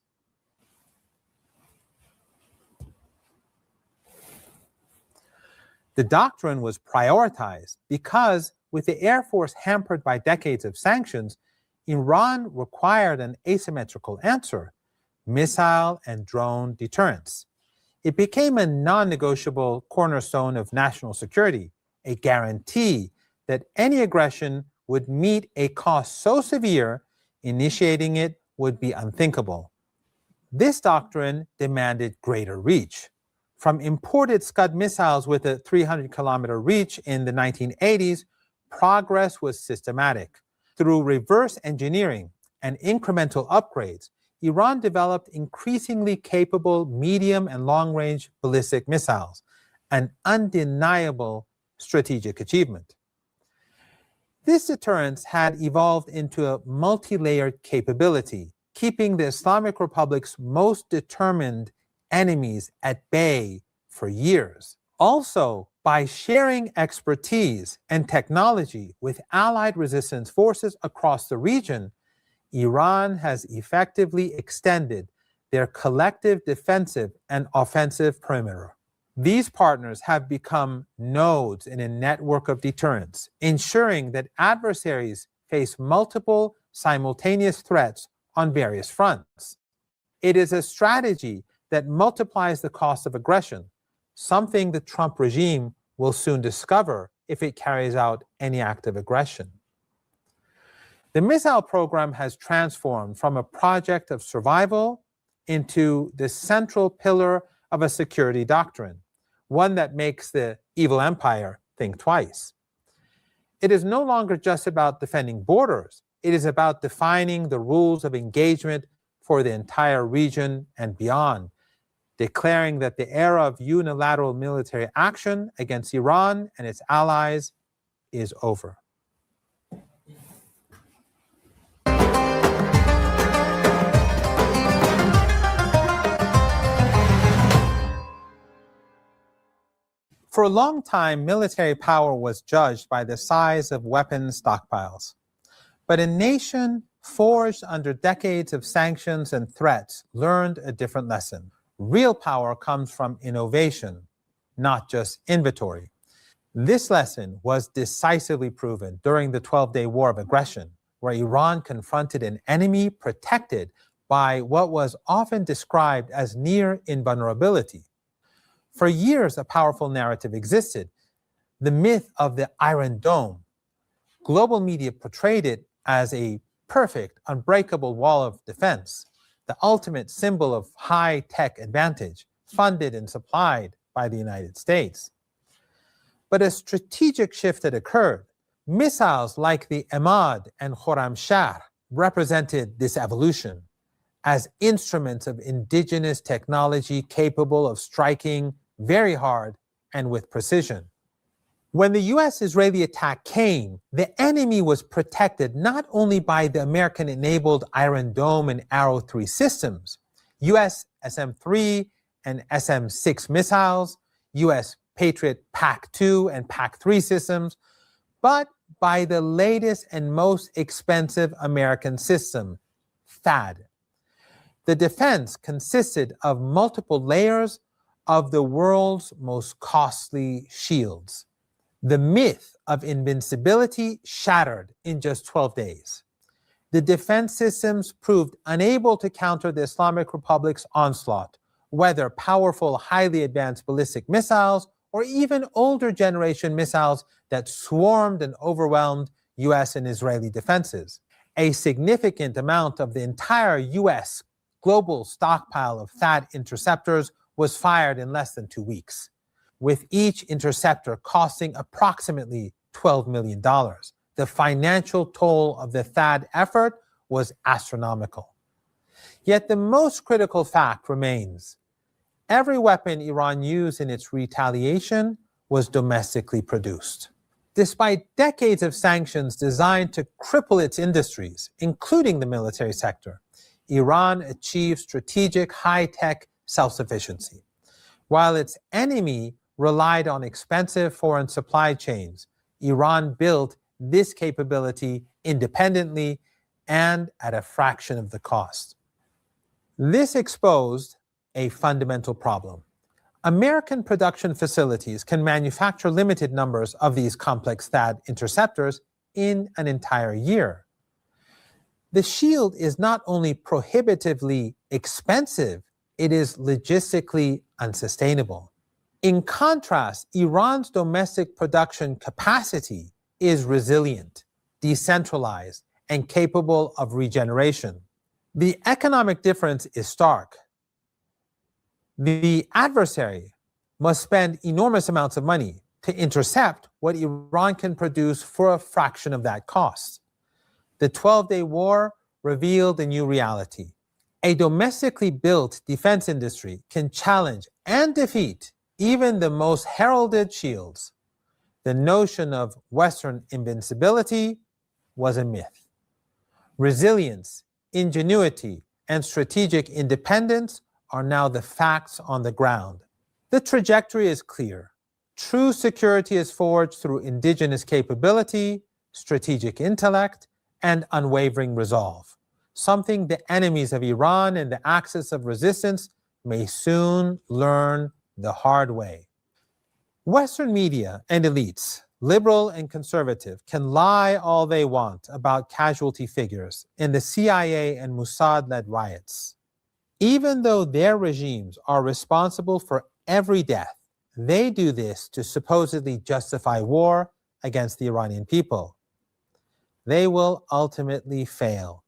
The doctrine was prioritized because, with the Air Force hampered by decades of sanctions, Iran required an asymmetrical answer, missile and drone deterrence. It became a non-negotiable cornerstone of national security, a guarantee that any aggression would meet a cost so severe, initiating it would be unthinkable. This doctrine demanded greater reach. From imported Scud missiles with a 300-kilometer reach in the 1980s, progress was systematic. Through reverse engineering and incremental upgrades, Iran developed increasingly capable medium and long-range ballistic missiles, an undeniable strategic achievement. This deterrence had evolved into a multi-layered capability, keeping the Islamic Republic's most determined enemies at bay for years. Also, by sharing expertise and technology with allied resistance forces across the region, Iran has effectively extended their collective defensive and offensive perimeter. These partners have become nodes in a network of deterrence, ensuring that adversaries face multiple simultaneous threats on various fronts. It is a strategy that multiplies the cost of aggression, something the Trump regime will soon discover if it carries out any act of aggression. The missile program has transformed from a project of survival into the central pillar of a security doctrine, one that makes the evil empire think twice. It is no longer just about defending borders. It is about defining the rules of engagement for the entire region and beyond, declaring that the era of unilateral military action against Iran and its allies is over. For a long time, military power was judged by the size of weapons stockpiles. But a nation forged under decades of sanctions and threats learned a different lesson. Real power comes from innovation, not just inventory. This lesson was decisively proven during the 12-day war of aggression, where Iran confronted an enemy protected by what was often described as near invulnerability. For years, a powerful narrative existed, the myth of the Iron Dome. Global media portrayed it as a perfect, unbreakable wall of defense, the ultimate symbol of high-tech advantage, funded and supplied by the United States. But a strategic shift had occurred. Missiles like the Ahmad and Khorramshahr represented this evolution as instruments of indigenous technology capable of striking very hard and with precision. When the US-Israeli attack came, the enemy was protected not only by the American-enabled Iron Dome and Arrow 3 systems, US SM-3 and SM-6 missiles, US Patriot PAC-2 and PAC-3 systems, but by the latest and most expensive American system, THAAD. The defense consisted of multiple layers of the world's most costly shields. The myth of invincibility shattered in just 12 days. The defense systems proved unable to counter the Islamic Republic's onslaught, whether powerful, highly advanced ballistic missiles or even older generation missiles that swarmed and overwhelmed US and Israeli defenses. A significant amount of the entire US global stockpile of THAAD interceptors was fired in less than 2 weeks, with each interceptor costing approximately $12 million. The financial toll of the THAAD effort was astronomical. Yet the most critical fact remains. Every weapon Iran used in its retaliation was domestically produced. Despite decades of sanctions designed to cripple its industries, including the military sector, Iran achieved strategic high-tech self-sufficiency. While its enemy relied on expensive foreign supply chains, Iran built this capability independently and at a fraction of the cost. This exposed a fundamental problem. American production facilities can manufacture limited numbers of these complex THAAD interceptors in an entire year. The shield is not only prohibitively expensive, it is logistically unsustainable. In contrast, Iran's domestic production capacity is resilient, decentralized, and capable of regeneration. The economic difference is stark. The adversary must spend enormous amounts of money to intercept what Iran can produce for a fraction of that cost. The 12-day war revealed a new reality. A domestically built defense industry can challenge and defeat even the most heralded shields. The notion of Western invincibility was a myth. Resilience, ingenuity, and strategic independence are now the facts on the ground. The trajectory is clear. True security is forged through indigenous capability, strategic intellect, and unwavering resolve, something the enemies of Iran and the axis of resistance may soon learn the hard way. Western media and elites, liberal and conservative, can lie all they want about casualty figures in the CIA and Mossad-led riots. Even though their regimes are responsible for every death, They do this to supposedly justify war against the Iranian people. They will ultimately fail.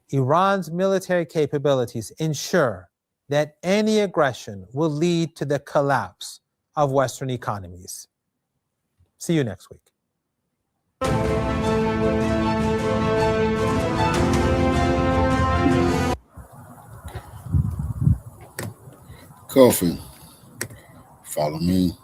Iran's military capabilities ensure that any aggression will lead to the collapse of Western economies. See you next week. Coffee. Follow me